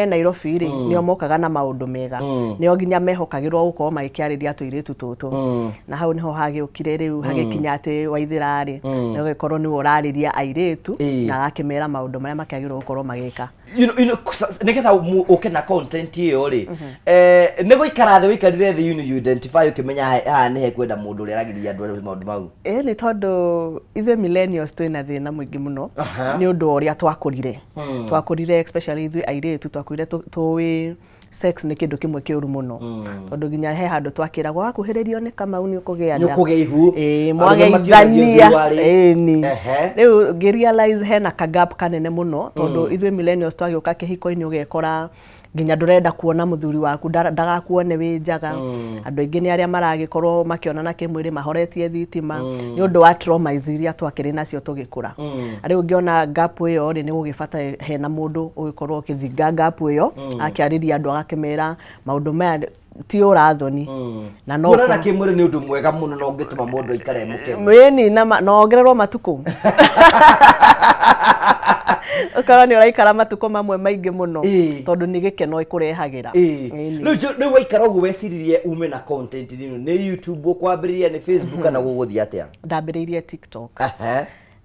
Nairobi ri nio mokaga na maundu mega nio nginya mehokagirwo gukorwo magikiariria tuiritu tutu na hau niho hagiukire riu hagikinya ati Waithira ri nio gikorwo ni urariria airitu na agakimera maundu maria makiagirwo gukorwo magika nigetha uke na content iyo ri ni guikara the wikarire the you identify ukimenya ha ni he kwenda mundu uri aragiria andu maundu mau ni tondu ithe millennials twina thina mwingi muno ni undu uria twakurire especially ithu airitu twakurire tuwi sex ni kindu kimwe kiuru muno tondu nginya he handu twakiragwo akuhiririo ni Kamau ni ukugea ihu mwageithania ni riu ngirealize hena ka gap kanene muno tondu ithu millennials twagiuka kihiko-ini ugekora nginya ndurenda kuona muthuri waku ndagakuone wi njaga andu aingi ni aria maragikorwo makionana kimwiri mahoretie thitima ni undu wa trauma iria twakiri nacio tugikura riu ngiona gap iyo ri ni gugibata hena mundu ugikorwo ukithinga gap iyo akiariria andu agakimera maundu maya ti urathoni na no kurana kimwiri ni undu mwega muno no ngituma mundu aikare muke mweni na no ongererwo matuku ukara ni uraikara matuko mamwe maingi muno tondu ni gikeno ikurehagira riu waikara uguo weciririe ume na content ni YouTube kwambiriria ni Facebook kana guguthia atia ndambiririe TikTok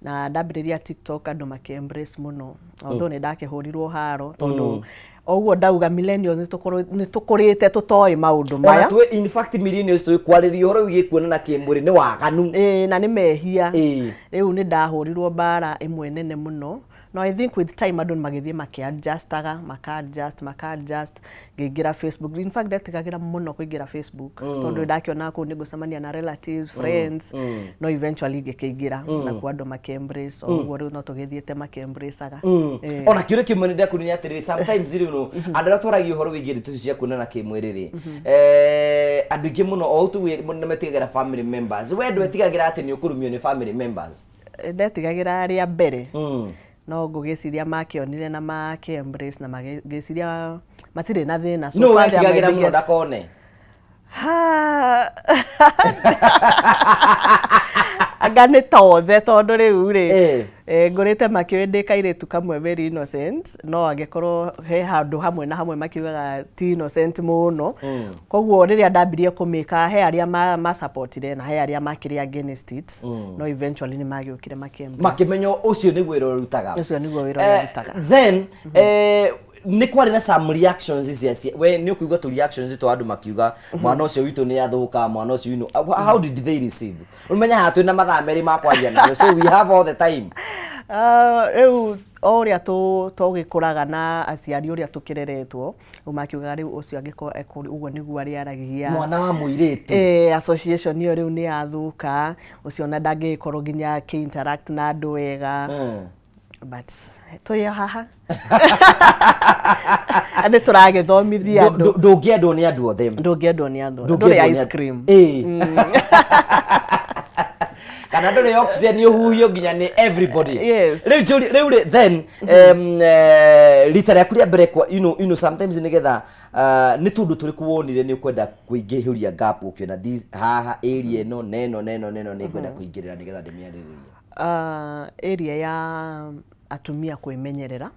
na ndambiriria TikTok andu makembrace muno although ni ndakihurirwo haro tondu oguo ndauga millennials ni tukurite tutoi maundu maya tu in fact millennials tu kwaririo horo wige kuonana kimwiri ni waganu na ni mehia riu ni ndahurirwo bara imwe nene muno. No, I think with time adon magithie makiadjustaga maka-adjust ngigira Facebook. In fact ndetigagira muno kuingira Facebook tondu ndakiona ko ni gucemania na relatives friends no eventually ngikiingira na ku andu makembrace oguo riu no tugithiete makembraceaga ona kiure kimwe ndakuni atiriri sometimes riu no andu ratwaragio horo wigire tu cia kunana kimwiriri andu ingi muno o tu metigagira family members we ndwetigagira ati ni ukurumio ni family members ndetigagira aria mbere no ngugiciria makionire na makembrace na magiciria matire na thina so no wetigagira muno ndakone agane tothe tondu riu ri ngurite makiwendika iretu kamwe very innocent no agikorwo he handu hamwe na hamwe makiugaga ti innocent muno koguo riria ndambirie kumika he aria ma supportire na he aria makiri against it no eventually ni magiukire makimenyo ucio ni gwiro rutaga then ni kwari na some reactions ici we ni ukuiga tu reactions to andu makiuga mwana ucio witu ni athuka mwana ucio winu how did they receive umenya hatu na mathaa meri makwaria na so we have all the time eu oria tugikuraga na aciari uria tukireretwo umakiuga riu ucio angiko uguo niguo ari aragia mwana wa muiritu association iyo riu ni athuka ucio na ndangikorwo nginya ki interact na andu wega but toya haha ane turagithomithia andu ndungiendwo ni andu othe ndungiendwo ni andu nduri ice cream kana nduri oxygen uhuhio nginya ni everybody riu then literature ya break you know sometimes nigetha ni tundu turi kuwonire ni kwenda kuingihuria gap ukiona this haha area no neno ni kwenda kuingirira nigetha ndimiaririria area ya atumia kwimenyerera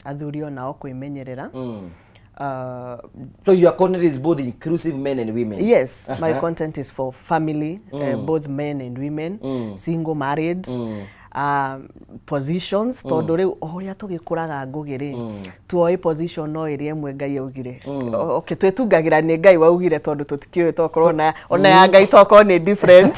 athuri onao kwimenyerera so your content is both inclusive men and women yes my content is for family both men and women single married positions tondu riu oria tugikuraga ngugiri tuoi position no iri emwe Ngai augire okay twetungagira ni Ngai waugire tondu tutikiwe tokorwo na ona ya Ngai tokorwo ni different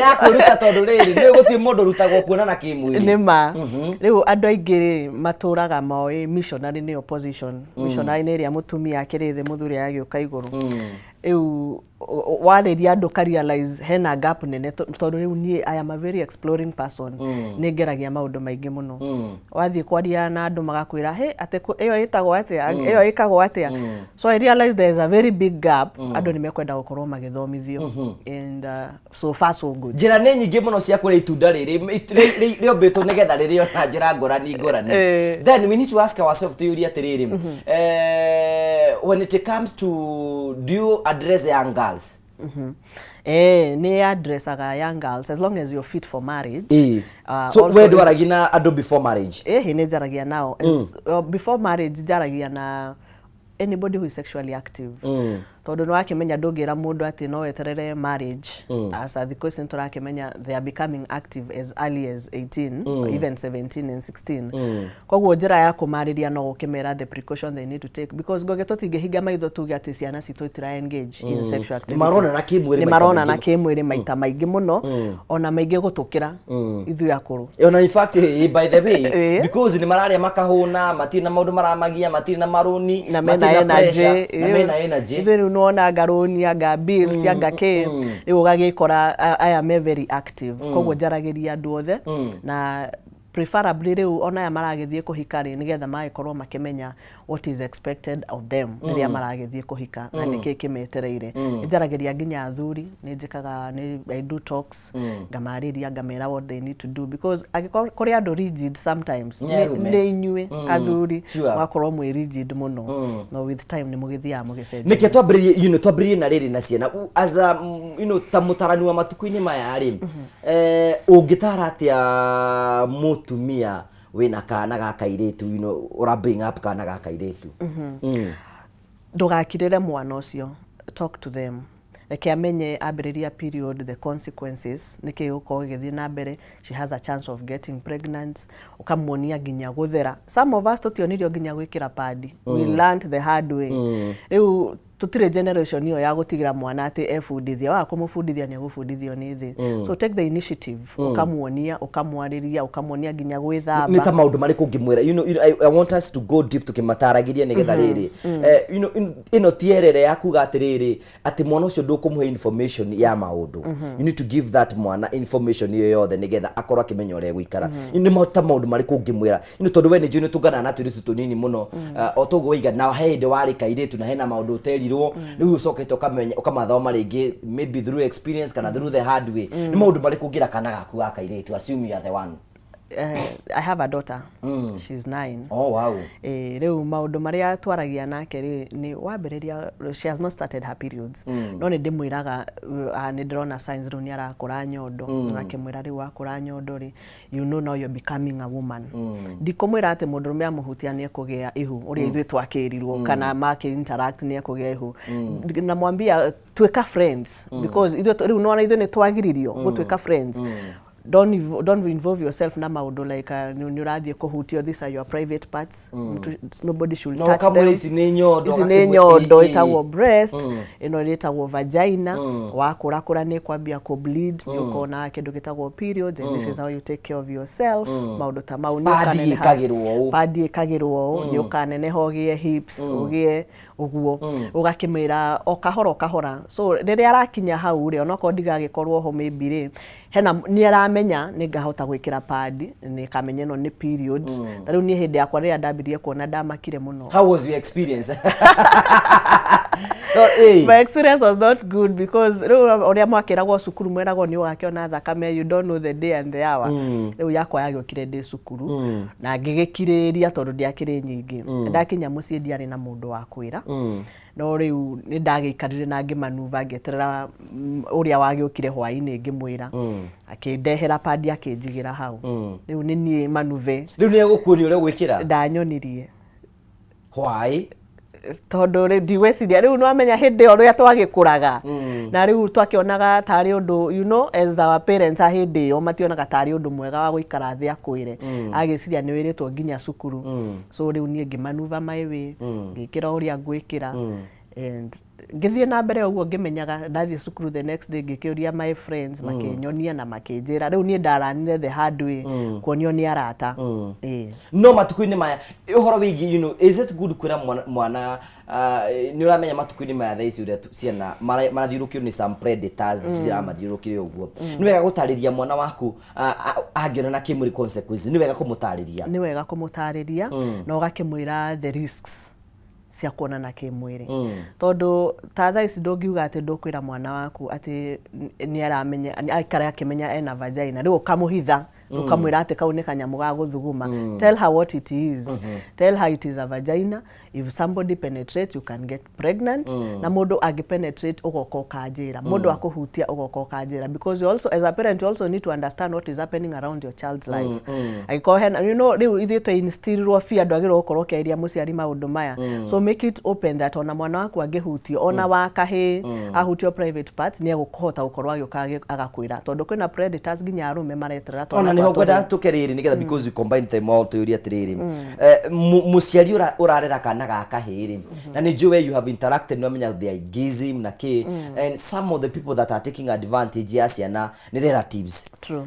ya kuruta tondu riri ni guti mundu rutagwo kuonana kimwiri nima riu andu aingiri maturaga moi missionary ni opposition missionary ni ria mutumia akirithe muthuri agiuka iguru eu wariria andu ka realize hena gap nene tondu riu ni I am a very exploring person ni ngeragia maundu maingi muno wathie kwaria na andu magakwira he ate iyo itagwo atia iyo ikagwo atia so I realized there is a very big gap andu ni mekwenda gukorwo magithomithio and so far so good njira ni nyingi muno cia kuria itunda riri riombitwo nigetha ririo na njira ngorani then we need to ask ourselves theory atiriri when it comes to do you address young girls Ni addressaga young girls as long as you're fit for marriage. So we ndwaragia na andu before marriage? Ni njaragia nao. Before marriage njaragia na anybody who is sexually active. Tondu no akimenya ndungira mundu ati no weterere marriage. As the question turakimenya they are becoming active as early as 18 or even 17 and 16. Koguo njira ya kumariria no ukimera the precaution they need to take because goge tutingihinga maitho tuge ati ciana citu itira engage in sexual activity. Ni marona na kimwiri maita maingi muno ona maingi gutukira ithu akuru. Ona in fact by the way because ni mararia makahuna matiri na maundu maramagia matiri na maruni na mena energy nuona garoni aga bills aga ke ugagikora I am very active koguo njaragiria andu othe na preferably riu ona ya maragithie kuhikari nigetha magikorwo makimenya what is expected of them riria maragithie kuhika na niki kimetereire njaragiria nginya athuri ni njikaga I do talks ngamariria ngamera what they need to do because kuri andu rigid sometimes ni inyue athuri wakorwo mwe rigid muno no with time ni mugithia mugicenjia niki twambirie na riri na ciana as a ta mutarani wa matuku-ini maya ri ungitara atia mutumia wina kana gakairitu ura bring up kana gakairitu ndugakirire mwana ucio talk to them reke amenye ambiriria period the consequences niki uko githii na mbere she has a chance of getting pregnant ukamuonia ginya guthera some of us tutionirio ginya gwikira padi we learned the hard way riu tutire generation hiyo ya gutigira mwana ati efundithia wa kumufundithia ni gufundithio ni thi so take the initiative ukamuonia ukamwariria ukamuonia ginya gwithamba ni ta maundu mari kungimwira I want us to go deep tukimataragiria nigetha riri ino tierere ya kuga atiriri ati mwana ucio ndukumuhe information ya maundu you need to give that mwana information iyo yothe nigetha akorwo akimenya uria gwikara ni ta maundu mari kungimwira tondu we ni juni tungana na turitu tunini muno otugwiga na hende wari kairitu na hena maundu teri riu sokete ukamathoma ringi maybe through experience kana through the hard way ni maundu mari kungira kana gaku gakairitu assume you are the one. I have a daughter. She's 9. Oh wow. Riu maundu maria twaragia nake ri ni wambiriria she has not started her periods. No ni ndimwiraga ni ndrona signs riu ni arakura nyondo ngakimwira riu akura nyondo ri you know now you're becoming a woman. Ndikumwira ati mundurume amuhutia ni kugia ihu uria ithui twakirirwo kana make interact ni kugia ihu na mwambia tweka friends because ithui riu no ithui ni twagiririo gutweka friends. Don't involve yourself na maundu like ni urathie kuhutio these are your private parts nobody should touch them ici ni nyondo itagwo breast ino itagwo vagina wakurakura ni kwambia ku bleed ukona kindu gitagwo periods and this is how you take care of yourself maundu ta mau ni padi kagirwo ni ukaneneha ugie hips ugie uguo ugakimira okahora so riria arakinya hau ri onako ndigagikorwo ho maybe ri hena ni aramenya ni ngahota gwikira padi ni kamenya no ni periods riu ni hindi yakwa riria ndambirie kuona ndamakire muno. How was your experience? My experience was not good because oria mwakiragwo cukuru mweragwo ni ugakiona thakame you don't know the day and the hour riu yakwa yagiokire ndi cukuru na ngigikiriria tondu ndiakiri nyingi ndakinya mucii ndiari na mundu wa kwira no riu ni ndagikarire na ngimanuva ngeterera uria wagiokire hwaini ngimwira akindehera padi akinjigira hau riu ni nie manuve riu ni gukuoni uria gwikira ndanyonirie why tondu ndiweciria riu no amenya hindi o ria twagikuraga na riu twakionaga tari undu you know as our parents hindi o mationaga tari undu mwega wa guikara thi akwire agiciria ni wiritwo nginya cukuru so riu nie ngimanuva my way ngikira uria ngwikira and ngithie na mbere uguo ngimenyaga ndathie cukuru the next day ngikiuria my friends makinyonia na makinjira riu nie ndaranire the hard way kuonio ni arata no matuku-ini maya uhoro wigi is it good kwira mwana ni uramenya matuku-ini maya thaisi uria ciana marathiurukio ni some predators cia mathiurukio uguo ni wega gutariria mwana waku angiona na kimuri consequences ni wega kumutariria no ugakimwira the risks cia kuonana kimwiri tondu ta thaa ici ndungiuga ati ndukwira mwana waku ati ni aramenya aikara akimenya ena vagina riu kamuhitha ukamwira ati kau ni kanyamu ga guthuguma. Tell her what it is. Tell her it is a vagina. If somebody penetrates, you can get pregnant. Na mundu agi penetrate ugoko kanjira. Mundu akuhutia ugoko kanjira, because you also, as a parent, you also need to understand what is happening around your child's life. You know, ithe to instill fear ndwagirwo gukorwo keiria muciari maundu maya. So make it open that ona mwana waku angihutio, ona wakahi ahutio private parts ni egukuhota gukorwo agioka agakwira, tondu kwina predators ginya arume mareterera ona niho gwenda tukeriri nigetha because we combine them all to atiriri muciari urarera kana gakahiri na ni juwe you have interacted no menya the gizim na ki and some of the people that are taking advantage ya ciana ni relatives. True.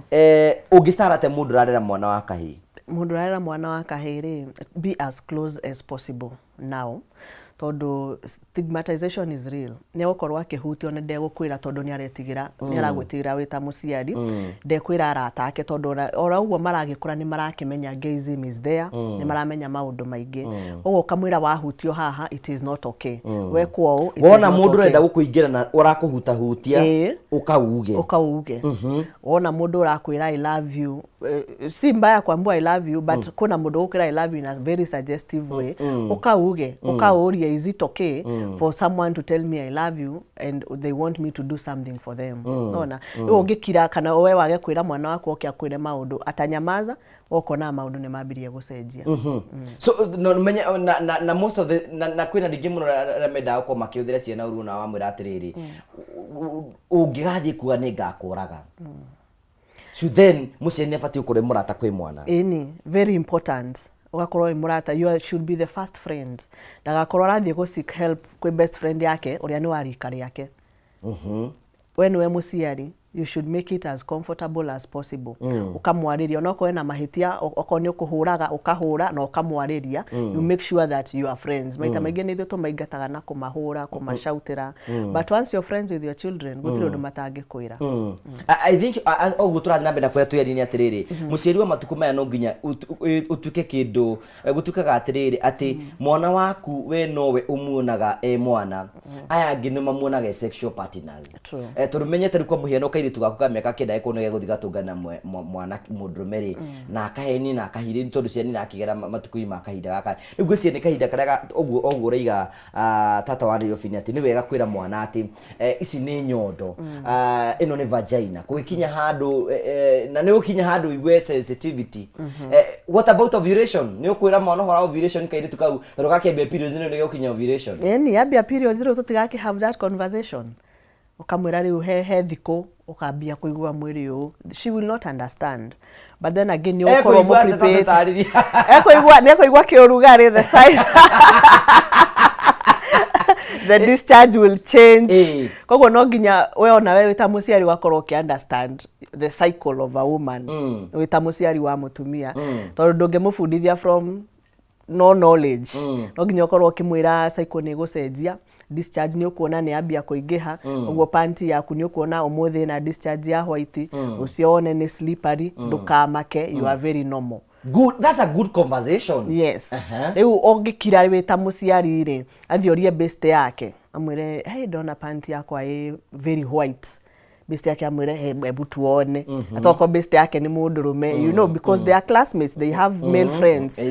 Ugistara te mundu urarera mwana wa kahi, mundu urarera mwana wa kahiri, be as close as possible now, tondu stigmatization is real. Ni gukorwo akihutio ne ndegukwira tondu ni aretigira ni aragwitigira wita muciari ndekwira arata ake tondu ora uguo maragikura ni marakimenya gayism is there, ni maramenya maundu maingi. Uguo kamwira wahutio haha, it is not okay. We kwao wona mundu renda gukuingira na urakuhuta hutia ukauge wona mundu urakwira I love you, si mbaya kwambua I love you, but kuna mundu ukira I love you in a very suggestive way, ukauge ukauria is it okay for someone to tell me I love you and they want me to do something for them. Nona ungikira kana we wage kwira mwana wako okia kwire maundu atanyamaza okona maundu ne mabirie gucenjia. So no menya na most of the na kwina ndingi muno remeda uko makiuthira ciana uru na wamwira atiriri ungigathie kuga ni ngakuraga. So then muciani afati ukore murata kwi mwana. Ini very important. Ugakorwo murata, you should be the first friend. Ndagakorwo arathie go seek help kwi best friend yake uria ni warikari yake. When we muciari, you should make it as comfortable as possible. Ukamwariria onoko ena mahitia okoni ukuhuraga ukahura na ukamwariria, you make sure that you are friends. Maita maingi ni thito maigataga na kumahura kumashautira, but once you're friends with your children gutiri undu matangikwira. I think as ogutura na benda kwira tuyari ni atiriri muciari wa matuku maya no nginya utuke kindu gutukaga atiriri ati mwana waku we nowe umuonaga mwana aya ngi nima muonaga sexual partners. Turumenyete riko muhiano tugakuka miaka kenda iko nege guthiga tungana mwana mudrumeri na kaheni na kahiri tondu ciani na kigera matukui makahinda gaka niguo ciani kahinda karega oguo reiga tata wa Nairobi ati ni wega kwira mwana ati ici ni nyondo ino ni vagina kuikinya handu na ni ukinya handu igwe sensitivity. What about ovulation? Ni ukwira mwana hora ovulation kairi tukau rogakebia periods ni ukinya ovulation yani abia periods ro tutigaki have that conversation ukamwira riu he thiko ukambia kuigua mwiri u, she will not understand, but then again you ukorwo mo prepared ekuigua kiurugari the size the discharge will change. Koguo no nginya we ona we wita muciari wakorwo ki understand the cycle of a woman wita muciari wa mutumia tondu ndungimufundithia from no knowledge. No nginya ukorwo kimwira cycle ni gucenjia, discharge ni ukuona ni ambia kuingiha, uguo panty yaku ni ukuona umuthi na discharge ya white, usione ni slippery, ndukamake, you are very normal. Good, that's a good conversation. Yes. Riu ongikira wita muciari ri athiorie best yake amwire hey dona panty yakwa very white. Best yake amwire hebu tuone atoko best yake ni mundurume, you know, because they are classmates, they have male friends.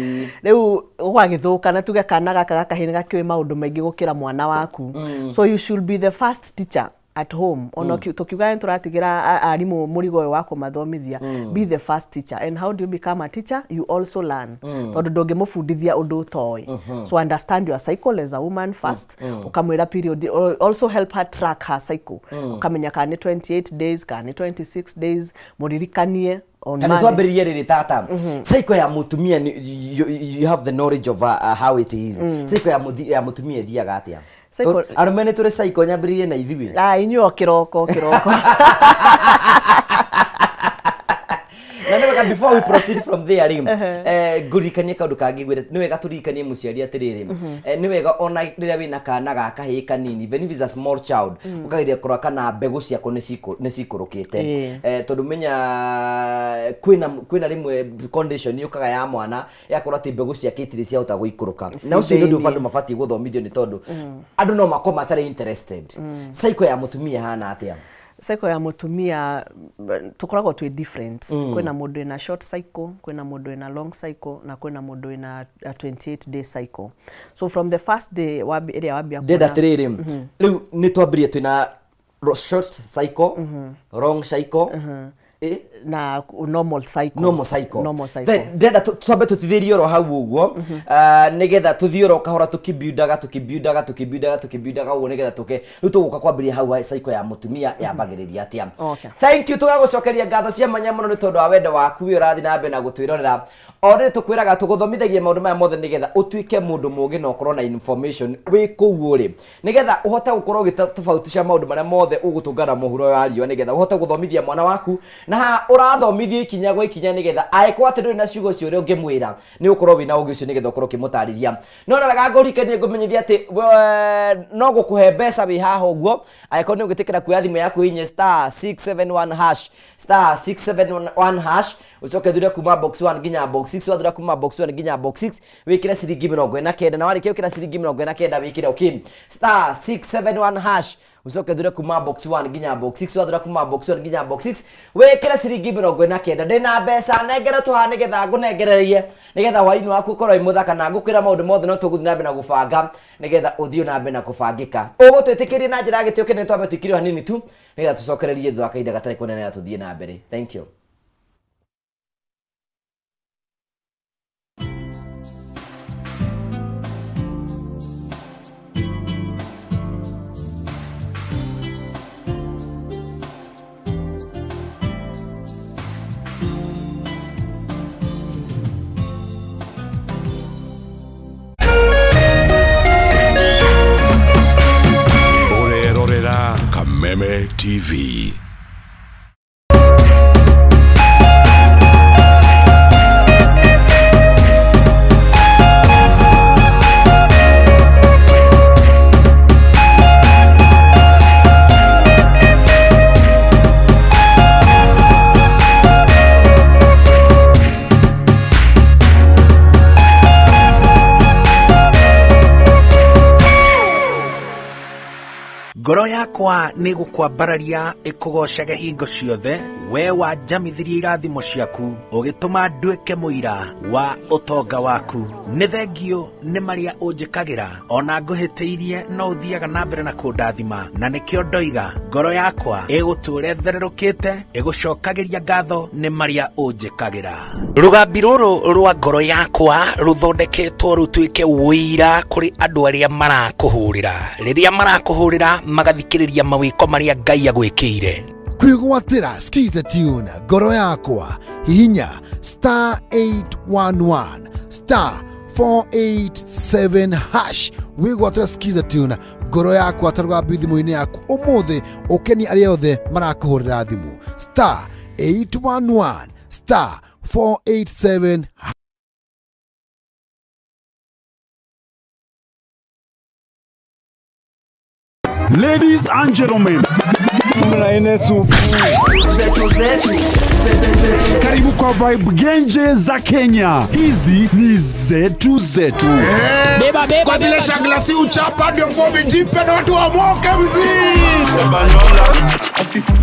Riu ugagithuka na tuge kana gaka kahini gakiwe maundu maingi gukira mwana waku. So you should be the first teacher at home. Ono tukiuga turatigira arimu murigo wako mathomithia, be the first teacher. And how do you become a teacher? You also learn. Tondu ndungimufundithia undu toy. So understand your cycle as a woman first. Ukamwira period, also help her track her cycle. Ukamenya kana 28 days, kana 26 days, muririkanie on Monday. Twambiririe riri tata. Cycle ya mutumia you have the knowledge of how it is. Cycle ya mutumia thiaga atia? Arumene turi cycle nyambiririe na ithiwi. Inyo kiroko. Na before we proceed from there gurikania kaundu kangi gwire ni wega turikanie muciari atiriri ni wega ona riria wina kana gaka hi kanini, even if is a small child ukagiria kurwa kana mbegu ciako ni cikurukite tondu menya kwina rimwe condition yukaga ya mwana yakora ti mbegu ciake itiri cia uta guikuruka na ucio ndu fandu mafati guthomithio ni tondu andu no makoma tare interested. Cycle ya mutumia hana atia? cycle ya mutumia tukoragwo twi different. Kwina mundu ina short cycle, kwina mundu ina long cycle, na kwina mundu ina 28 day cycle. So from the first day area wabia deda tiriri riu ni twambirie twina short cycle, long cycle, na normal cycle. Then deda twambe tutithirie ro hau uguo nigetha tuthioro kahora tukibuildaga uguo nigetha tuke riu tuguka kwambiria hau cycle ya mutumia yambagiriria atia. Thank you tugagucokeria ngatho cia manya muno ni tondu wa wendo waku wi urathi na mbe na gutwirorera ori tukwiraga tuguthomithagie maundu maya mothe nigetha utuike mundu mugi na ukorwo na information wi kuu uri nigetha uhote gukorwo gitafautisha maundu maria mothe ugutungana muhuro wa riwa nigetha uhote guthomithia mwana waku na urathomithia ikinya gwa ikinya nigetha aiko ati nduri na ciugo cio ri ungimwira ni ukorwo wina ugi ucio nigetha ukorwo kimutariria no na wega ngorikanie ngumenyithia ati no gukuhe mbeca wi haha uguo aiko ni ugitikira kuya thimu yaku inye *671# ucoke thura kuma box 1 nginya box 6 wathura kuma box 1 nginya box 6 wikire ciringi 49 na warike ukira ciringi 49 wikire okay *671# ucoke thura kuma box 1 nginya box 6 wathura kuma box 1 nginya box 6 wikire ciringi 49 ndina mbeca negera tuhane getha ngunengererie nigetha waini waku korwo imuthaka na ngukwira maundu mothe no tuguthi na mbe na gubanga nigetha uthio na mbe na kubangika ugutwitikirie na njira gitio ni twambe twikire hanini tu nigetha tucokererie thwa kaida gatari kunene tuthie na mbere. Thank you. Kameme TV. Ngoro yakwa ni gukwambararia ikugocage hingo ciothe we wanjamithirie irathimo ciaku ugituma nduike muira wa utonga waku ni thengio ni maria unjikagira ona nguhitiirie no uthiaga na mbere na kundathima na nikio ndoiga ngoro yakwa iguture thererukite igucokagiria ngatho ni maria unjikagira. Rugambi ruru rwa ngoro yakwa ruthondeketwo rutuike wira kuri andu aria marakuhurira riria marakuhurira magathikiriria mawiko maria Ngai agwikire. Kwigwatira skiza tune ngoro yakwa hihinya *811 *487# wigwatira skiza tune ngoro yakwa tarugambi thimu-ini yaku umuthi ukeni aria othe marakuhurira thimu *811 *487#. Ladies and gentlemen, karibu kwa vibe genje za Kenya. Hizi ni zetu. Beba kwa zile shaglasi uchapa ndio fomi jipe na watu wa moke mzii.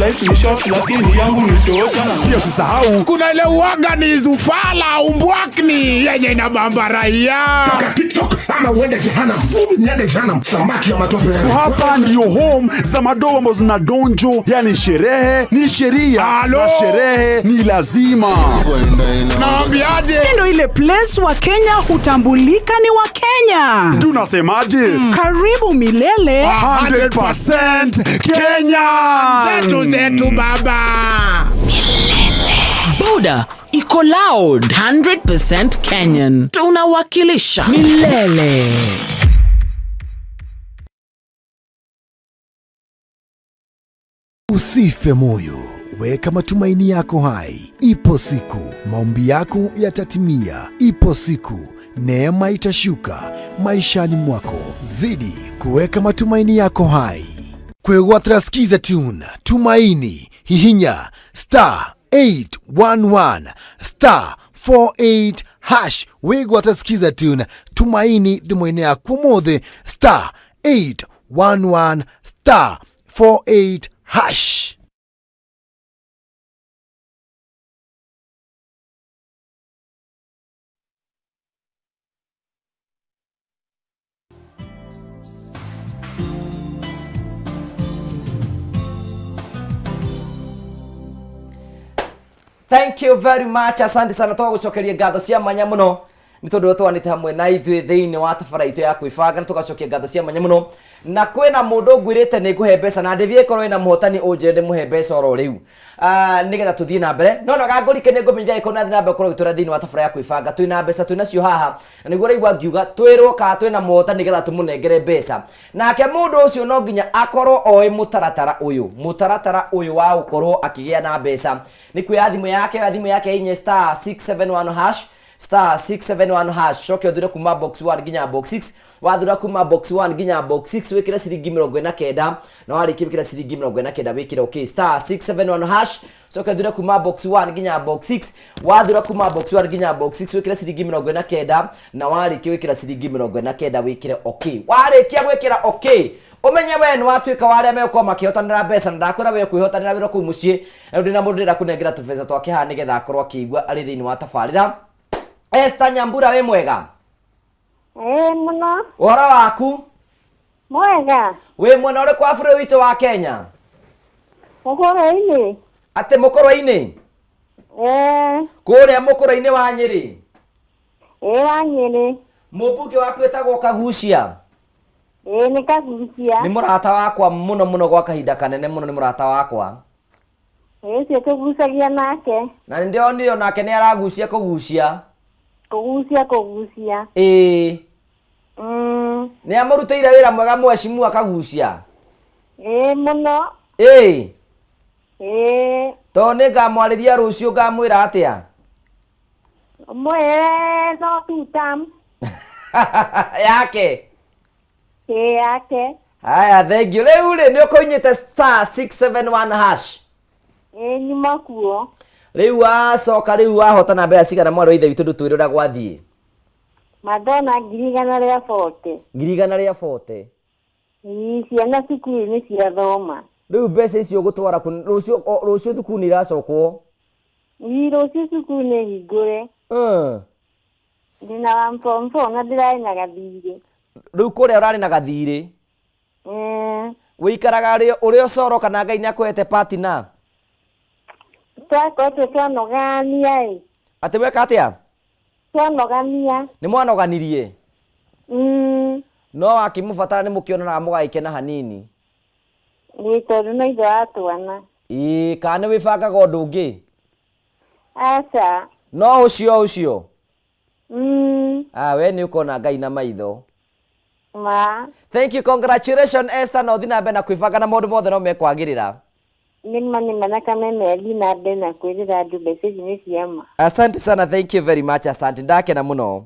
Life ni short lakini yangu ni tosha. Pia usisahau kuna ile uaga ni zufala umbwakni yenye inabamba raia. Toka TikTok ama uende jehanamu. Niende jehanamu samaki ya matope. Hapa ndio home za madogo ambazo zina donjo, yani sherehe ni sheria na sherehe ni lazima. Naambiaje? Ndio ile place wa Kenya hutambulika ni wa Kenya. Tunasemaje? Karibu milele 100% Kenya. Zetu baba. Boda iko loud 100% Kenyan. Tunawakilisha milele. Usife moyo, weka matumaini yako hai. Ipo siku maombi yako yatatimia. Ipo siku neema itashuka maishani mwako. Zidi kuweka matumaini yako hai. Kwigwatira skiza tune tumaini hihinya *811 *48# wigwatira skiza tune tumaini thimu-ini yaku umuthi *811 *48#. Thank you very much. Asante sana twagucokeria ngatho cia mwanya muno ni tondu twanite hamwe na ithuĩ thiini wa tabara itu ya kwibanga tugacokia ngatho cia mwanya muno na kwina mundu ngwirite ni nguhe mbeca na ndivie korwo ina muhotani unjende muhe mbeca oro riu nigetha tuthie na mbere no gangurike ni ngumenyia ikona thina mbere korwo gitura thiini wa tabara ya kwibanga twina mbeca twinacio haha na niguo raigua ngiuga twirwo ka twina muhotani nigetha tumunengere mbeca nake mundu ucio no nginya akorwo oi mutaratara uyu wa gukorwo akigia na mbeca ni kuya thimu yake inye star 671 hash star 671 hash cokia thura kuma box 1 nginya box 6 wathura kuma box 1 nginya box 6 wikira ciringi 49 na warikia wikira ciringi 49 wikira okay star 671 hash cokia thura kuma box 1 nginya box 6 wathura kuma box 1 nginya box 6 wikira ciringi 49 na warikia wikira ciringi 49 wikire okay warikia gwikira okay umenye we ni watuika wale meko makihotanira mbeca ndakwira we kwihotanira wira ku mucii ndina mundu ndira kunengera tubeza twake ha nigetha akorwo akigua ari thiini wa tabarira Esther Nyambura we mwega muno uhoro waku mwega we mwena uri kwa bũrũri witũ wa Kenya Mũkũrũ-inĩ ate Mũkũrũ-inĩ kũrĩa Mũkũrũ-inĩ wa Nyĩrĩ wa Nyĩrĩ mũmbunge waku etagwo Kagucia nĩ Kagucia nĩ mũrata wakwa mũno gwa kahinda kanene mũno nĩ mũrata wakwa ũcio tũgucagia nake na ndionire onake nĩ aragucia kũgucia nĩ amũrutĩire wĩra mwega mheshimiwa Kagucia mũno to nĩ ngamwarĩria rũciũ ngamwĩra atĩa mwĩre no tutam yake haya thank you rĩu nĩ ũkũinyĩte star 671 hash nyuma kuo rĩu wacoka rĩu wahotana mbeca cigana mwarĩ wa ithe witũ ndũtwĩre ũrĩa gwathiĩ madona 140 140 ciana cukuru nĩ ciathoma rĩu mbeca icio gũtwara rũciũ thukuru nĩ iracokwo rũciũ cukuru nĩ hingũre ndĩna wa form 4 na ndĩrarĩ na gathirĩ rĩu kũrĩa ũrarĩ na gathirĩ wĩikaraga ũrĩ ũcoro kana Ngai nĩ akũhete partner twakorwo twanogania atĩ weka atĩa twanogania nĩ mwanoganirie no wakĩmũbatara nĩ mũkĩonanaga mũgagĩkena hanini tondũ no ithe wa twana kana nĩ wĩbangaga ũndũ ũngĩ aca no ũcio we nĩ ũkona Ngai na maitho thank you congratulations Esther no thiĩ na mbere na kwĩbanga na maũndũ mothe no mekwagĩrĩra nĩma na kameme thiĩ na mbere na kwĩrĩra andũ mbeca ici nĩ ciama asante sana thank you very much asante ndakena mũno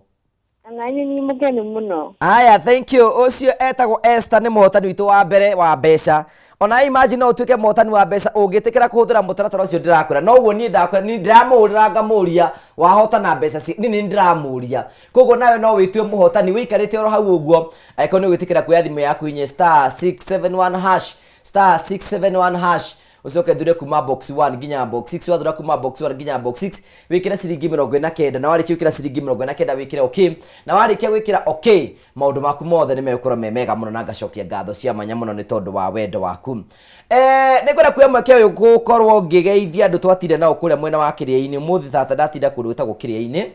nani ni mugeni muno aya thank you ucio etagwo Esther ni muhotani witu wa mbere wa mbeca ona imagine no utuike muhotani wa mbeca ungitikira kuhuthira mutaratara ucio ndirakwira no uguo ni ndakwira ni ndiramurira ngamuria wahotana mbeca ni ndiramuria koguo nawe no witwe muhotani wikarite oro hau uguo aiko ni witikira kuya thimu yaku inye star 671 hash star 671 hash ucoke thure kuma box 1 nginya box 6 wathura kuma box 1 nginya box 6 wikira ciringi 49 na warikia wikira ciringi 49 wikira okay na warikia gwikira okay maundu maku mothe ni megukora mega muno na ngacokia ngatho cia manya muno ni tondu wa wendo waku nigwenda kuya mweke uyu gukorwo ngigeithia andu twatire nao kuria mwena wa Kiria-ini muthi tata ndatinda kundu gwitagwo Kiria-ini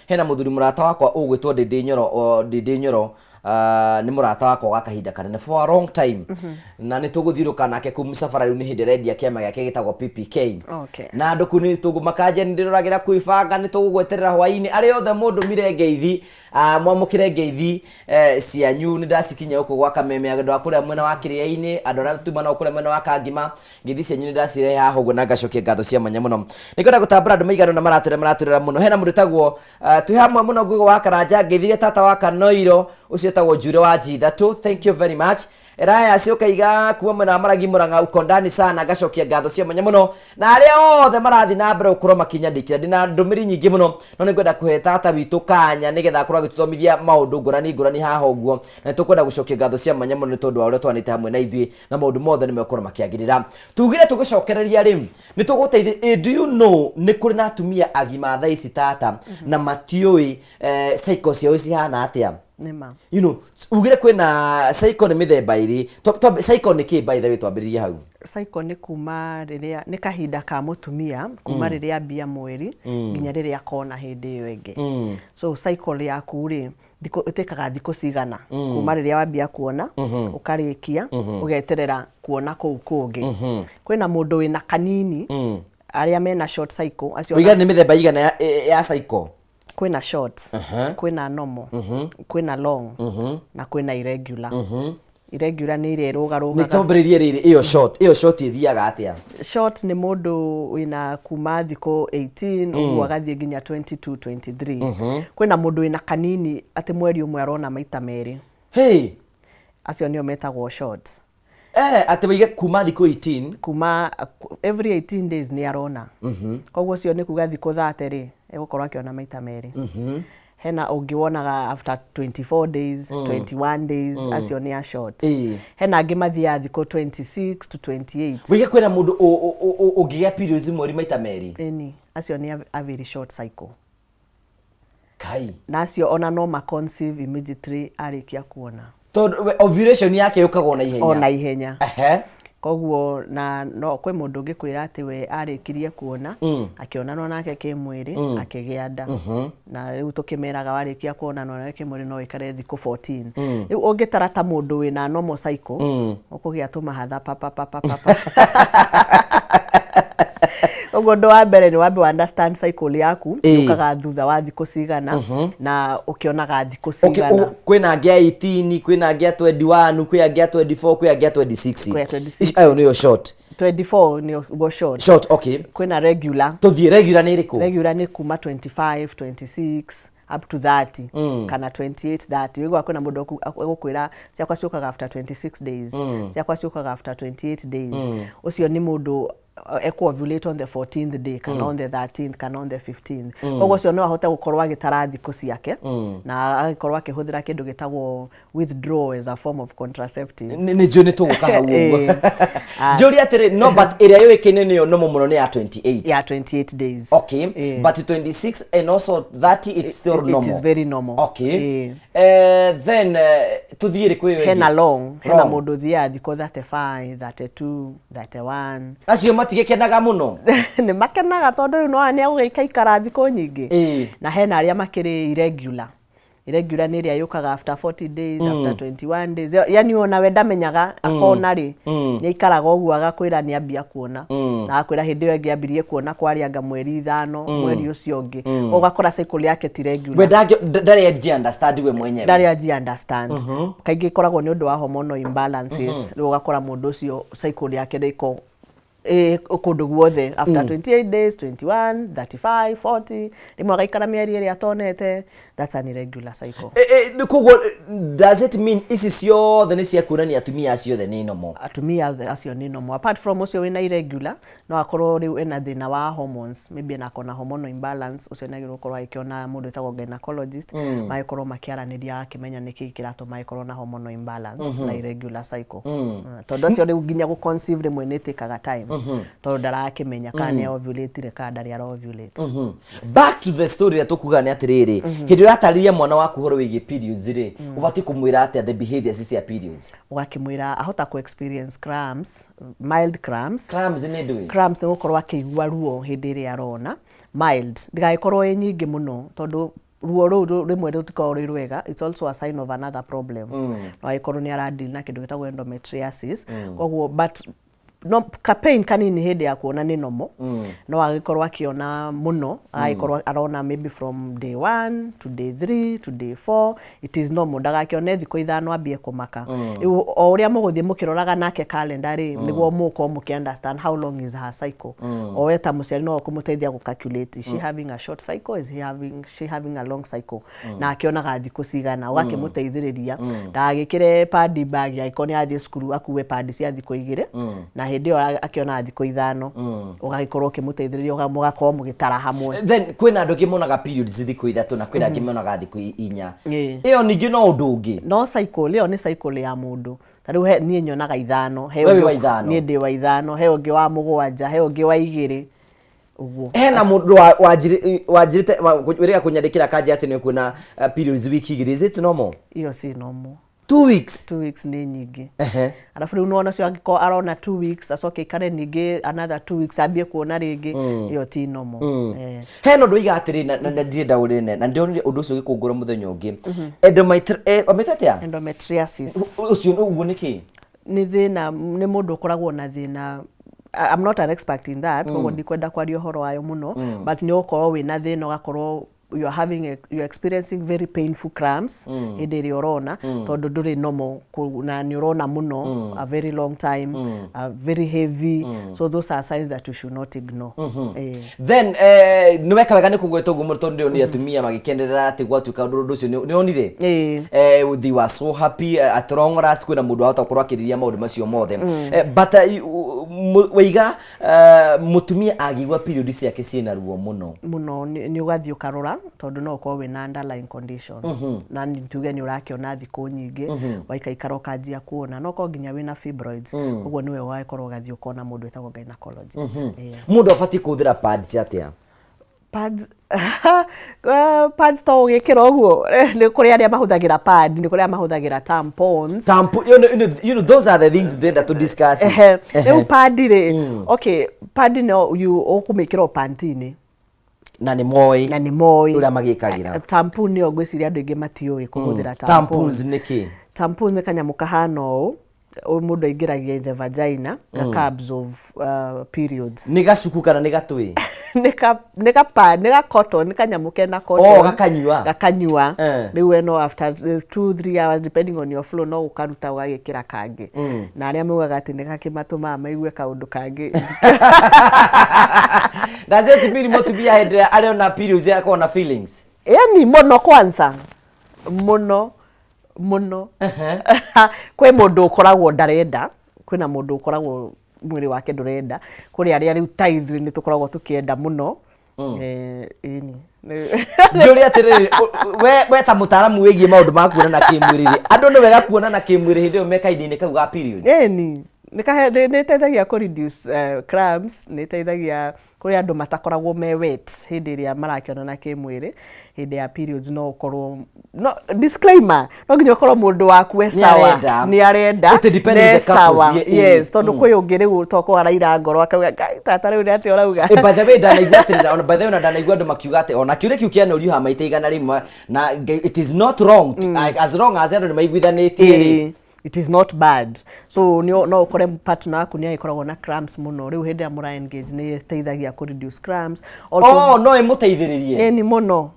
hena muthuri murata wakwa ugwitwo Ndindi Nyoro ni murata wakwa wa kahinda kanene for a long time na ni tuguthiruka nake kumusafara riu ni hindi redia kiama yake gitagwo PPK na andu kuni tugumakaje ndiragira kwibanga ni tugugweterera hwaini ari othe mundu mire ngeithi mwamukire ngeithi cianyu ni ndasikinya uko gwa kameme andu akuria mwena wa Kiria-ini andu ara tuma na ukuria mwena wa Kangima ngeithi cianyu ni ndacire haha uguo na ngacokia ngatho cia manya muno nikwenda gutambura andu maigano na maraturera muno hena mundu tagwo twi hamwe muno ngugo wa Karanja ngeithire tata wa Kanoiro ucio tagwo Jure wa Jithatu thank you very much Eraya sioka iga kuwa mwena maragi Murang'a uko ndani sana gacokia ngatho cia manya muno na aria othe marathi na mbere ukorwo makinyandikira ndina ndumiri nyingi muno no ningwenda kuhe tata witu kanya nigetha akorwo agituthomithia maundu ngurani haha uguo na tukwenda gucokia ngatho cia manya muno ni tondu wa uria twanite hamwe na ithui na maundu mothe ni mekorwo makiagirira tugire tugicokereria riu ni tuguteithia do you know ni kuri na atumia agima thaa ici tata na matioi cycle ciao cihana atia Nima. You know, ugire kwina cycle ni mithemba iri riri cycle ni ki by the way twambiririe hau cycle ni kuma riria ni kahinda ka mutumia kuma riria ambia mweri nginya riria akona hindi iyo ingi so cycle yaku ri thiko itekaga thiko cigana kuma riria wambia kuona ukarikia ugeterera kuona kuu kungi kwina mundu wina kanini aria mena short cycle acio wiga ni mithemba igana ya cycle kwina short kwina normal kwina long na kwina irregular irregular ni ire rugaruga ni tombiririe riri iyo short ithiaga atia short ni mundu wina kuma thiko 18 uguo agathie nginya 22 23 kwina mundu wina kanini ati mweri umwe arona maita meri acio nio metagwo short ati wiga kuma thiko 18 kuma every 18 days ni arona koguo cio ni kuga thiko 30 ri egukorwa akiona maita meri hena ungiwonaga after 24 days 21 days acio ni a short hena angi mathia thiko 26 to 28 wiga kwena mundu ungiga periods mweri maita meri eni acio ni a very short cycle kai na acio ona no ma conceive immediately arikia kuona to ovulation yake yukagwo na ihenya ona ihenya koguo na no kwe mundu ungikwira ati we arikirie kuona akionanwa nake kimwiri akigia nda na riu tukimeraga warikia kuona no nake kimwiri no ikare thiko 14 riu ungitarata mundu wina normal cycle ukugia tumahatha papa Ogo ndo wa mbere ni wambe understand cycle yaku ukaga thutha wa thiko cigana na ukionaga thiko cigana kwina ngia 18 kwina ngia 21 kwina ngia 24 kwina ngia 26 ayo niyo short 24 ni go short okay kwina regular tuthie regular ni riku regular ni kuma 25 26 up to 30 kana 28 30 wego kwina mundu agukwira ciakwa ciukaga after 26 days ciakwa ciukaga after 28 days ucio ni mundu eco-ovulate on the 14th day kana on the 13th kana on the 15th koguo cio no ahote gukorwa agitara thiko ciake na agikorwa akihuthira kindu gitagwo withdraw as a form of contraceptive ni joni tuguka hau jori atiri no but area yo ikene niyo no muno ni ya 28 ya 28 days okay but 26 and also 30 it's still normal it is very normal okay then tuthire kwi hena long hena mundu thia thiko 35 32 31 acio matigekenaga muno ni makenaga tondu no ani aguikaikara thiko nyingi na hena aria makiri irregular ni ria yukaga after 40 days after 21 days yani ona we ndamenyaga akona ri ni ikaraga ogu agakwira ni ambia kuona na akwira hindi yo ngiambirie kuona kwari anga mweri 5 mweri ucio ungi ugakora cycle yake ti regular we ndari aji understand we mwenyewe ndari aji understand kaingi koragwo ni undu wa hormonal imbalances ugakora mundu ucio cycle yake ndiko kundu guothe after 28 days 21 35 40 rimwe agaikara mieri iri atonete that's an irregular cycle kugo does it mean isi ciothe ni ciakurania atumia ciothe ni normal atumia acio ni normal apart from ucio wina irregular no akorwo riu ena thina wa hormones maybe na kona hormonal imbalance ucio na giro korwa ikiona mundu etagwo gynecologist maikorwo makiaraniria akimenya niki kirato maikorwo na hormonal imbalance na irregular cycle tondu acio riu nginya gu conceive rimwe ni tikaga time tondu ndarakimenya kana ovulate kana ndari ovulate back to the story that tukuga ni atiriri hindi ratariria mwana waku horo wigi periods ri ubati kumwira ati the behaviors cia periods ugakimwira ahota ku experience cramps mild cramps ni ndui cramps ni gukorwa akigua ruo hindi iri arona mild ndigaikorwo i nyingi muno tondu ruo ru rimwe rutikao ri rwega it's also a sign of another problem no aikorwo ni aradil na kindu gitagwo endometriosis koguo but no campaign kanini hindi ya kuona ni normal no agikorwa akiona muno agikorwa arona maybe from day 1 to day 3 to day 4 it is normal ndagakione thiko ithano ambie kumaka o uria muguthie mukiroraga nake calendar niguo muko muki understand how long is her cycle o weta muciari no kumuteithia gu calculate is she having a short cycle is she having a long cycle na akionaga thiko cigana ugakimuteithiriria ndagikire pad bag ya ikoni athie skuru akuwe pad cia thiko igire na hindi yo akiona thiko ithano ugagikorwo kimuteithiriria ugamugakorwo mugitara hamwe then kwina andu kimonaga periods thiko ithatu na kwina kimonaga thiko inya iyo ningi no undu ungi no cycle iyo ni cycle ya mundu tariu nie nyonaga ithano he ni ndi wa ithano he ungi wa mugwanja he ungi wa igiri uguo hena mundu wajirite wiriga kunyandikira kanje ati ni kuna periods wiki igiri is it normal iyo si normal 2 weeks 2 weeks nĩ nyingĩ alafu rĩu nona cio angĩkorwo arona 2 weeks acoke ikare ningĩ another 2 weeks ambie kuona rĩngĩ iyo ti normal heno ndũiga atĩrĩ na ndirenda ũrĩne na ndionire ũndũ ũcio gĩkũngũra mũthenya ũngĩ endometriosis ũcio ũguo nĩkĩ nĩ thĩna nĩ mũndũ ũkoragwo na thĩna I'm not an expert in that koguo ndikwenda kwaria ũhoro wayo mũno but nĩ ũkorwo wĩna thĩna ũgakorwo you're experiencing very painful cramps hĩndĩ ĩrĩa ũrona tondũ ndũrĩ normal na nĩ ũrona mũno a very long time very heavy so those are signs that you should not ignore then nĩ weka wega nĩ kũgweta ũguo mũno tondũ nĩ atumia magĩkenderera atĩ gwatuĩka ũndũ ũcio nĩ onire they were so happy at long last kwĩna mũndũ ahota gũkorwo akĩrĩria maũndũ macio mothe but waiga mũtumia agĩigua period ciake ciĩna ruo mũno nĩ ũgathiĩ ũkarora tondu no ukorwo wina underlying condition na nituge ni urakiona thikũ nyingĩ waikaikara ukanjia kuona no ko nginya wina fibroids ũguo niwe wakorwo gathi ukona mundu etagwo gynecologist mundu afati kuthira pads atia pads to ugikira uguo ni kuri aria mahuthagira pad ni kuri aria mahuthagira tampons you know those are the things that to discuss pad ri okay pad no you ukumikira pantini na nĩ moi uria magikagira tampon ni ogwiciria andu ingi matioi kuhuthira tampons niki tampon ni kanyamu kahana ũũ mundu aingiragia in the vagina ga absorb periods ni gacuku kana ni gatui ni ga cotton ni kanyamu kena cotton gakanyua riu no after 2-3 hours depending on your flow no ukaruta ugagikira kangi na aria mugaga ati ni gakimatuma maigue kaundu kangi does it mean more to be ahead aliona periods yako na feelings yani mono kwanza muno kwe mundu ukoragwo ndarenda kwina mundu ukoragwo mwiri wake ndurenda kuri aria riu taithu ni tukoragwo tukienda muno ini Julia atiriri we ta mutaramu wigie maundu ma kuona na kimwiri andu ni wega kuona na kimwiri hindi yo meka idini kau ga periods ni teithagia ku reduce cramps ni teithagia kuri andu matakoragwo me wet hindi ria marakiona na kimwiri hindi ya periods no ukorwo no disclaimer no nginya ukorwo mundu waku we sawa ni arenda ne sawa yes tondu kwi ungi riu toko araira ngoro akauga tata riu ati urauga by the way ndanaigua ati ona by the way ndanaigua andu makiuga ati ona kiure kiu kiana uriu ha maita igana rimwe na it is not wrong as long as andu maiguithanitie it is not bad so no ukore partner waku ni aikoragwo na cramps muno riu hindi amura engage ni teithagia ku reduce cramps also no imuteithiririe ni muno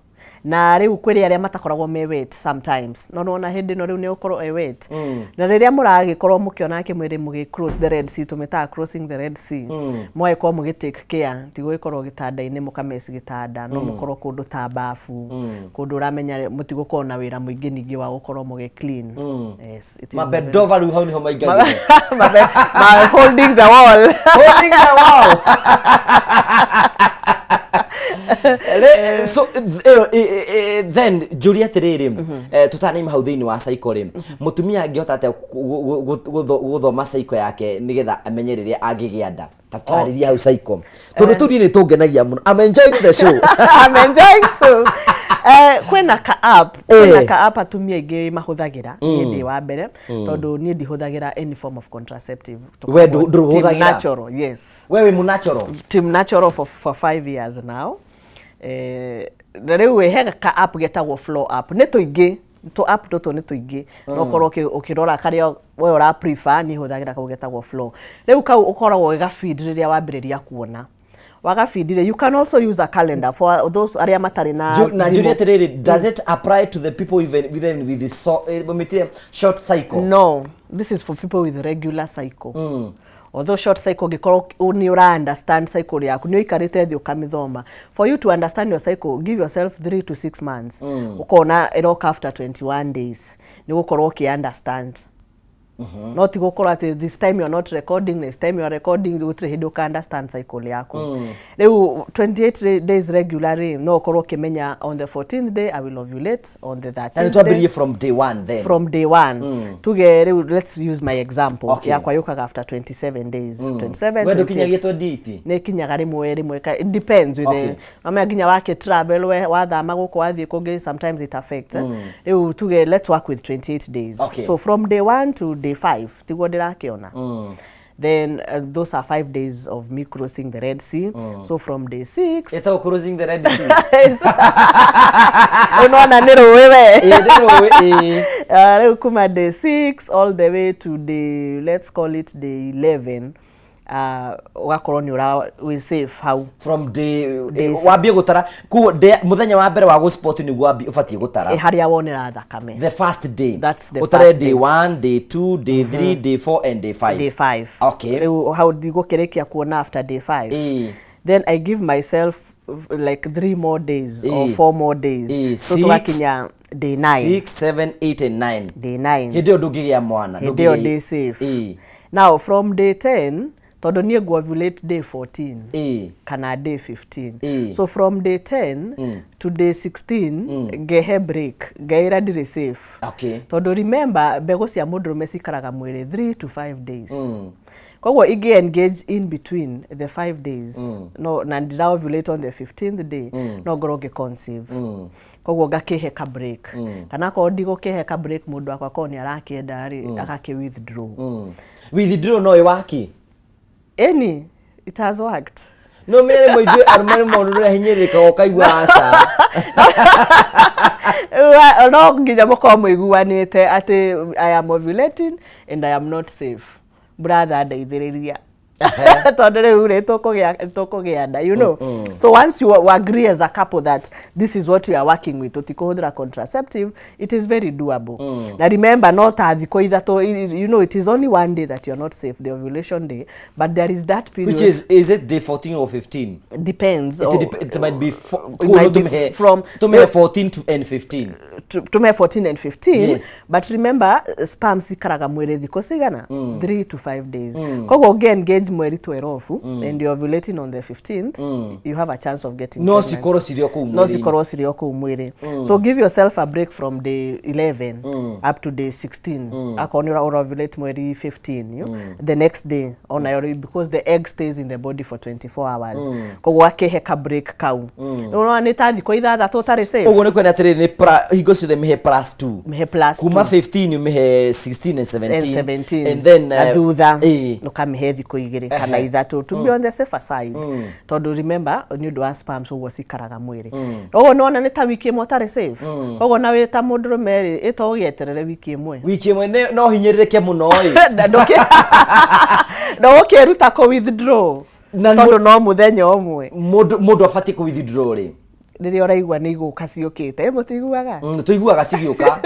na riu kwiri aria matakoragwo me wet sometimes no ona hindi no riu ni ukorwo wet na riria muragikorwo mukiona kimwiri mugi cross the red sea tumeta crossing the red sea mwaiko mugi take care tiguikorwo gitanda-ini mukamesi gitanda no mukorwo kundu ta bafu kundu uramenya mutigukorwo na wira muingi ningi wa gukorwo mugi clean yes it is mabedova riu hau niho maigaga holding the wall so then Julia atiriri tutanaima hau thiini wa cycle mutumia angihota ate guthoma cycle yake nigetha amenye riria angigia nda tatariria hau cycle tondu turi ni tungenagia muno I'm enjoying the show I'm enjoying too kwena ka app atumia ingi mahuthagira ndi wa mbere tondu ni ndihuthagira any form of contraceptive we nduruthagira natural yes wewe mu natural team natural for 5 years now na riu hega ka app getagwo flow app ni tuingi to app toto ni tuingi no korwo ukirora karia we ura prefer ni huthagira ka getagwo flow riu ka ukoragwo ga feed riria wambiriria kuona waga feed you can also use a calendar for those area matari na Julia atiriri does it apply to the people even with the short cycle no this is for people with regular cycle although short cycle gikorwo ni ura understand cycle yaku ni ikarite thi ukamithoma for you to understand your cycle give yourself 3 to 6 months ukona iroka after 21 days ni gukorwo ki understand no ti gukora ati this time you are not recording, next time you are recording, gutire hindi uka understand cycle yaku. Riu 28 days regularly no ukorwo kimenya on the 14th day I will ovulate, on the 13th day from day 1 then. From day 1 tuge riu let's use my example yakwa yukaga after 27 days. 27 wendo kinyagitwo date ne kinyaga rimwe it depends with the mama ginya wake travel we wathama guko wathie kungi, sometimes it affects. Riu tuge let's work with 28 days. So from day 1 to day 5 tigo ndirakiona. Then those are 5 days of me crossing the Red Sea. So from day 6 it's crossing the Red Sea. Unaona nero wewe. Leo kuma day 6 all the way to day, let's call it day 11. Wakorwo ni we safe how from day wambie gutara ku muthenya wa mbere wa go sport ni gwambie ufatie gutara haria wonera thakame the first day. That's the utare first day 1 day 2 day 3 day 4 and day 5. Day 5. Okay. How digo kerekia kuona after day 5. Then I give myself like 3 more days or 4 more days. So tukakinya day 9. 6 7 8 and 9. Day 9. Hidio ndugigia mwana. Hidio day safe. Now from day 10 todo nie go ovulate day 14 kana day 15. So from day 10 to day 16 gehe break geira dire safe. Okay. Todo remember bego cia mundurume cikaraga mwiri 3 to 5 days. Kogwo igi engage in between the 5 days. No na ndira ovulate on the 15th day. No goroge conceive. Kogwo gakihe ka break. Kana ko ndigo kihe ka break mundu akwa ko ni arakienda ri akake withdraw. Withdraw no iwaki. It has worked. No mere moithu arumane maundu na hinyirika okaigwa asa. No nginya moko muiguanite ati I am ovulating and I am not safe. Brother ndeithiriria. Tondu riu ri tukugianda, you know. So once you agree as a couple that this is what you are working with, utikuhudira contraceptive, it is very doable. Now remember, not thiko ithato, you know, it is only one day that you are not safe, the ovulation day, but there is that period. Which is it day 14 or 15? Depends. It might be from 14 to and 15. To me 14 and 15. Yes. But remember, sperm sikaraga mwere thiko sigana 3 to 5 days. Kogo again gauge mweri 12 and you're ovulating on the 15th, you have a chance of getting no sikoro sirio ku mweri. No sikoro sirio ku mweri. So give yourself a break from day 11 up to day 16. Akonira or ovulate mweri 15, the next day on because the egg stays in the body for 24 hours. Kogo akehe ka break kau. No ni tathi ko ithatha totally safe. Ogo ne kwena tiri ni higo ciothe mihe +2. Mihe +2. Kuma 15 mihe 16 and 17. And then athutha no kamihe thiko igiri kana ithatu to be on the safer side. Tondu remember ni undu wa sperm so cikaraga mwiri. Ogo nona ni ta wiki imwe tari safe. Ogo na wi ta mundurume ito ugieterere wiki imwe. Wiki imwe no hinyiririke muno no ukiruta ko withdraw. Tondu no muthenya umwe. Mundu afati ku withdraw ri. Riri oraigua ni iguka ciukite mutiguaga. Tuiguaga cigiuka.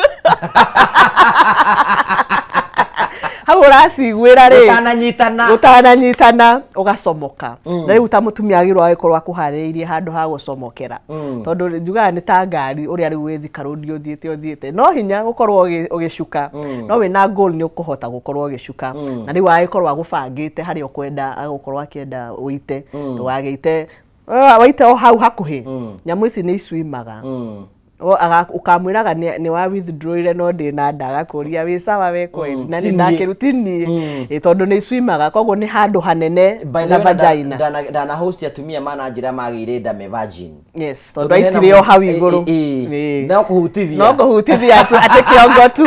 Hau uraciguira ri utananyitana ugacomoka. Na riu ta mutumia agirwo agikorwo akuhaririirie handu ha gucomokera. Tondu njugaga ni ta ngari uria riu withika rudi uthiite no hinya gukorwo ugicuka. No wina goal ni ukuhota gukorwo ugicuka. Na riu agikorwo agubangite hari ukwenda agukorwo akienda uite ndugagiite waite o hau hakuhi nyamu ici ni iswimaga. Ukamwiraga ni wa withdrawire no ndi na ndaga kuria wi sawa we kweli na ni ndakirutini tondu ni swimaga koguo ni handu hanene na vagina ndana host atumia manager magire nda me virgin. Yes, tondu aitire o hau iguru no kuhutithia ate kiongo tu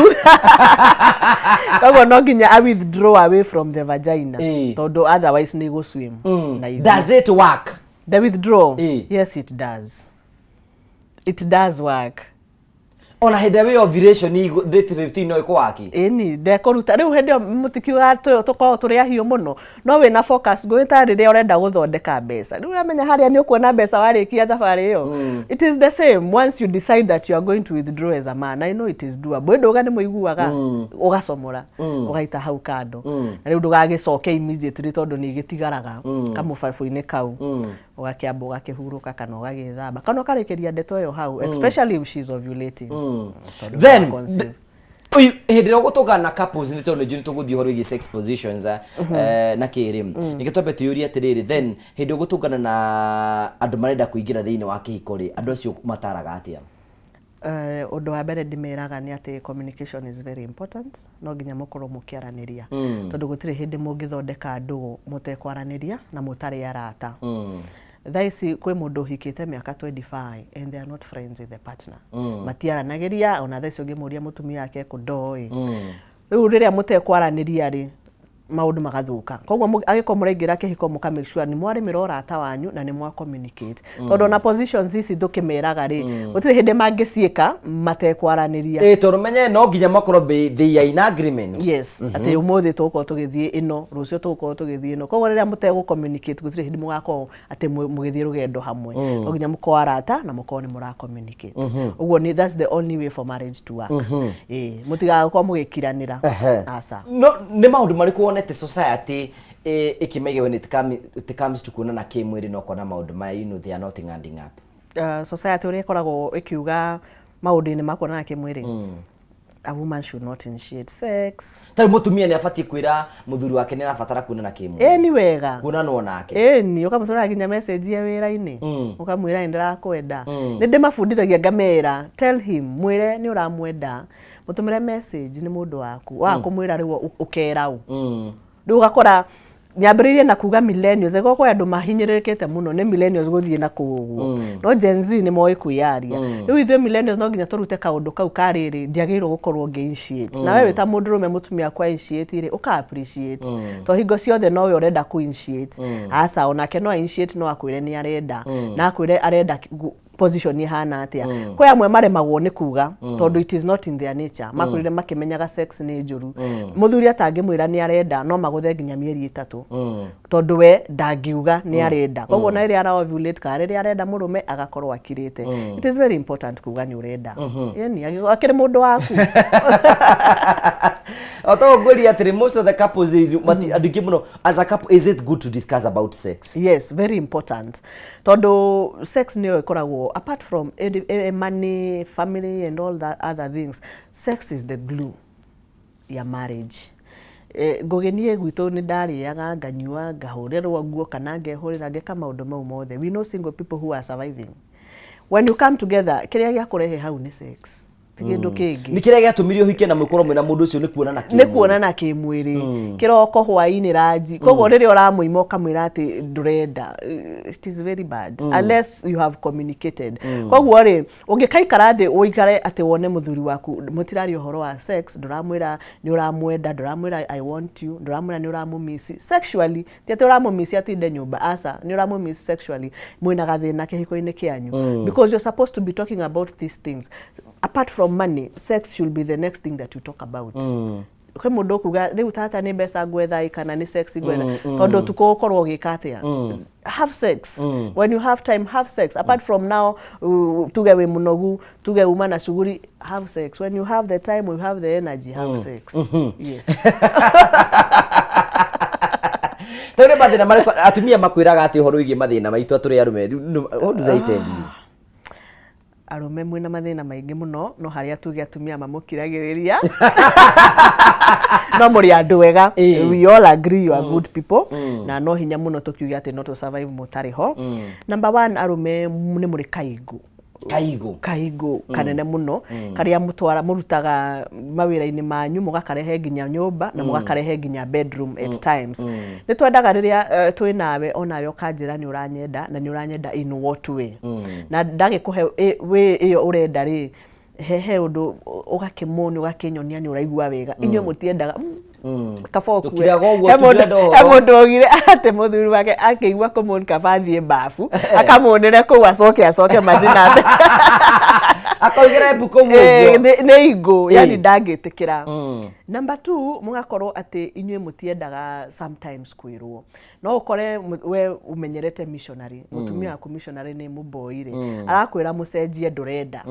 koguo no nginya a withdraw away from the vagina tondu otherwise ni go swim. Does it work? The withdrawal? Yes, it does. It does work. Ona hede ovulation ni date 15 no ikwaki. Ni ndekoruta riu hede mutikiuga tuko turi ahio muno no we na focus go rire urenda guthondeka mbeca riu uramenya haria ni ukuona mbeca warikia thabari iyo. It is the same once you decide that you are going to withdraw as a man. I know it is doable. Ndoga ni muiguaga ugacomora ugaita hau kando riu ndugagicoke immediately tondu ni gitigaraga kamubabu-ini kau ugakiamba ugakihuruka kana ugagithamba kana ukarikiria ndeto iyo hau especially if she is ovulating. Then Oyu hindira gutugana couples ni tondu njuni tuguthii horo igi sex positions na kiri nikitwambe tuyuria atiriri then hindi gutugana na andu marenda kuingira thiini wa kihiko ri andu acio mataraga atia undu wa mbere ndimeraga ni ati communication is very important no nginya mukorwo mukiaraniria tondu gutire hindi mungithondeka ndu mutekwaraniria na mutari arata Thaisi kwe mundu hikite miaka 25 and they are not friends with the partner. Matiaranagiria ona thaisi ungimuria mutumia yake kudoi. Riu riria mutekwaraniria ri maundu magathuka. Koguo agiko murengira kihiko muka make sure ni mwari mirora ata wanyu na ni mwa communicate. Tondu na positions ici ndukimeraga ri gutire hindi mangiciika matekwaraniria. Tondu menye no nginya makorwo they are in agreement. Yes, ati umuthi tuko tugithie ino rucio tuko tugithie ino. Koguo riria mutego communicate gutire hindi mugako ati mugithie rugendo hamwe. No nginya mukoarata na muko ni mura communicate. Uguo ni that's the only way for marriage to work. Mutiga kwa mugikiranira. Asa. No ni maundu mariku wonete society ikimege when it comes to kuonana kimwiri no kona maundu ma they are not ending up. Society uri koragwo ikiuga maundu ni makuonana kimwiri. A woman should not initiate sex. Tari mutumia ni afatie kwira muthuri wake ni arabatara kuonana kimwiri. Ni wega. Kuonana nake. Ni ukamutwara ginya message ya wira-ini. Ukamwira ndira kwenda. Ni ndimafundithagia ngamera tell him mwire ni uramwenda. Mutumire message ni mundu waku wa kumwira riwo ukerau ndu gakora nyambiririe na kuga millennials ego kwa andu mahinyirikite muno ni millennials guthie na kuguo no Gen Z ni moi kuyaria riu ithe millennials no nginya turute kaundu kau kariri ndiagirwo gukorwo initiate na wewe ta mundu rume mutumia kwa initiate ri uka appreciate to hingo ciothe no we urenda ku initiate asa onake no initiate no akwire ni arenda na akwire arenda position ni hana atia kwa amwe maremagwo ni kuga tondu it is not in their nature makurire makimenyaga sex ni njuru muthuri atangimwira ni arenda no maguthe nginya mieri 3 tondu we ndangiuga ni arenda koguo na iri ara ovulate kare ri arenda murume agakorwo akirite it is very important kuga ni urenda yani akiri mundu waku Oto nguri atiri most of the couples they muno as a couple is it good to discuss about sex? Yes, very important. Tondu sex ni ikoragwo apart from money, family and all that other things, sex is the glue ya marriage. Ngogenie gwitu ni ndariaga nganyua ngahurerwo nguo kana ngehurira ngeka maundu mau mothe. We know single people who are surviving. When you come together, kiria gia kurehe hau ni sex. Tigindu kingi ni kiria giatumirio hike na mwikoro mwina mundu ucio ni kuonana kimwiri ni kuonana kimwiri kiroko hwaini raji koguo riri uramuima ukamwira ati ndurenda it is very bad unless you have communicated koguo ri ungikaikara thi uikare ati wone muthuri waku mutirari uhoro wa sex nduramwira ni uramwenda nduramwira I want you nduramwira ni uramumiss sexually ti uramumiss atinde nyumba asa ni uramumiss sexually mwina gathina kihiko-ini kianyu because you're supposed to be talking about these things. Apart from money, sex should be the next thing that you talk about. Kwe mundu kuga riu tata ni mbeca gwetha ikana ni sex gwetha tondu tuko korwo gikatia have sex when you have time have sex apart from now tuge we munogu tuge uma na shughuli have sex when you have the time you have the energy have sex yes Tore mathina mari atumia makwiraga ati horo igi mathina maitu aturi arume how do they tell you? Arume mwina mathina maingi muno no haria tuge atumia mamukiragiriria no muri andu wega we all agree you are good people na no hinya muno tukiuga ati no to survive mutari ho number 1 arume ni muri kaigo kanene muno karia mutwara murutaga mawira-ini manyu mugakarehe nginya nyumba na mugakarehe nginya bedroom at times ni twendaga riria twi nawe onawe ukanjira ni uranyenda na ni uranyenda in what way na ndagikuhe we iyo urenda ri hehe undu ugakimoni ugakinyonia ni uraigua wega inyo mutiendaga kafoku mundu ogire ate muthuri wake akigwa kumoni kabathie bafu akamonera ku acoke mathina akoigera buko mugo ne igo yani ndagitikira number 2 mugakorwo ati inywe mutiendaga sometimes kwirwo no ukore we umenyerete missionary mutumia aku missionary ni muboire arakwira mucenjie ndurenda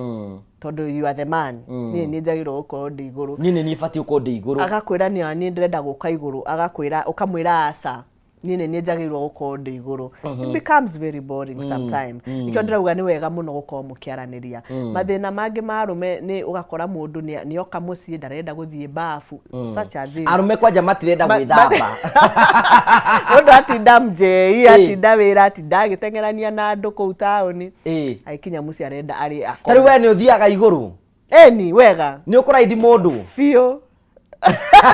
tondu you are the man ni njagirwo ukorwo ndi iguru ni ifati ukorwo ndi iguru agakwira ni ndĩrenda gũka igũrũ agakwĩra ukamwĩra aca nini njagirwo gukorwo ndi iguru. It becomes very boring sometimes. Ikyo ndirauga ni wega muno gukorwo mukiaraniria. Mathina mangi marume ni ugakora mundu ni oka mucii ndarenda guthie bafu such as this. Arume kwanja matirenda gwithamba. Mundu atinda mjei atinda wira atinda agitengerania na andu kuu taoni. Aikinya mucii arenda ari akora. Tari we ni uthiaga iguru? Ni wega. Ni ukuraidi mundu? Fio.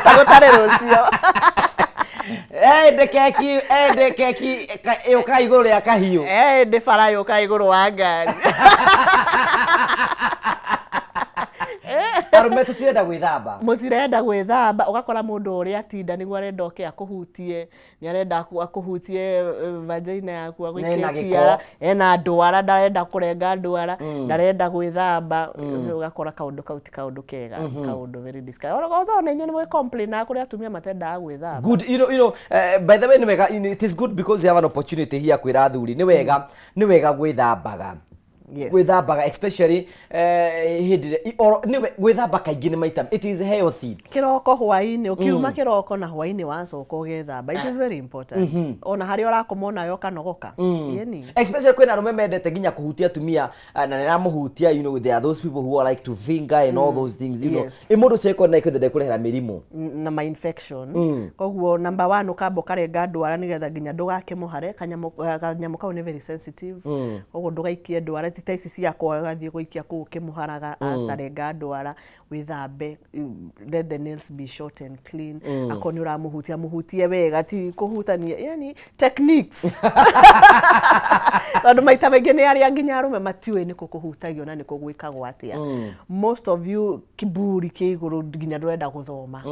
Tagutare rucio. Ende keki yoka iguru ya kahiu. Ndi bara yoka iguru wa ngari. Arume tutirenda gwithamba. Mutirenda gwithamba ugakora mundu uri atinda niguo arenda oke akuhutie ni arenda akuhutie vagina yaku agwikia ena ndwara ndarenda kurenga ndwara ndarenda gwithamba ugakora kaundu kauti kaundu kega kaundu very disgusting although na nyene mwe complain na kuri atumia matenda gwithamba. Good, you know by the way it is good because you have an opportunity here kwira athuri ni wega gwithambaga. Yes. Gwithambaga especially gwithamba kaingĩ nĩ maita it is healthy. Kiroko hwaini ukiuma kiroko na hwaini wacoka ugethamba it is very important. Ona hari urakomona yo kanogoka. Yeni. Especially kwena arume mendete nginya kuhutia atumia na niramuhutia you know there are those people who are like to finger and all those things you know. Imundu ceko na ikwende kurehera mirimu na ma infection. Koguo number 1 ukamba karenga ndwara nigetha nginya ndugake muhare kanyamu kau ni very sensitive. Koguo ndugaikie ndwara titaisi cia kwa gathie guikia ku kimuharaga asarenga ndwara withambe let the nails be short and clean akoni uramuhutie wega ti kuhutania yani techniques tondu maita maingi ni aria nginya arume matiwe ni kukuhutagio na ni kugwikagwo atia. Most of you kiburi ki iguru nginya ndurenda guthoma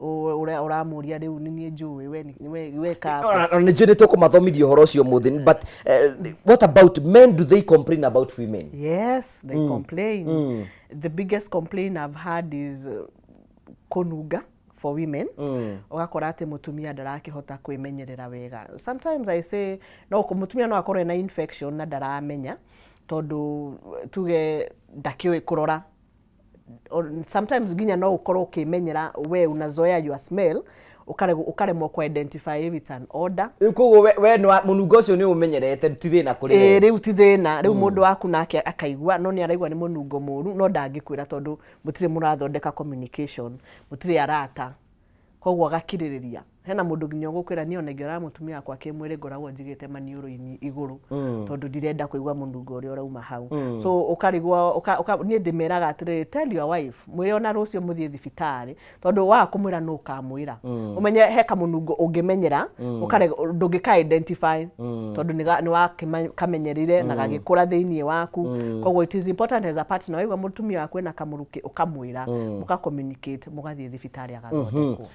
uramuria riu ni njui we ka ni njui tukumathomithia horo cio muthi but what about men, do they complain about women? Yes, they complain. The biggest complaint I've had is kunuga for women. Ugakora ati mutumia ndarakihota kwimenyerera wega. Sometimes I say no mutumia no akorwe na infection na ndaramenya tondu tuge ndakiwe kurora. Or sometimes ginya no ukorwo ukimenyera we unazoea your smell ukaremwo ku identify if it's an odor. Kugo we no munungo ucio ni umenyerete ti thina kuri riu ti thina riu mundu waku nake akaigua no ni araigua ni munungo muru no ndangikwira tondu mutire murathondeka communication mutire arata koguo agakiririria hena mundu nginya gukwira ni onegera mutumia akwa kimwire ngoragwo njigite maniuro-ini iguru tondu ndirenda kuigua munungo uri urauma hau. So ukarigwa ni ndimeraga atire tell your wife mwire ona rucio muthie thibitari tondu wa kumwira no kamwira umenye heka munungo ungimenyera ukare ndungika identify tondu ni wa kamenyerire na gagikura thiini waku. Koguo it is important as a partner wigwa mutumia waku na kamuruki ukamwira muka communicate mugathie thibitari agathondekwo.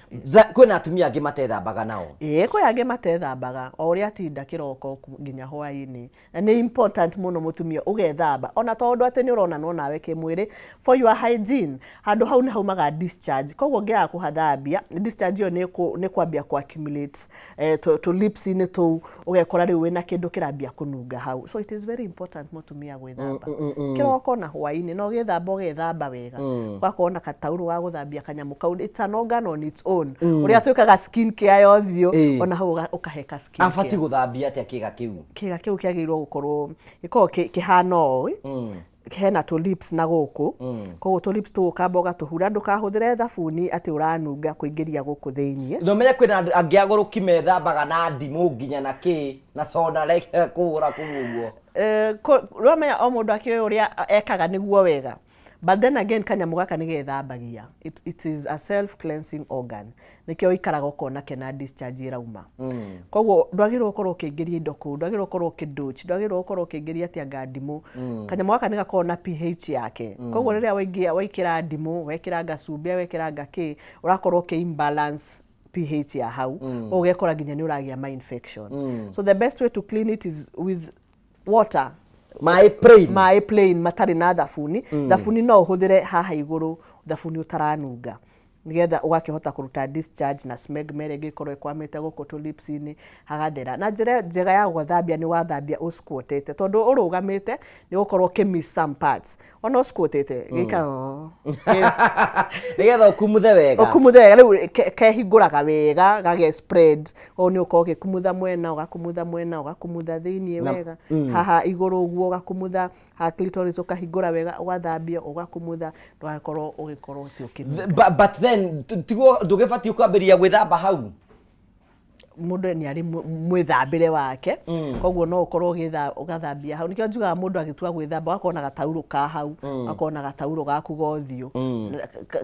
Kwina atumia angi matethambaga nao? Ko yage matethambaga o uri atinda kiroko nginya hwaini na ni important muno mutumia ugethamba ona tondu ati ni urona no nawe kimwiri for your hygiene handu hau ni haumaga discharge. Koguo ngia kuhathambia discharge yo ni kwambia ku accumulate to lips ni to ugekora riu wina kindu kirambia kununga hau. So it is very important mutumia gwithamba kiroko na hwaini no gethamba wega gwakona katauru wa guthambia kanyamu kau it's an organ on its own uri atuikaga skin care yothio ona hau ukaheka skin care. Afati guthambia atia kiga kiu kiagirwo gukorwo giko kihano hena to lips na guku koguo to lips tu kamba ugatuhura ndukahuthire thabuni ati uranunga kuingiria guku thiini. No menya kwina angiagoro kimethambaga na ndimu nginya na ki na soda like kuhura kuguo romenya o mundu akiwe uria ekaga niguo wega. But then again kanyamu gaka nigethambagia it is a self cleansing organ nikio ikaraga ukona kena discharge irauma. Koguo ndwagirwo ukorwo ukiingiria indo ku ndwagirwo ukorwo ukidoch ndwagirwo ukorwo ukiingiria atia gandimu. Kanyamu gaka nigakorwo na pH yake. Koguo riria waikira ndimu wekira gacumbia wekira gaki urakorwo ki imbalance pH ya hau ugekora ginya ni uragia ma infection. So the best way to clean it is with water. My plain matari na thabuni. Thabuni no uhuthire haha iguru thabuni utaranunga nigetha ugakihota kuruta discharge na smegma gikorwo ikwamite guku tu lips-ini hagathera na njega ya guthambia ni wathambia usquatete tondu urugamite ni gukorwo miss some parts ona usquatete gika nigetha ukumuthe wega riu kehinguraga wega gage spread o ni ukorwo gikumutha mwena ugakumutha thiini wega haha iguru uguo ugakumutha ha clitoris ukahingura wega ugathambia ugakumutha ndwakorwo ugikorwo ti ukimutha. But then tigo ndugibati kwambiria gwithamba hau mundu ni ari mwithambire wake koguo no ukorwo ugathambia hau nikio njugaga mundu agitua gwithamba akona gatauro ka hau akona gatauro gaku gothio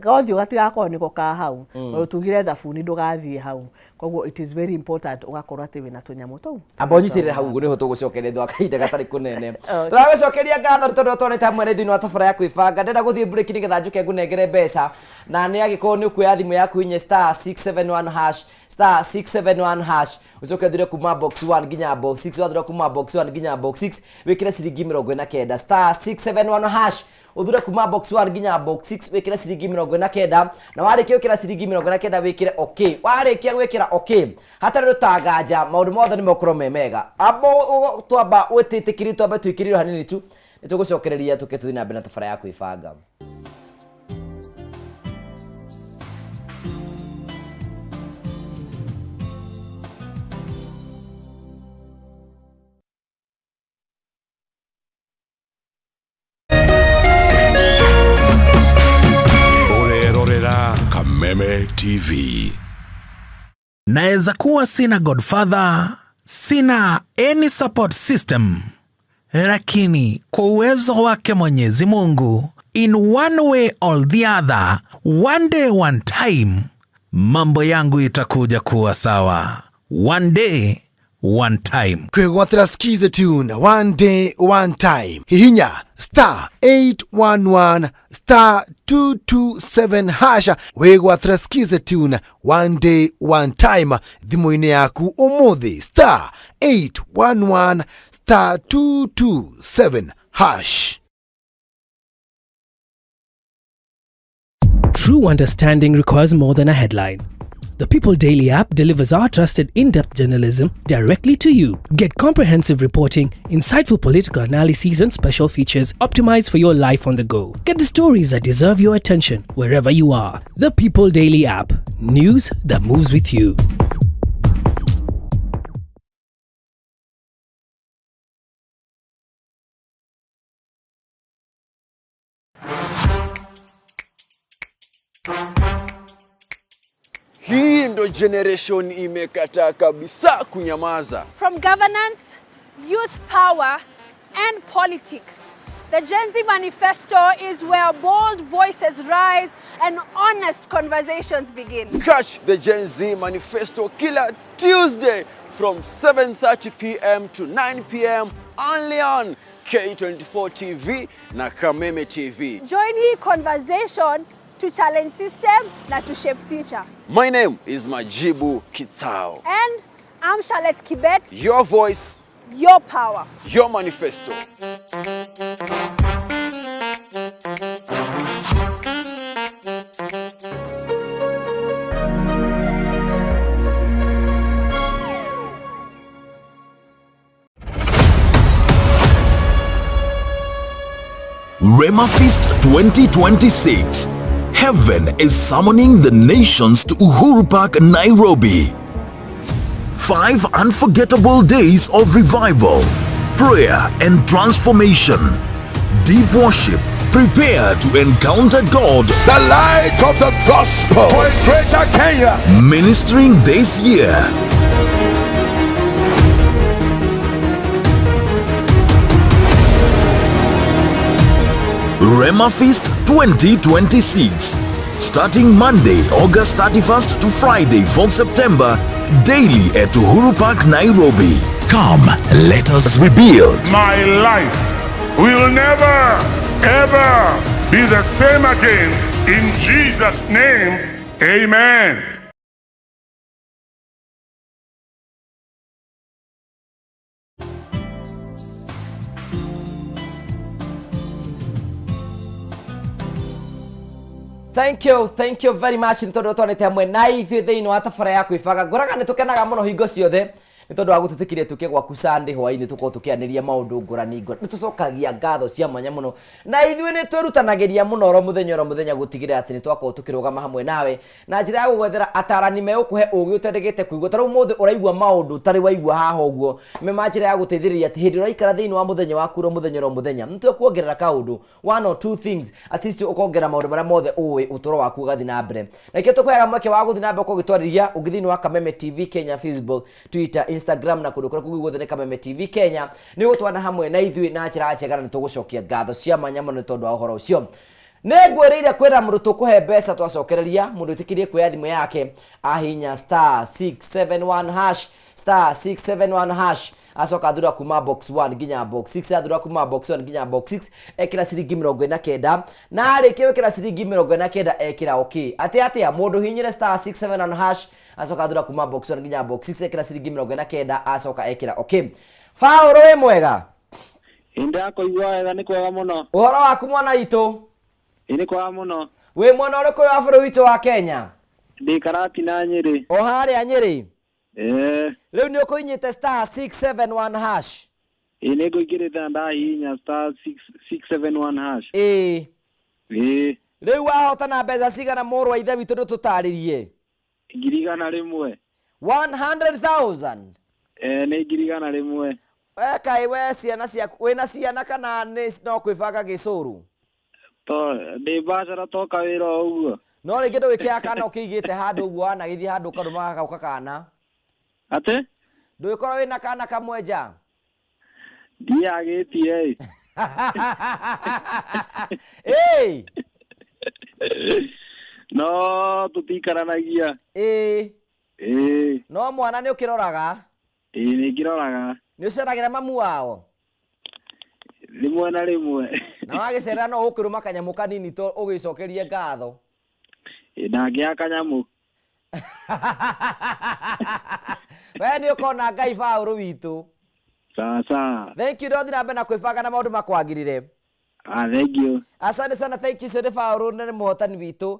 gothio gatigakorwo niko ka hau utugire thabuni ndugathie hau koguo it is very important ugakorwo ati wina tunyamu tu abonyitirira hau niho tugucokeria thwa kahinda gatari kunene turagucokeria ngatho tondu twonete hamwe thini wa tabara ya kwibanga ndenda guthie break nigetha njuke ngunengere mbeca na ni agikorwo ni ukuya thimu yaku inye *671# ucoke thire kuma box 1 nginya box 6 wathire kuma box 1 nginya box 6 wikire ciringi 49 *671# uthure kuma box 1 nginya box 6 wikire ciringi 49 na warikia wikira ciringi 49 wikire okay warikia gwikira okay hatari rutagaja maundu mothe ni mokoro memega abo twamba wititikiri twamba twikiriro hanini tu nitugucokereria tuketuthi na mbere na tabara ya kwibanga. Kameme TV. Naeza kuwa sina godfather, sina any support system, lakini kwa uwezo wake Mwenyezi Mungu, in one way or the other, one day one time, mambo yangu itakuja kuwa sawa. One day one time. Kwigwatira skize tune one day one time. Hihinya *811 *227 hasha wigwatira skize tune one day one time thimu-ini yaku umuthi *811 *227 hash. True understanding requires more than a headline. The People Daily app delivers our trusted in-depth journalism directly to you. Get comprehensive reporting, insightful political analyses and special features optimized for your life on the go. Get the stories that deserve your attention wherever you are. The People Daily app. News that moves with you. Hii ndo generation imekataa kabisa kunyamaza. From governance, youth power and politics, the Gen Z Manifesto is where bold voices rise and honest conversations begin. Catch the Gen Z Manifesto kila Tuesday from 7:30 p.m. to 9 p.m. only on K24 TV na Kameme TV. Join hii conversation to challenge system na to shape future. My name is Majibu Kitao. And I'm Charlotte Kibet. Your voice, your power, your manifesto. Rema Feast 2026. Heaven is summoning the nations to Uhuru Park, Nairobi. 5 unforgettable days of revival, prayer and transformation. Deep worship. Prepare to encounter God. The light of the gospel for a greater Kenya. Ministering this year. Rema Feast 2026. Starting Monday, August 31st to Friday, 4th September, daily at Uhuru Park, Nairobi. Come, let us rebuild. My life will never, ever be the same again. In Jesus' name, amen. Thank you very much ntondo twanite hamwe na ithuĩ thĩinĩ wa tabara ya kwĩbanga ngoraga nĩ tũkenaga mũno hingo ciothe nĩ tondũ wa gũtũtĩkire tũke gwaku Sunday hwaĩ-inĩ tũkorwo tũkĩanĩria maũndũ ngũrani ngũrani nĩ tũcokagia ngatho cia mwanya mũno na ithuĩ nĩ twĩrutanagĩria mũno oro mũthenya gũtigĩrĩra atĩ nĩ twakorwo tũkĩrũgama hamwe nawe na njĩra ya gũgwethera atarani megũkũhe ũgĩ ũtendegete kũigua tarĩu mũthĩ ũraigua maũndũ tarĩ waigua haha ũguo mema njĩra ya gũteithĩrĩria atĩ hĩndĩ ũraikara thĩinĩ wa mũthenya waku ro mũthenya nĩ twĩkuongerera kaũndũ one or two things at least ũkongerera maũndũ marĩa mothe ũĩ ũtũũro waku ũgathiĩ na mbere na ikĩo tũkũheaga mweke wa gũthiĩ na mbere gũgĩtwarĩria ũngĩ thĩinĩ wa Kameme TV Kenya, Facebook, Twitter, Instagram na kũndũ kũrĩa kũngĩ guothe nĩ Kameme TV Kenya nĩ gũtwana hamwe na ithuĩ na njĩra njega nĩ tũgũcokia ngatho cia mwanya mũno nĩ tondũ wa ũhoro ũcio nĩ ngwĩrĩire kwĩra mũndũ tũkũhe mbeca twacokereria mũndũ ĩtĩkĩrie kuoya thimũ yake ahinya *671# *671# acoka athura kuma box 1 nginya box 6 athura kuma box 1 nginya box 6 ekira ciringi 49 na arĩkia gwĩkĩra ciringi 49 ekira okay atĩa mũndũ hinyire *671# acoka athura kuma box 1 nginya box 6 ekira ciringi 49 acoka ekira okay Faũrũ wĩ mwega Inde akũigua wega nĩ kwega mũno ũhoro waku mwana witũ nĩ kwega mũno wĩ mwena ũrĩkũ wa bũrũri witũ wa Kenya ndĩ Karati na Nyĩrĩ o harĩa Nyĩrĩ rĩu nĩ ũkũinyĩte *671# nĩ ngũingĩrĩte ndahihinya *671# rĩu wahotana mbeca cigana mũrũ wa ithe witũ nĩtũtarĩrie 100,000 100,000 nĩ 100,000 Kaĩ we ciana ciaku wĩna ciana kana nĩ no kwĩbanga gĩcũrũ to ndĩ bacara toka wĩra ũguo no rĩngĩ ndũgĩkĩra kana ũkĩigĩte handũ ũguo wanagĩthiĩ handũ karũma gauka kana ate ndũgĩkorwo wĩna kana kamwe nja ndiagĩtie no tũtikaranagia no mwana nĩ ũkĩroraga nĩ ngĩroraga nĩ ũceragĩra mamu wao rĩmwe na rĩmwe na wagĩcerera no ũkĩrũma kanyamũ kanini to ũgĩcokerie ngatho ndangĩya kanyamũ we nĩ ũkona Ngai Faũrũ witũ sawa thank you ndothi na mbere na kwĩbanga na maũndũ makwagĩrĩre thank you asante sana thank you Sode Faũrũ nĩ mũhotani witũ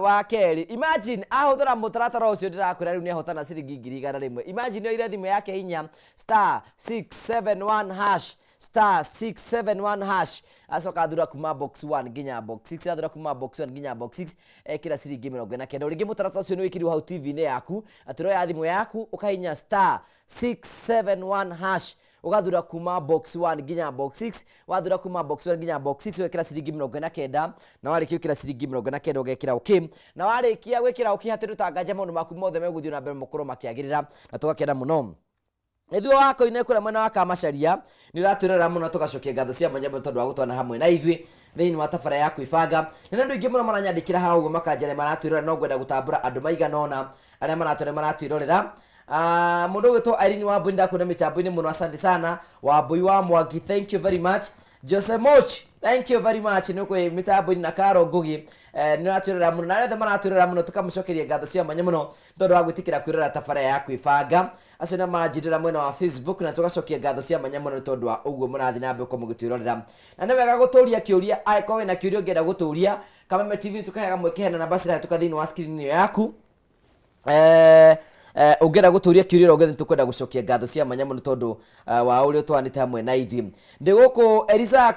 wa kerĩ imagine ahũthĩra mũtaratara ũcio ndĩrakwĩra rĩu nĩ ahotana ciringi 100,000 imagine oire thimũ yake hinya *671# *671# acoka athura kuma box 1 nginya box 6 athura kuma box 1 nginya box 6 ekira ciringi 49 ũrĩngĩ mũtaratara ũcio nĩ wĩkĩrirwo hau TV-inĩ yaku atĩroya thimũ yaku ũkahinya *671# ugathura kuma box 1 nginya box 6 wathura kuma box 1 nginya box 6 wekira ciringi 49 na warĩkia gwĩkĩra ciringi 49 ũgekĩra okay na warĩkia gwĩkĩra okay hatĩ rũtanganja maũndũ maku mothe megũthiĩ na mbere mũkorwo makĩagĩrĩra na tũgakena mũno ithuĩ wakoine kũrĩa mwena wa Kamacharia nĩ ũratwĩrora mũno tũgacokia ngatho cia mwanya tondũ wa gũtwana hamwe na ithuĩ thĩinĩ wa tabara ya kwĩbanga na andũ aingĩ mũno maranyandĩkĩra haha ũguo makanjĩra maratwĩrora no ngwenda gũtambũra andũ maigana ũna arĩa maratwĩrorera mũndũ wĩtwo Irene Wambui ndakwĩra mĩtambo-inĩ mũno asante sana Wambui wa Mwangi thank you very much Jose Moch thank you very much nĩ kwĩ mĩtambo-inĩ na Karo Ngugi nĩ ratwĩrora mũno na arĩa maratwĩrora mũno tũkamũcokeria ngatho cia mwanya mũno tondũ wa gwĩtĩkĩra kwĩrora tabara ya kwĩbanga acio na manjĩrĩra mwena wa Facebook na tũgacokia ngatho cia mwanya mũno tondũ wa ũguo mũrathiĩ na mbere mũgĩtwĩrorera na nĩ wega gũtũũria kĩũria angĩkorwo wĩna kĩũria ũngĩenda gũtũũria Kameme TV tũkaheaga mweke hena namba ciratũka thĩinĩ wa screen ĩyo yaku ũngĩenda gũtũũria kĩũria ũrĩa ũngĩenda tũkwenda gũcokia ngatho cia mwanya mũno tondũ wa ũrĩa twanĩte hamwe na ithuĩ ndĩ gũkũ Eliza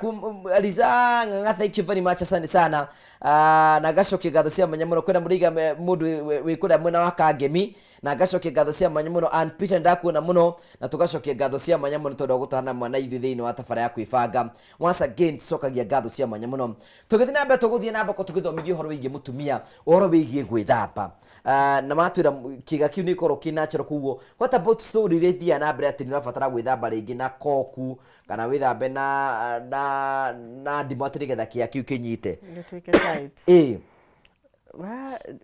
Ng'ang'a thank you very much asante sana na ngacokia ngatho cia mwanya mũno kwĩna mũrĩiga mũndũ wĩ kũrĩa mwena wa Kangemi na ngacokia ngatho cia mwanya mũno and Peter ndakuona mũno na tũgacokia ngatho cia mwanya mũno tondũ wa gũtwarana mwana ithuĩ thĩinĩ wa tabara ya kwĩbanga once again tũcokagia ngatho cia mwanya mũno tũgĩthiĩ na mbere tũgũthiĩ na mbere tũgĩthomithia ũhoro wĩgiĩ mũtumia ũhoro wĩgiĩ gwĩthamba na matwĩra kĩga kĩu nĩ ikorwo kĩ natural kuguo what about story iria ithiaga na mbere atĩ nĩ ũrabatara gwĩthamba rĩngĩ na koku kana wĩthambe na ndimũ atĩ nĩgetha kĩga kĩu kĩnyite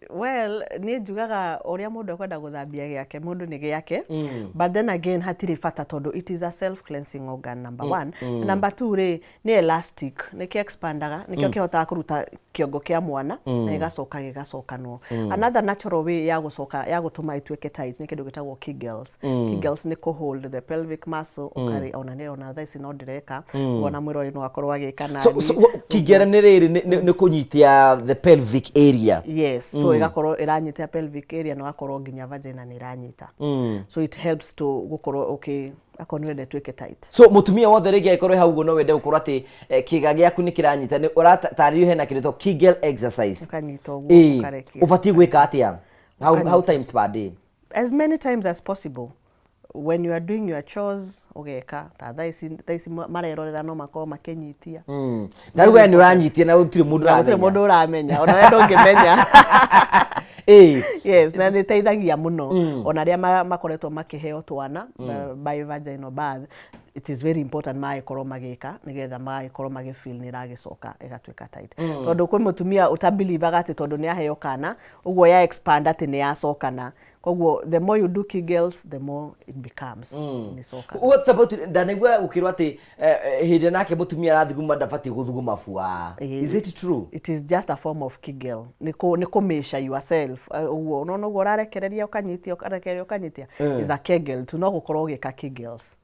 Well, ni njugaga uria mundu akwenda guthambia giake mundu ni giake, but then again hatiri fata tondu it is a self cleansing organ number 1. Number 2 ri ni elastic, ni ki expandaga, ni kio kihotaga kuruta kiongo kia mwana na igacoka gigacokanwo. Another natural way ya gucoka ya gutuma ituike tight ni kindu gitagwo Kegels. Kegels ni ku hold the pelvic muscle ukari ona thaici no ndireka wona mwiro no akorwa gikana. So Kegel ni riri ni kunyitia the pelvic area. Yes, so igakorwo iranyitia pelvic area no akorwo nginya vagina ni iranyita. So it helps to gukorwo akorwo wende twike tight. So mutumia wothe rigi ikorwo hau go no wende gukorwo ati kiga giaku ni kiranyita ni urataririo hena kirito Kegel exercise. Ukanyita uguo ukarekia. Ubati gwika atia? How times per day? As many times as possible. When you are doing your chores, ugeka ta thaisi marerorera no makoro makenyitia. Ngaruga ni uranyitia na utire mundu uramenya. Utire mundu uramenya. Ona wendo ngimenya. Yes, na ni teithagia muno. Ona ria makoretwo makiheo twana by vaginal birth. It is very important maikoro magika nigetha maikoro magifeel ni ragicoka igatwika tight. Tondu kwi mutumia utabelieve agati tondu ni aheo kana uguo ya expand ati ni yacokana. Koguo the more you do Kegels the more it becomes nicoka. What about ndanegwa ukirwa ati hinde nake mutumia arathuguma ndafati guthuguma bua. Is it true? It is just a form of Kegel. Niko measure yourself. Uguo unono gorarekereria ukanyitia is a Kegel to no gukorwo gika Kegels.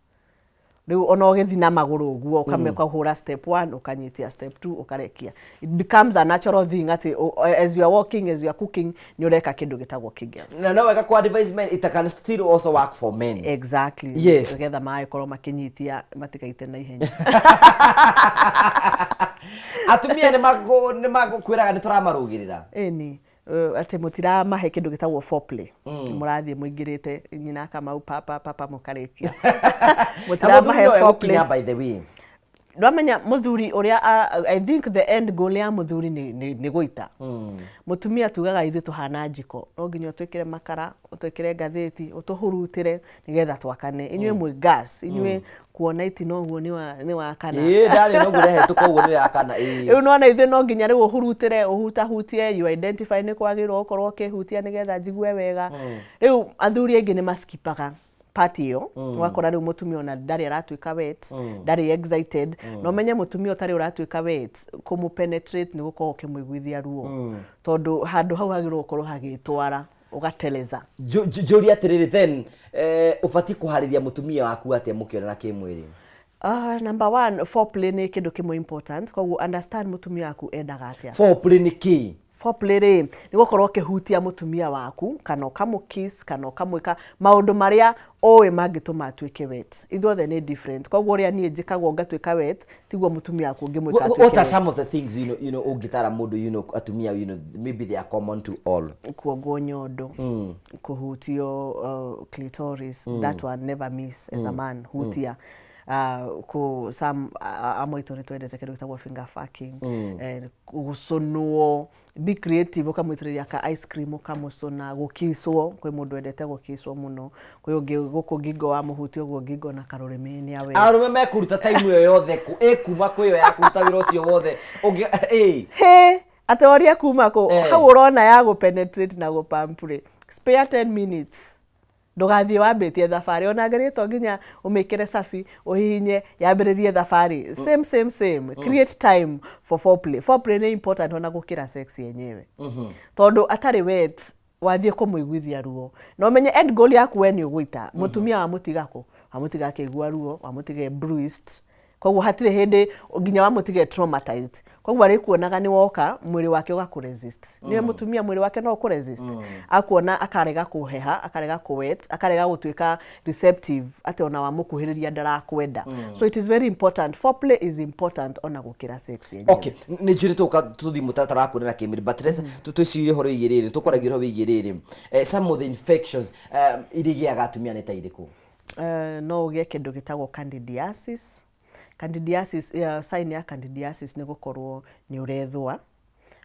Riu ono gethi na maguru uguo ukameka hura step 1 ukanyitia step 2 ukarekia. It becomes a natural thing ati as you are walking, as you are cooking ni ureka kindu gitagwo Kegels. Na no weka kwa advise men it can still also work for men. Exactly. Yes. Together mai korwo makinyitia matikaite na ihenya. Atumia ni makwiraga ni turamarugirira. Eni ati mutira mahe kindu gitagwo foreplay. Murathie muingirite nyina Kamau papa mukarekia. Mutira mahe foreplay by the way. Ndamenya muthuri uria I think the end goal ya muthuri ni guita. Mutumia tugaga ithu tuhana njiko. No nginya twikire makara, twikire gatheti, utuhurutire nigetha twakane. Inywe mwe gas, inywe kuona iti no guo ni wa kana. Ndari no gurehe tukoguo ni akana. Riu no na ithu no nginya riu uhurutire, uhutahutie, you identify ni kwagirwo ukorwo kihutia nigetha njigue wega. Riu athuri aingi ni maskipaga patio wakora riu mutumia ona ndari aratwika wet, ndari excited, no menye mutumia utari uratwika wet kumu penetrate ni gukorwo kimwiguithia ruo tondu handu hau hagirwo ukorwo hagitwara ugateleza. Jori atiriri then ufati kuhariria mutumia waku atia mukiona kimwiri. Number 1 foreplay ni kindu kimwe important koguo understand mutumia waku endaga atia. Foreplay ni key. Foreplay ni gukorwo kihutia mutumia waku kana kamukiss kana kamwika maundu maria owe mangituma atwike wet. Ithuothe ni different. Koguo ria nie njikagwo ngatwika wet tiguo mutumia waku ngimwika atwike. What are some of the things you know ugitara mundu atumia maybe they are common to all? Kuogwo nyondo, kuhutio clitoris, that one never miss as a man, hutia. Ku some amoitore twendete kindu gitagwo finger fucking, gusunwo, be creative ukamwitiriria ka ice cream ukamusona, gukiswo kwi mundu endete gukiswo muno, kwi ungi guku gigo wa muhuti uguo gigo na karurimi ni awe. Arume mekuruta time yo yothe kuma kwi yo ya kuruta wiro ucio wothe ungi atoria kuma ko hau urona ya go penetrate na go pampure. Spare 10 minutes. Ndugathie wambitie thabari ona ngerito nginya umikire safi uhinye yambiririe thabari same create time for foreplay. Foreplay ni important ona gukira sex yenyewe tondu atari wet wathie kumuiguithia ruo no menye end goal yaku when you guita mutumia wa mutigako amutiga kigwa ruo amutige bruised koguo hatire hindi nginya wa mutige traumatized koguo ari kuonaga ni woka mwiri wake ugakuresist ni mutumia mwiri wake no kuresist akuona akarega kuheha akarega kuwet akarega gutwika receptive ati ona wa mukuhiriria ndarakwenda. So it is very important. Foreplay is important ona gukira sex yenyewe. Okay, ni juri tuthi mutatara kurira kimiri but let's tucire horo igiriri tukoragiro ho igiriri some of the infections irigiaga atumia ni tairiku. No ugie kindu gitagwo candidiasis. Candidiasis, sign ya candidiasis ni gukorwo ni urethwa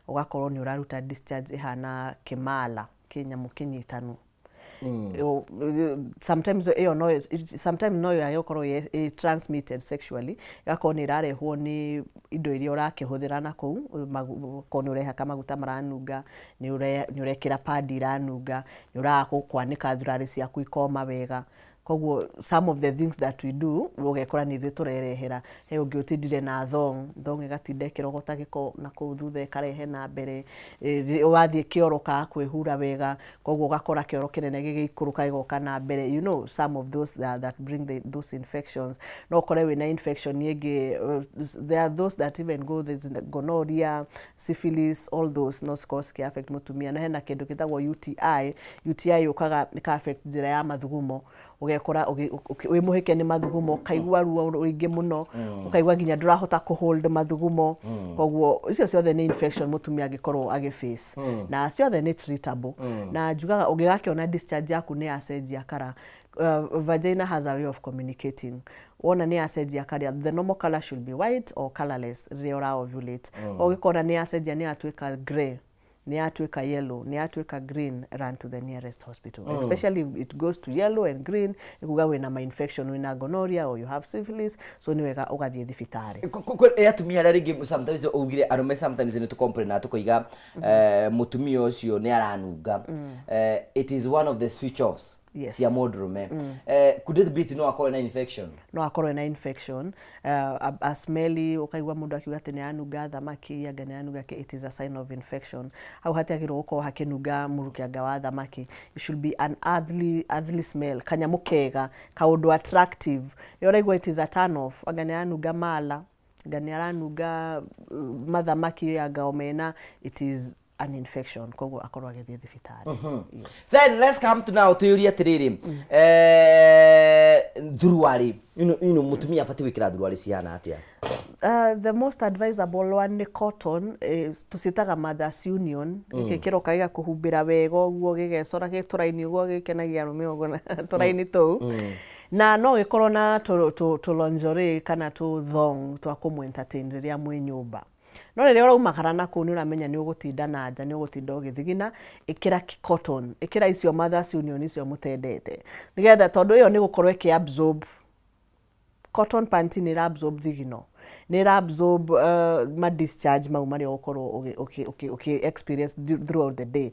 ugakorwo ni uraruta discharge ihana kimala kinyamu kinyitanu. sometimes no yakorwo transmitted sexually gakoni irarehwo ni indo iria urakihũthĩra na kũu kono urehaka maguta maranunga ni urekira pad iranunga ni urakwanĩka thurari ciaku ikoma wega koguo some of the things that we do ugekora ni turerehera he ungi utindire na thong igatinda kirogota giko na kũu thutha ikarehe na mbere wathie kioro ka kwihura wega koguo gakora kioro kinene gigikuruka igoka na mbere you know some of those that bring those infections no kore we na infection yege there are those that even go there's gonorrhea syphilis all those no cause can affect mutumia na hena kindu kitagwo UTI ukaga ka affect njira ya mathugumo ugekora wi muhike ni mathugumo kaigwa ruo ruingi muno ukaigwa nginya ndurahota ku hold mathugumo koguo icio ciothe ni infection mutumia angikorwo agiface na ciothe ni treatable na njugaga ungigakiona discharge yaku ni acenjia kara vagina has a way of communicating wona ni acenjia kara the normal color should be white or colorless ria ovulate ugikora ni acenjia ni atuika gray ni atuika yellow ni atuika green, run to the nearest hospital especially if it goes to yellow and green ikuga wina ma infection wina gonorrhea or you have syphilis so ni wega ugathie thibitari atumia rĩngĩ sometimes ugire arume sometimes ni to complain na tukoiga mutumia ucio ni aranunga it is one of the switch offs cia mũndũrũme could it be no akorwo na infection no akorwo na infection a smelly ukaigwa mundu akiuga ati ni anunga thamaki anga ni anunga it is a sign of infection au hatiagirwo uko hakinunga murukianga wa thamaki it should be an earthly smell kanyamu kega kaundu attractive yoraigwa it is a turn off anga ni anunga mala anga ni aranunga mathamaki anga omena it is an infection koguo akorwo agithie thibitari yes then let's come to now tuyuria tiriri thuruari you know mutumia afati wikira thuruari ciana atia the most advisable one ni cotton tusitaga mothers union gikiro kaiga kuhumbira wega uguo gigecora gituraini uguo gikenagia rume uguo turaini tu na no gikorwo na to lingerie kana to thong twa kumu entertain riria mwe nyumba no rĩrĩa ũraumakara na kũu nĩ ũramenya nĩ ũgũtinda na nja nĩ ũgũtinda ũgĩthigina ĩkĩra cotton ĩkĩra icio mothers union icio mũtendete nĩgetha tondũ ĩyo nĩ gũkorwo ĩkĩabsorb cotton panty nĩ absorb thigino nĩ absorb ma discharge mau marĩa ũkorwo experience throughout the day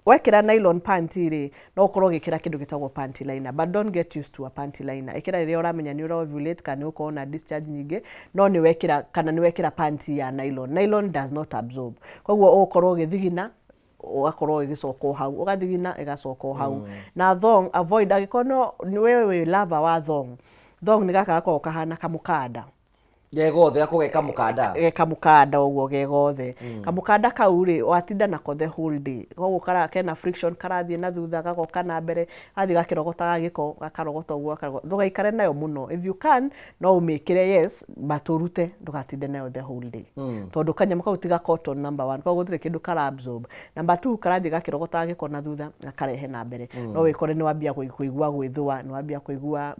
wekira nylon panty ri no ukorwo gikira kindu gitagwo panty liner but don't get used to a panty liner ikira ri uramenya ni ovulate kana uko na discharge nyingi no ni wekira kana ni wekira panty ya nylon does not absorb koguo ukorwo githigina ugakorwo igicoka hau ugathigina igacoka hau na thong avoid agikono ni wewe lava wa thong ni gaka gako kahana kamukada gegothe akugeka mukanda uguo gegothe kamukanda kauri watinda nako the whole day koguo kara kena friction karathie na thutha gagoka na mbere athi gakirogota giko gakarogota uguo ndugaikare nayo muno if you can no umikire yes baturute ndugatinde nayo the whole day tondu kanyama kau tiga cotton number 1 koguo gutire kindu kara absorb number 2 karathie gakirogota giko na thutha gakarehe na mbere no wikore ni wambia kuigua gwithua ni wambia kuigua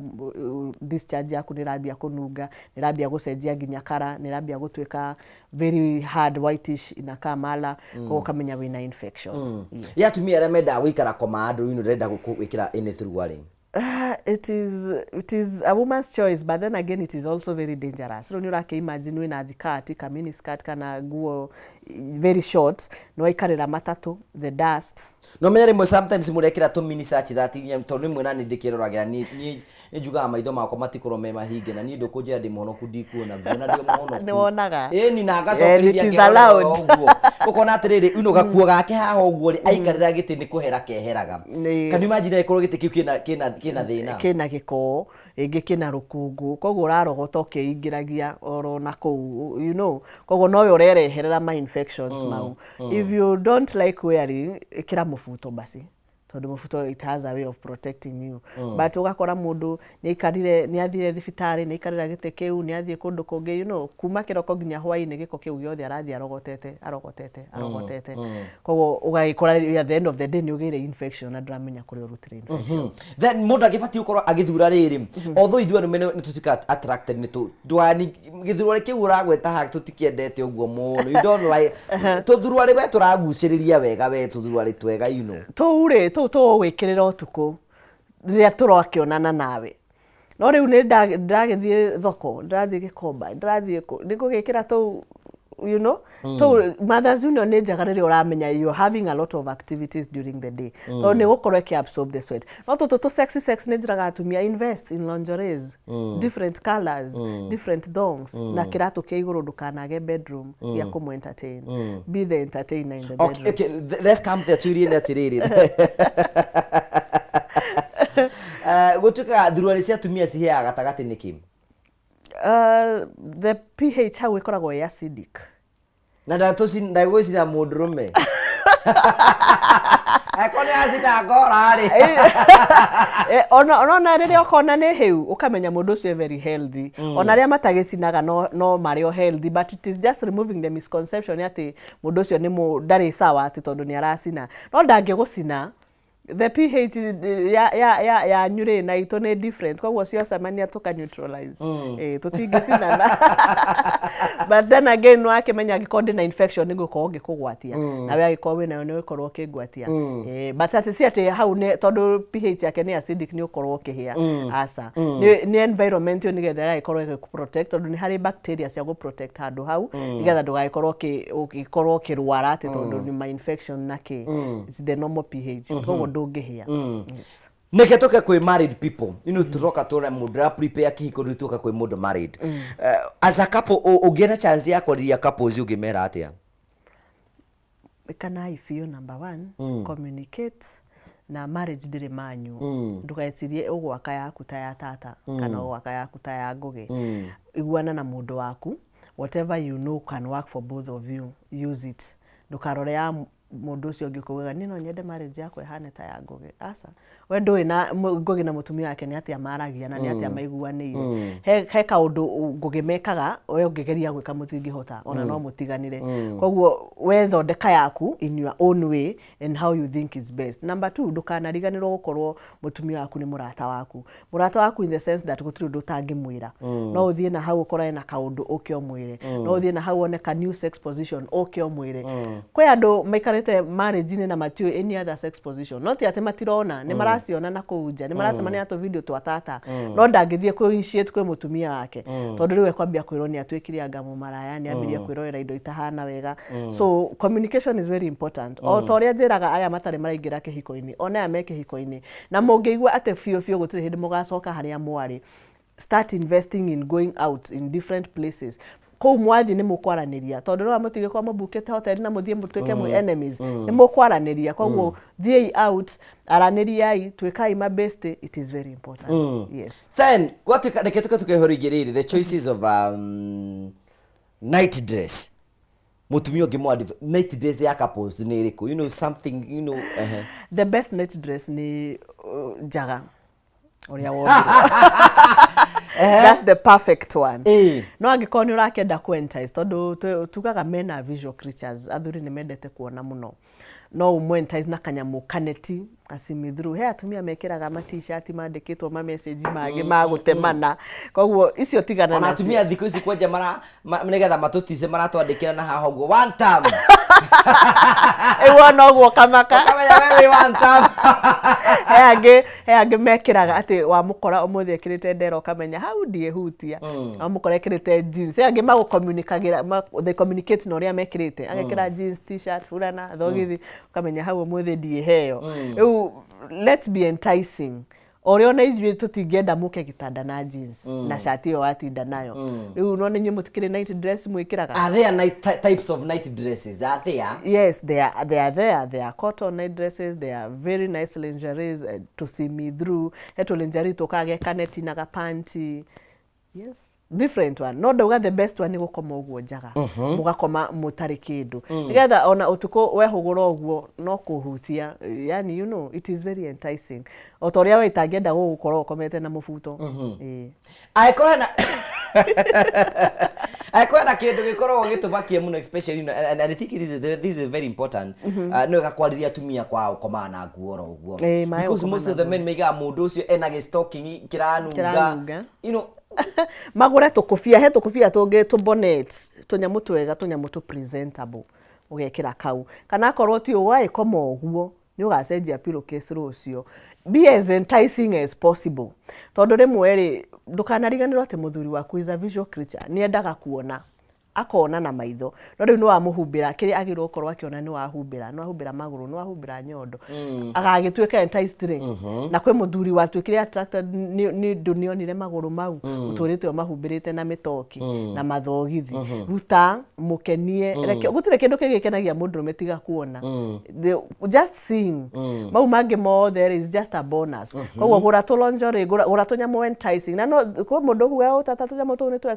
discharge yaku ni rambia kununga ni rambia gucenjia nginya kara ni rambia gutuika very hard whitish inaka mala ko kamenya wina infection yes ya tumia remeda wikara koma andu ino renda gwikira any thuruari it is a woman's choice but then again it is also very dangerous so ni urake imagine wina thikati ka mini skirt kana guo very short no ikarira matatu the dust no menyere mo sometimes murekira to mini search that tondu mwe nani ndikirora ni njuga maitho makwa matikoro me mahinge na ni ndukunjia ndi mono kudikuona ngona ndio mono ni wonaga ni nagacokeria ngero ukona atiriri ino gakuo gake haha uguo ri aikarira giti ni kuhera keheraga can you imagine ikorwo giti kiu kina thina kina giko ingi kina rukungu koguo urarogota ukiingiragia oro na kuu you know koguo no urereherera ma infections mau if you don't like wearing ikira mufuto basi tondu mufuto it has a way of protecting you but ugakora mundu ni ikarire ni athire thibitari ni ikarira gite kiu ni athie kundu kungi you know kuma kiroko nginya hwaini giko kiu giothe arathie arogotete koguo ugakora at the end of the day ni ugire infection na ndramenya kuri urutire infections then mundu agibati ukorwo agithura riri although ithuani ni tutika attracted ni tu dwani githura kiu uragweta ha tutikiendete uguo muno you don't like tuthurwa we turaguciriria wega we tuthurwa twega you know to wikirira utuku riria turakionana nawe no riu ni ndagithie thoko ndathie Gikomba ndathie ningugikira tu you know to Mothers Union ni njega riria uramenya you having a lot of activities during the day so ni gukorwo ki absorb the sweat no to sexy sex ni njiraga atumia invest in lingeries different colors different thongs na kiratu kia iguru ndukanage bedroom ya kumu entertain be the entertainer in the bedroom. Okay, let's come there to really atiriri gutuka thurwari cia atumia cihea gatagati niki the pH how ikoragwo ya acidic na ndagwicira mundurume akone acida ngora ri ona riria ukona ni hiu ukamenya mundu ucio very healthy ona ria matagicinaga no mario healthy but it is just removing the misconception ati mundu ucio ni ndari sawa ati tondu ni aracina no ndangigucina the pH ya nyure na ito ni different kwa cio samania tuka neutralize tutingicinana but then again no akimenya gikonde na infection nigukorwo ngikugwatia na we agikorwo nayo ni ukorwo kingwatia but ati hau ne tondu pH yake ni acidic ni ukorwo kihia asa ni environment yo nigetha yagikorwo igiprotect tondu ni hari bacteria cia go protect handu hau nigetha ndugagikorwo kirwara ati tondu ni ma infection na ki it's the normal pH kwa ndungihia yes neke toka kwe married people turoka tora mundu prepare kihiko rituka kwe mundu married as a couple ugiena chance ya kwaria couples ugimera atia kana I feel number 1 communicate na marriage ndire manyu ndugaicirie ugwaka yaku ta ya tata kana ugwaka yaku ta ya ngugi iguana na mundu waku whatever you know can work for both of you use it ndukarore ya mundu ucio ngikuga ni no nyende marriage yako ihane ta ya ngugi asa we ndui na ngugi na mutumia wake ni atia maragia na ni atia maiguanire he kaundu ngugi mekaga we ungigeria gwika mutingihota ona no mutiganire koguo we thondeka yaku in your own way and how you think is best. Number 2 ndukanariganirwo gukorwo mutumia waku ni murata waku in the sense that gutiri ndu tangimwira no uthie na hau ukorane na kaundu ukio mwire no uthie na hau one ka new sex position ukio mwire kwe andu maikarite marriage ni na matio any other sex position not ati matirona ni maraciona na kuja ni maracemania to video twa tata no ndangithie ku initiate kwe mutumia wake tondu riwe kwambia kwirwo ni atwikire anga mu maraya ni ambirie kwirorera indo itahana wega so communication is very important o toria njiraga aya matari maraingira kihiko-ini ona ya meke hiko-ini na mungeigua ate fio gutire hindi mugacoka haria mwari start investing in going out in different places ko mwathi ni mukwaraniria tondu no amutige kwa mabukete hotel na muthie mutweke mu enemies ni mukwaraniria koguo thie out araniriai twikai ma best it is very important yes then gwatuka neketuka tukehorigiriri the choices of night dress mutumio ngimwa night dress ya couples ni iriku something the best night dress ni jaga oria wondi that's the perfect one no angikorwo ni urakenda kuentice tondu tugaga men are visual creatures athuri ni mendete kuona muno no umwentice na kanyamu kaneti asimi through he atumia mekiraga ma t-shirt mandikitwo ma message mage magutemana koguo icio tigana na atumia thiku ici kwanja nigetha matutice maratwandikira na haha guo one time ewa no kamaka kamenya wewe one time he ange mekiraga ati wa mukora umuthi ekirite ndero kamenya how die hutia amukora ekirite jeans he ange magu they communicate no ria mekirite agekira jeans t-shirt fulana thogithi kamenya how umuthi die heo let's be enticing orio na ithuĩ tutingenda muke gitanda na jeans na shati yo atinda nayo riu no ninyi mutikire night dress mwikiraga are there types of night dresses are there yes they are cotton night dresses they are very nice lingeries to see me through heto lingerie tukage kaneti na gapanti yes different one no dauga the best one ni gukoma uguo njaga mugakoma mutari kindu nigetha ona utuko wehugura uguo no kuhutia yani it is very enticing otoria we itangenda gukorwo ukomete na mubuto aikora kindu gikorwo gitubakie muno especially and I think this is very important no gakwariria tumia kwa ukoma na nguoro uguo because most of the men mega mundu ucio ena stalking kiranunga magure tukufia he tukufia tungi tu bonnet tunyamu twega tunyamu tu presentable ugekira kau kana korwo ti uwai koma uguo ni ugacenjia pillowcase rucio. Be as enticing as possible. Tondu rimwe ri ndukanariganirwo ati muthuri waku is a visual creature, ni endaga kuona akona na maitho no riu no amuhumbira kiri agirwo ukorwo akiona ni wahumbira maguru, ni wahumbira nyondo agagituika enticed ri na kwe muthuri watuikire attracted ni ndunionire maguru mau uturite mahumbirite na mitoki na mathogithi ruta mukenie reke gutire kindu kigikenagia mundu metiga kuona just seeing mau mangi mo there is just a bonus koguo gura tulonjori gura tunyamu enticing na no ko mundu kuga utata tunyamu tu ni too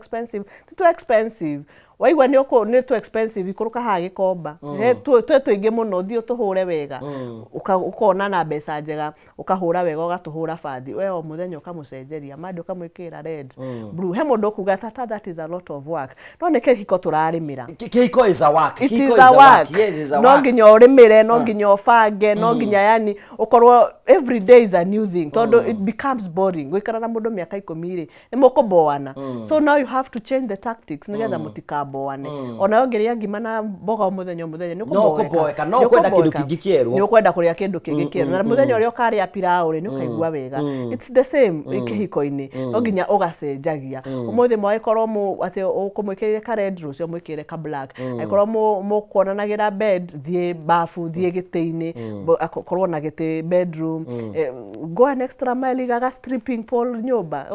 expensive waigwa ni too expensive ikuruka ha gikomba twingi muno thio tuhure wega ukona na mbeca njega ukahura wega ugatuhura bathi we o muthenya ukamucenjeria mandi ukamwikira red blue he mundu kuga that is a lot of work no neke hiko turarimira kiko is a work yes is a work no nginya urimire no nginya ufange no nginya yani ukorwo every day is a new thing todo it becomes boring gwikara na mundu miaka 10 ri ni mukuboana so now you have to change the tactics nigetha mutikaboane ona ongeria ngima na mboga muthenya ni kuboeka no kwenda kindu kingi kieru ni kwenda kuria kindu kingi kieru na muthenya uri ukari apiraũ ri ni ukaigua wega it's the same ikihiko-ini no nginya ugacenjagia umuthi mwakorwo mu ati ukumwikirire ka red rose umwikire ka black aikorwo mu kuonanagira bed thie bafu thie giti-ini akorwo na giti bedroom go an extra mile gaga stripping pole nyumba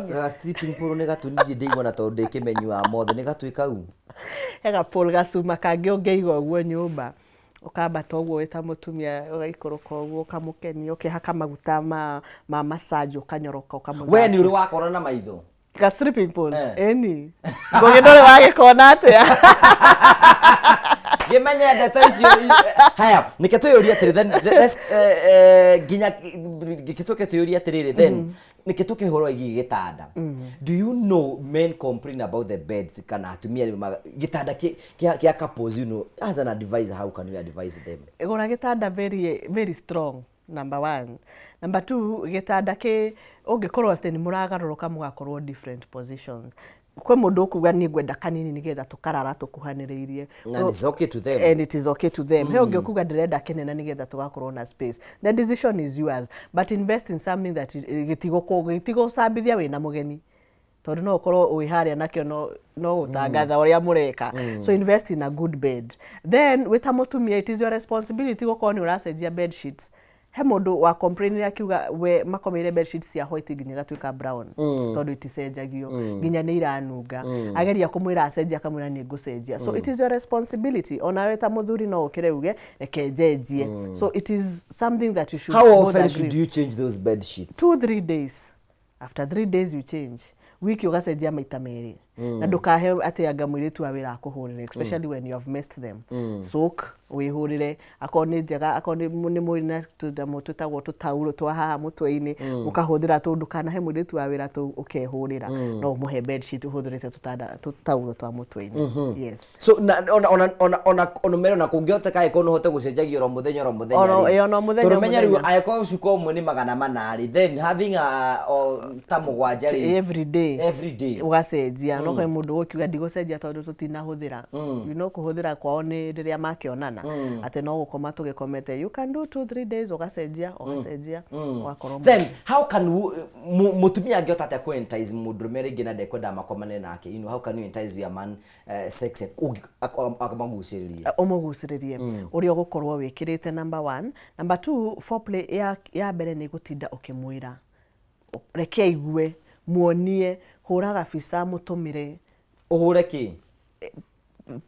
ga stripping pole ni gatunije ndeigwa na tondu ikimenywa mothe ni gatwika u ega pole gacuma kangi ungeiga uguo nyumba ukamba toguo wita mutumia ugaikuruka uguo kamukeni ukihaka maguta ma massage ukanyoroka ukamuthaki we ni uri wakora na maitho ga stripping pole eni ngogindore wagikona atia Gemenya ndeto icio haya niketuyuria atiri then ginya gikituke tuyuria atiri then nikituke horo igi gitanda do you know men complain about the beds kana atumia gitanda kia couples you know as an advisor how can you advise them igora gitanda very strong number 1 number 2 gitanda ki ungikorwo ati ni muragaruruka mugakorwo different positions kwe mundu kuga ni gwenda kanini nigetha tukarara tukuhaniriirie and it's okay to them and it is okay to them he ungi kuga ndirenda kinene nigetha tugakorwo na space the decision is yours but invest in something that gitigo sambithia wina mugeni tondu no ukorwo uiharia nakio no utangatha uria mureka so invest in a good bed then wita mutumia it is your responsibility gukorwo ni uracenjia bed sheets he mundu wa complain akiuga we makomeire bed sheets cia white nginya gatuika brown tondu iticenjagio nginya ni iranunga ageria kumwira acenjia kamwira ni ngucenjia so it is your responsibility ona we ta muthuri no ukire uge ekenjejie so it is something that you should how often should you change those bed sheets 2-3 days after 3 days you change wiki ugacenjia maita meri na ndukahe ati anga mwiritu wa wira kuhurire especially when you have messed them soak wihurire akoni njega akoni ni mwina tutagwo tutauro twa haha mutwe-ini ukahuthira tundu kana he mwiritu wa wira tu ukehurira no muhe bed sheet uhuthirite tutauro twa mutwe-ini yes so ona mero na kungioteka ikono hote gucenjagio ro muthenya ono muthenya turumenya riu aiko cuko mwe ni 400 then having a tamugwanja every day ugacenjia no kwe mundu ukiuga ndigucenjia tondu tutinahuthira you know kuhuthira kwao ni riria makionana ate no gukoma tugikomete you can do 2-3 days ugacenjia wakorwo then how can mutumia angiota ate ku entice mundu merigi na ndekwenda makomane nake you know how can you entice your man sex akamaguciririe umuguciririe uri ugukorwo wikirite number 1 number 2 foreplay ya mbere ni gutinda ukimwira reke igwe muonie hura gabisa mutumire uhure ki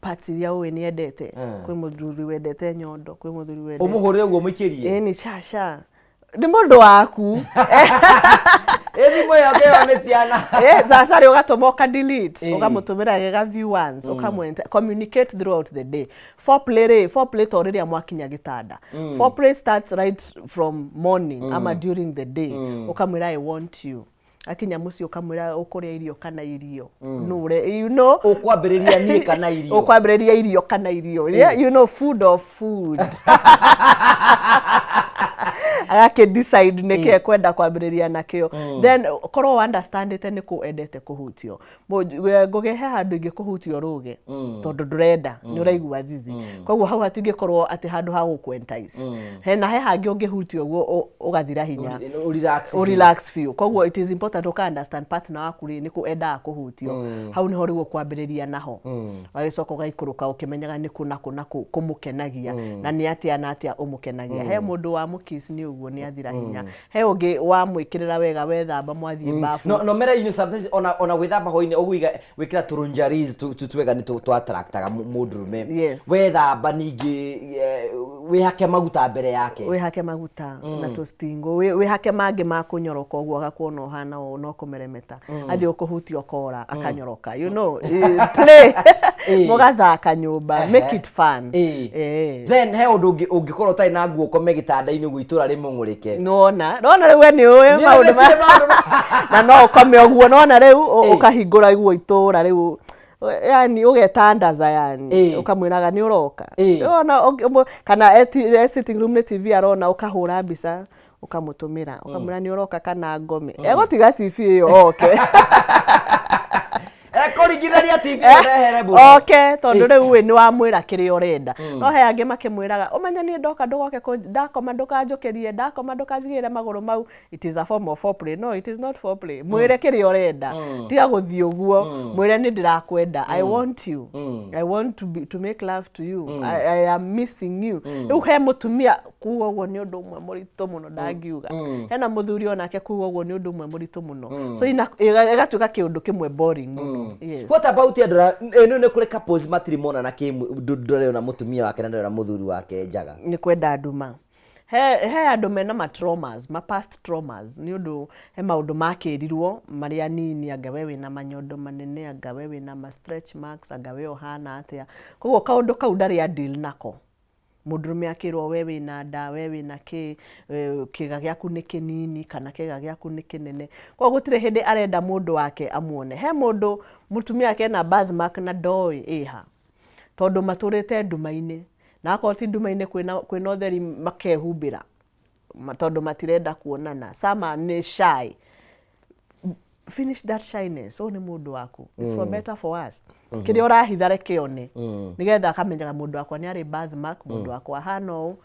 pati ya we ni endete kwi muthuri wendete nyondo kwi muthuri wendete umuhure ugo mukirie ni chacha ndi mundu waku thimo yake onesiana zasari ugatomoka delete ugamutumira gega view once ukamwenta communicate throughout the day foreplay toriria mwakinya gitanda foreplay starts right from morning ama during the day ukamwira I want you akinya muci ukamwira ukuria irio kana irio nure you know ukwambiriria nie kana irio ukwambiriria irio kana irio you know food agake decide neke kwenda kwambiriria nakio then korwo understand it ni ku endete kuhutio ngugehe handu ingi kuhutio ruge tondu ndurenda ni uraigua thithi koguo hau hatingikorwo ati handu ha gukwentice hena he hangi ungihutio guo ugathira hinya relax feel koguo it is important to understand partner waku ni ku enda kuhutio hau ni ho rigo kwambiriria naho wagicoka gaikuruka ukimenyaga ni kuna kumukenagia na ni atia na atia umukenagia he mundu wa mukis ni uguo ni athira hinya he ungi wa mwikirira wega wethamba mwathie bafu no mera you sometimes ona withamba hoine uguiga wikira turunjaris tutwega ni tu attractaga mundurume wethamba ningi wihake maguta mbere yake wihake maguta na tostingo wihake mangi ma kunyoroka uguo agakuona hana no kumeremeta athi ukuhutio kora akanyoroka you know play mugathaka nyumba make it fun then he undu ungikorwo tai na nguo kome gitanda-ini gwitura rimungurike nona riu ni uwe maundu na no ukome uguo nona riu ukahingura iguo itura riu yani ugetandaza yani ukamwiraga ni uroka ona kana sitting room ni TV arona ukahura mbica ukamutumira ukamwira ni uroka kana ngome egotiga TV iyo okay korigiraria TV rehere bu okay tondu riu ni wamwira kiri urenda no he angi makimwiraga umenya ni ndoka ndugoke ndakoma ndukanjukirie ndakoma ndukajigire maguru mau it is a form of foreplay no it is not foreplay mwire kiri urenda tiga guthii uguo mwire ni ndirakwenda I want you I want to make love to you I am missing you riu he mutumia kuuga uguo ni undu umwe muritu muno ndangiuga hena muthuri onake kuuga uguo ni undu umwe muritu muno so igatuka kiundu kimwe boring muno. Yes. What about Andra? Eno kule couples matrimona na ndore na mutumia wake na ndore na muthuri wake njaga. Ni kwenda nduma. He andu mena ma traumas, ma past traumas. Ni undu he maundu makirirwo maria nini anga wewe na manyondo manene anga wewe na ma stretch marks anga wewe hana atia. Koguo kaundu kau ndari ya deal nako. Mundurume akirwo wewe na nda wewe na kiga gyaku ni kinini kana kiga gyaku ni kinene kwa gutire hindi arenda mundu wake amuone he mundu mutumia yake na birthmark na doi iha tondu maturite ndumaini na akoti ndumaini kwina utheri makehumbira tondu matirenda kuonana sama ni shy finish that shyness ni mundu waku it's for better for us kiri urahithare kione nigetha akamenyaga mundu wakwa ni ari birthmark mundu wakwa hano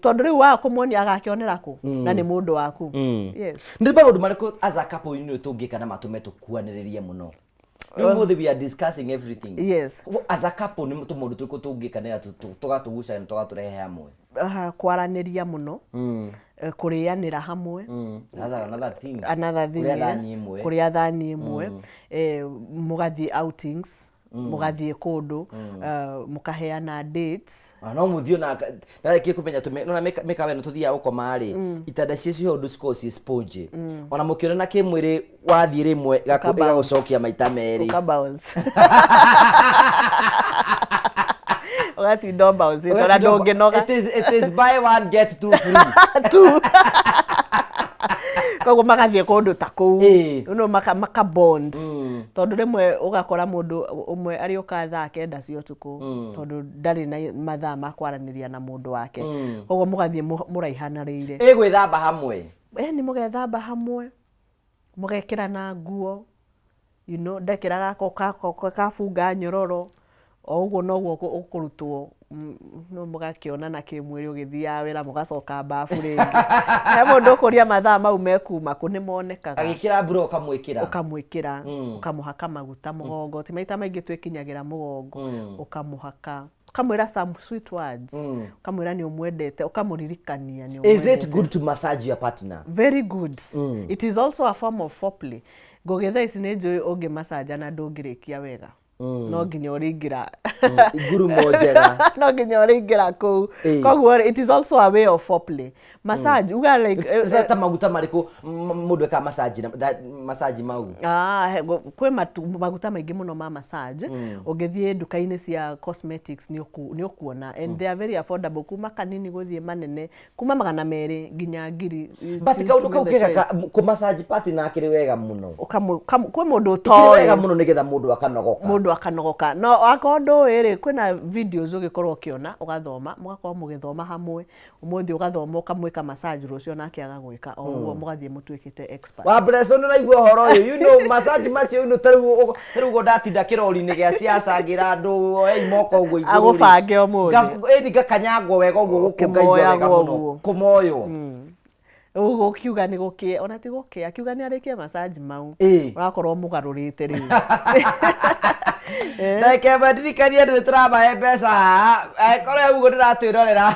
tondu riu wa kumuonia agakionera ku na ni mundu waku yes ndi maundu mariko as a couple ni tungika na matume tukuaniririe muno we are discussing everything yes as a couple ni mundu turiko tungika na tugatuguca na tugaturehe hamwe kwaraniria muno kurianira hamwe another thing kuria thani imwe mugathie outings mugathie kundu mukaheana dates no muthio na ndareke kumenya tume no meka wena tuthia ukoma ri itanda cicio undu scosi sponge ona mukiona na kimwiri wathie rimwe gagucokia maita meri ukabounce Ugati domba uzito na donge noga it is buy one get two free two kogo magathie kundu ta kou no maka bond tondu rimwe ugakora mundu umwe ari ukatha kenda cio tuku tondu ndari na mathaa makwaraniria na mundu wake kogo mugathie muraihanarire gwithamba hamwe ni mugethamba hamwe mugekira na nguo you know ndekira kafunga nyororo o uguo noguo ukurutwo no mugakiona na kimwiri ugithia wira mugacoka bafu ringi he mundu kuria mathaa mau mekuma ku ni monekaga agikira bro ukamwikira ukamuhaka maguta mugongo ti maita maingi twikinyagira mugongo ukamuhaka ukamwira some sweet words ukamwira ni umwendete ukamuririkania ni umwendete. Is it good to massage your partner? Very good. It is also a form of foreplay. Gogetha ici ni njui ungi massage na ndungirikia wega no nginya uringira iguru mojera no nginya uringira ku koguo it is also a way of foreplay massage uga like that maguta mariko mundu eka massage mau kwe maguta maingi muno ma massage ugithie nduka-ini cia cosmetics ni ukuona and they are very affordable kuma kanini guthie manene kuma 200 nginya ngiri but kaundu kaugeka ku massage party na akiri wega muno kwe mundu toy wega muno nigetha mundu akanogoka mundu akanogoka no akondo ere kwina videos ugikorwo kiona ugathoma mugakorwo mugithoma hamwe umuthi ugathoma ukamwika massage rucio nake agagwika o uguo mugathie mutwikite expert wa Blesso no raigua horo uyu massage macio no taru go ndatinda kirori-ini gia siasa ngira andu ei moko uguo iguru agubange umuthi eni gakanyagwo wega uguo gukungaigwa wega muno kumoyo ugo kiuga ni gukie ona ti gukie akiuga ni arikie massage mau urakorwo mugarurite riu na kebadirikania ndu turaba mbeca korwo ugo ndiratwirorera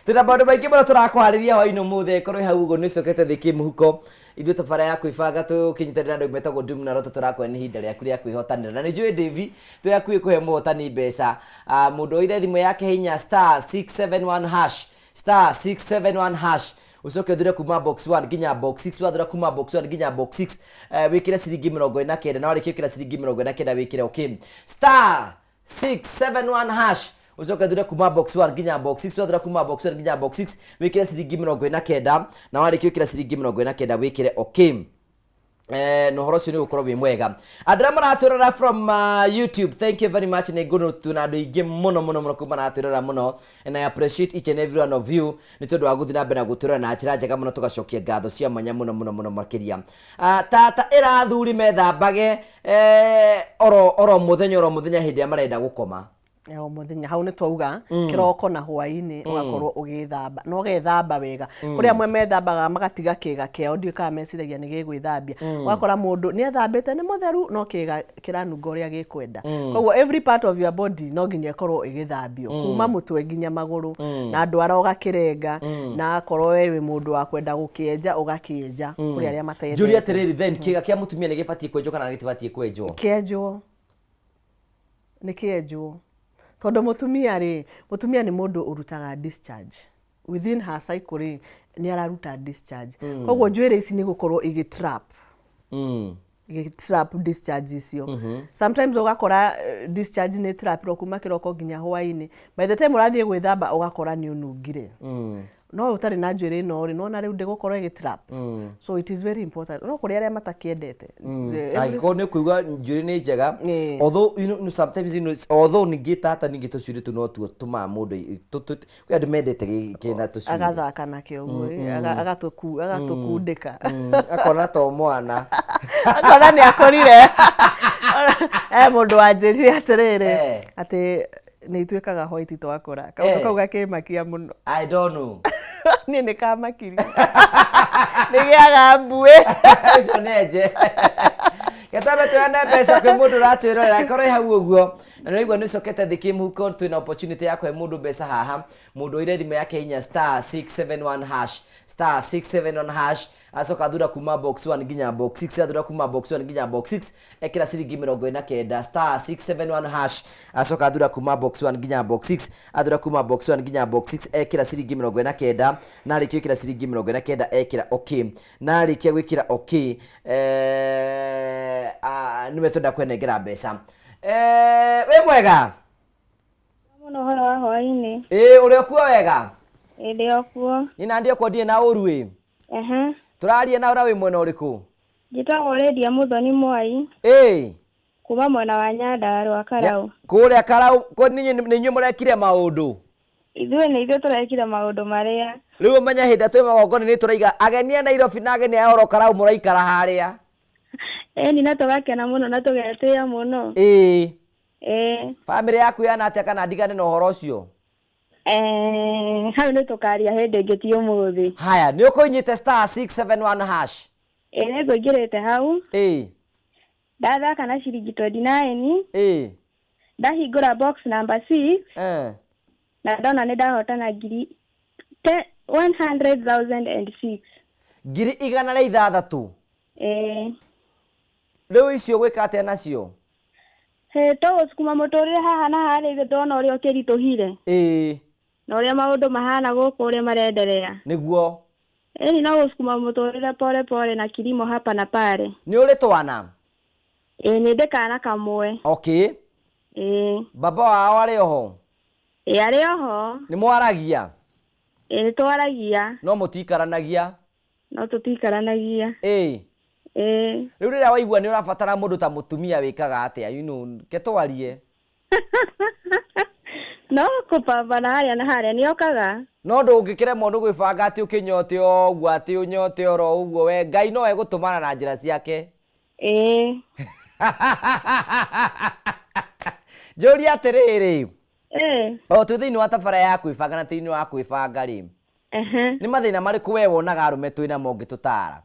tuna maundu maingi muno turakwariria hwaini muthe korwo hau ugo ni cokete thiki muhuko ithuĩ tabara ya kwĩbanga tũkĩnyitanĩra andũ metagwo Doom na Roto tũrakũhe nĩ ihinda rĩaku rĩa kwĩhotanĩra na nĩ njũĩ Davy twĩ hakuhĩ kũhe mũhotani mbeca mũndũ oire thimũ yake hinya *671# ucoke thire kuma box 1 nginya box 6 wathura kuma box 1 nginya box 6 wikire ciringi 49 na warĩkia gwĩkĩra ciringi 49 wikire okay *671# ucoke thire kuma box 1 nginya box 6 wathura kuma box 1 nginya box 6 wikire ciringi 49 na warĩkia gwĩkĩra ciringi 49 wikire okay no horo cio nĩ gũkorwo wĩ mwega andũ maratwĩrora from YouTube thank you very much nĩ ngũno tuna andũ aingĩ mũno kuma maratwĩrora mũno and I appreciate each and every one of you nĩ tondũ wa gũthiĩ na mbere na gũtwĩrora na njĩra njega mũno tũgacokia ngatho cia mwanya mũno makĩria tata ĩrathuri methambage oro mũthenya hĩndĩ ya marenda gũkoma o muthenya hau ni twauga kiroko na hwaini ugakorwo ugithamba no gethamba wega kuri amwe methambaga magatiga kiga kiao ndio ka meciragia ni gigwithambia wakora mundu ni athambite ni mutheru no kiga kiranunga uria gikwenda koguo every part of your body no nginya ikorwo igithambio kuma mutwe nginya maguru na ndwara ugakirenga na akorwo wewe mundu wa kwenda gukienja ugakienja kuri aria matayete Julia Tereri then kiga kia mutumia ni gibatie kwenjwo kana gitibatie kwenjwo ni kienjwo tondu mutumia ni mundu urutaga discharge within her cycle ni araruta discharge koguo njwire ici ni gukorwo igitrap discharge icio sometimes ugakora discharge ni trap ro kuma kiroko nginya hwaini by the time urathie gwithamba ugakora ni unungire no utari na njwire no ri no na riu ndigukorwo igitrap so it is very important no kuri aria matakiendete agiko ne kuigwa njwire ni njega although you know sometimes although ningitata ningitucuri tu no tu tuma mundu kwi andu mendete kina tucuri agathaka nakio guo agatukundika akona to mwana akona ni akorire mundu wanjirire atirire ati ni itwikaga hoiti twakora kaundu kau gakimakia muno I don't know ni nikamakiri nigiaga mbue ucio neje getabe tuyane pesa kwi mundu ratwirora korwo hau uguo na nĩigua nĩ cokete thiki muhuko twina opportunity ya kũhe mundu mbeca haha mundu oire thimũ yake hinya *671# acoka thura kuma box 1 nginya box 6 athura kuma box 1 nginya box 6 ekira ciringi 49 *671# acoka thura kuma box 1 nginya box 6 athura kuma box 1 nginya box 6 ekira ciringi 49 na arĩkia gwĩkĩra ciringi 49 ekira okay na arĩkia gwĩkĩra okay nĩwe twenda kwenengera mbeca we mwega muno horo wa hwaini uri okuo wega ndi okuo ni nandi okuo ndie na uru turarie na ura wi mwena uriku njitagwo Lydia Muthoni Mwai kuma mwena wa Nyandarua Karau kuria Karau ko ninyi ninyi murekire maundu ithuĩ nĩ ithuĩ turekire maundu maria riu menya hinda twi magongoni ni turaiga agenia Nairobi na agenia ya oro Karau muraikara haria ni na tugakena muno na tugetĩa muno family yaku yana atia kana ndigane na uhoro ucio hau nĩ tukaria hĩndĩ ĩngĩ ti ũmũthĩ haya nĩ ũkũinyite *671# nĩ ngũingĩrĩte hau ndathaka na ciringi 29 ndahingũra box number 6 na ndona nĩ ndahotana ngiri 100,006 ngiri 106 rĩu icio gwĩka atĩa nacio tũgũcukuma mũtũrĩre haha na harĩa ithuĩ ndona ũrĩa ũkĩritũhire na ũrĩa maũndũ mahana gũkũ ũrĩa marenderea nĩguo no gũcukuma mũtũrĩre pole pole na kilimo hapa na pale nĩ ũrĩ twana nĩ ndĩ kana kamwe baba wao arĩ oho arĩ oho nĩ mwaragia nĩ twaragia no mũtikaranagia no tũtikaranagia Riu rira waigua ni urabatara mundu ta mutumia wikaga atia, you know, ketwarie. No kupambana haria na haria ni okaga. No ndungikire mundu gwibanga ati ukinyote ogwo ati unyote oro ugwo we Ngai no egutumana na njira ciake. Jori atiriri. O tu thiini wa tabara ya kwibanga na thiini wa kwibanga ri. Ni mathina mariku we wonaga arume twina mo ngitutara?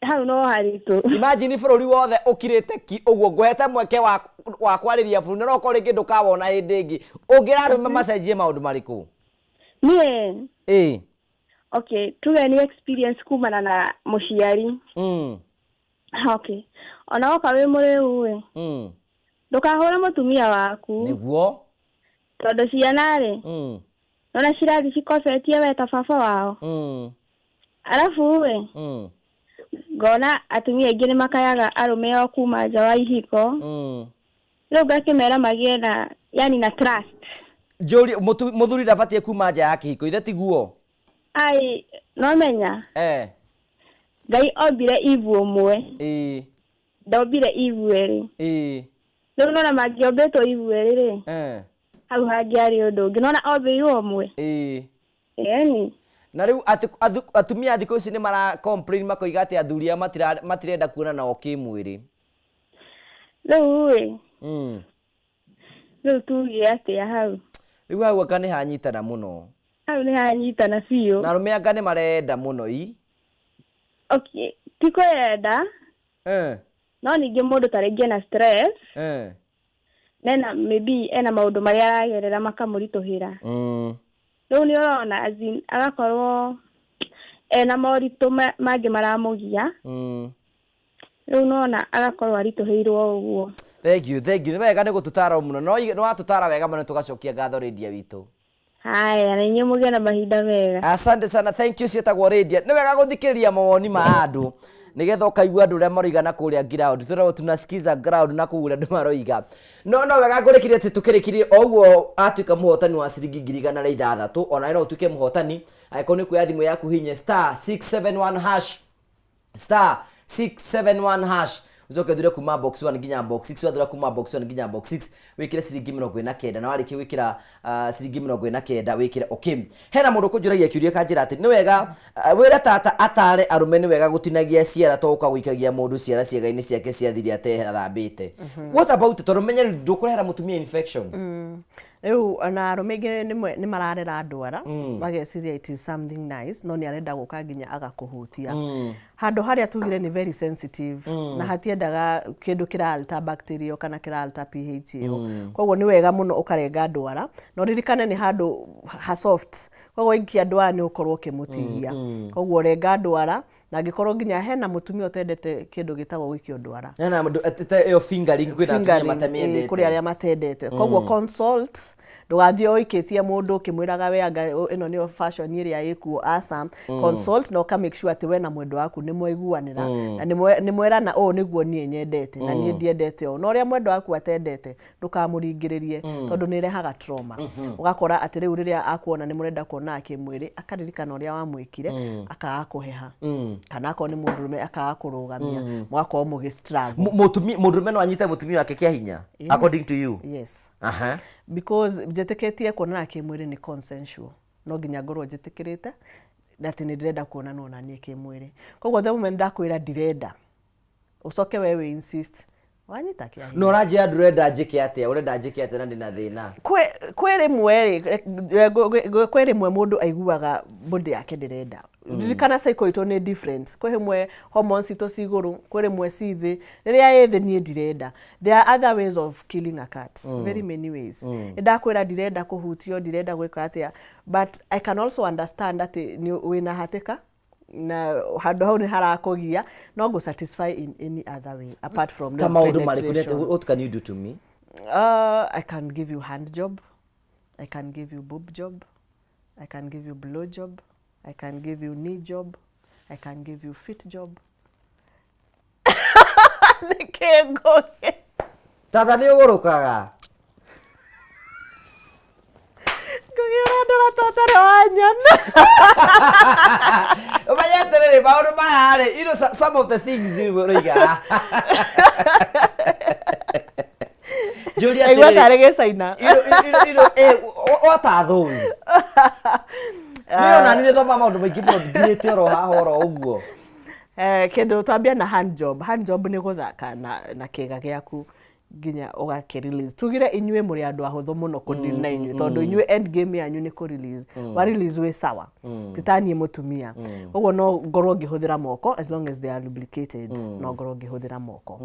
Hau no haritu. Imagine bururi wothe ukirite ki uguo ngwete mweke wa kwariria bururi no ko ringi ndukawona hindi ingi ungirarume macenjie maundu mariku? Nie okay, tuge ni experience kumana na muciari. Okay, ona oka we muriu we ndukahura mutumia waku niguo tondu ciana ri nona cirathi cikocetie we ta baba wao. Alafu we ngona atumia aingĩ nĩ makayaga arũme o kuma nja wa ihiko. Rĩu ngakĩmera magie na yani na trust. Jori muthuri ndabatie kuma nja ya kĩhiko ithe tiguo? Ai no menya Ngai ombire ivu ũmwe ndombire ivu erĩ. Rĩu nona mangĩombĩtwo ivu erĩ rĩ hau hangĩarĩ ũndũ ũngĩ, nona ombĩirwo ũmwe. Yani na riu atumia thikũ ici nĩ mara complain makoiga atĩ athuri matirenda kuona nao kĩmwĩrĩ. Rĩu rĩu tuge atĩa hau? Rĩu hau aka nĩ hanyitana mũno. Hau nĩ hanyitana biũ. Na arũme anga nĩ marenda mũno Okay, ti kwenda no ningĩ mũndũ ta rĩngĩ na stress nena maybe ena maũndũ marĩa aragerera makamũritũhĩra. Rĩu nĩ ũrona agakorwo ena moritũ mangĩ maramũgia. Rĩu nona agakorwo aritũhĩirwo ũguo. Thank you. Nĩ wega nĩ gũtũtara mũno. No watũtara wega mũno tũgacokia ngatho Lydia witũ. Haya, na inyuĩ mũgĩe na mahinda mega. Asante sana, thank you cietagwo Lydia. Nĩ wega gũthikĩrĩria mawoni ma andũ nigetha ũkaigua andũ ũrĩa maroiga na kũrĩa ground. Tũrĩa tunasikiza ground na kũgũra andũ maroiga. No wega ngũrĩkĩrie atĩ tũkĩrĩkĩrie o ũguo atuĩka mũhotani wa ciringi 106,000 ona no ũtuĩke mũhotani angĩkorwo nĩ kuoya thimũ yaku hihinye *671# *671# ucoke thire kuma box 1 nginya box 6 wathira kuma box 1 nginya box 6 wikire ciringi 49 na warĩkia gwĩkĩra ciringi 49 wikire okay. Hena mũndũ kũnjũragia kĩũria kanjĩra atĩ nĩ wega wĩra tata atare arũme nĩ wega gũtinagia ciara to ũkagũikagia mũndũ ciara ciega-inĩ ciake ciathiri athambĩte. What about tondũ menya ndũkũrehera mũtumia infection? Rĩu na arũme aingĩ nĩ mararera ndwara mageciria it is something nice no nĩ arenda gũka nginya agakũhutia. Handũ harĩa tugire ni very sensitive na hatiendaga kĩndũ kĩralta bacteria kana kĩralta pH ĩyo. Koguo nĩ wega mũno ũkarenga ndwara no ririkane nĩ handũ ha soft. Koguo ikia ndwara nĩ ũkorwo ũkĩmũtihia. Koguo renga ndwara na angĩkorwo nginya hena mũtumia ũtendete kĩndũ gĩtagwo gĩkio ndwara. Hena yo fingering kwĩna atumia matamendete. Kũrĩ arĩa matendete. Koguo consult ndũgathiĩ ũikĩtie mũndũ ũkĩmwĩraga we anga ĩno nĩyo fashion ĩrĩa ĩkuo aca. Consult na ũka make sure atĩ we na mwendwa waku nĩ mwaiguanĩra na nĩ mwerana nĩguo niĩ nyendete na niĩ ndiendete ũũ. No ũrĩa mwendwa waku atendete ndũkamũringĩrĩrie tondũ nĩ ĩrehaga trauma. Ũgakora atĩ rĩu rĩrĩa akuona nĩ mũrenda kuona kĩmwĩrĩ akaririkana ũrĩa wamwĩkire akaga kũheha kana akorwo nĩ mũndũrũme akaga kũrũgamia mwakorwo mũgĩ-struggle. Mũndũrũme no anyite mũtumia wake kĩa hinya according to you? Yes. Because njĩtĩkĩtie kuonana kĩmwĩrĩ nĩ consensual. No nginya ngorwo njĩtĩkĩrĩte atĩ nĩ ndĩrenda kuonana na niĩ kĩmwĩrĩ. Koguo the moment ndakwĩra ndirenda ũcoke we wĩ insist wanyita kĩa hinya. No ũranjĩra ndũrenda njĩke atĩa, ũrenda njĩke atĩa na ndĩna thĩna? Kwĩ rĩmwe mũndũ aiguaga body yake ndĩrenda. Ririkana cycle itũ nĩ different. Kwĩ rĩmwe hormones itũ ci igũrũ, kwĩ rĩmwe ci thĩ. Rĩrĩa ĩ thĩ niĩ ndirenda. There are other ways of killing a cat. Very many ways. Ndakwĩra ndirenda kũhutio, ndirenda gwĩka atĩa. But I can also understand atĩ wĩna hatĩka na handũ hau nĩ harakũgia no go satisfy in any other way apart from the penetration. What can you do to me? I can give you hand job. I can give you boob job. I can give you blow job. I can give you knee job. I can give you feet job. Tata nĩ ũgũrũkaga. Ngũgĩra Andora totoro wanyana. Umayeterere maundu mahare. You know some of the things you riga. Julia Julia tarege saina. What are those? Niyo na nile thoma maundu maingi muno ngirite oro haha oro uguo. Kendo twambia na hand job. Hand job ni guthaka na kiga giaku ginya ugake release. Tugire inyue muri andu ahuthu muno ku deal na inyue tondu inyue end game yanyu ni ku release. Wa release we sawa. Titani mutumia. Uguo no ngorwo ngihuthira moko as long as they are lubricated. No ngorwo ngihuthira moko.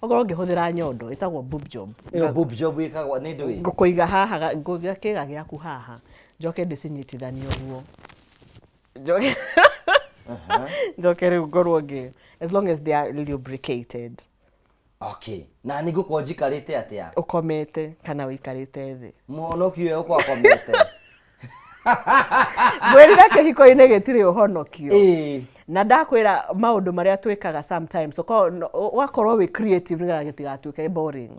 Ngorwo ngihuthira nyondo itagwo boob job. Boob job ikagwa ni ndu. Ngukuiga haha nguga kiga giaku haha. Njoke ndicinyitithania guo. Njoke Njoke riu ngorwo ngi as long as they are lubricated. Okay. Na niguko njikarite atia? Ukomete kana wikarite thi. Muno kiwe uko akomete. Gwirira kihiko-ini gitiri uhonokio. Na ndakwira maundu maria twikaga sometimes wakorwo wi creative niga gitigatuike boring.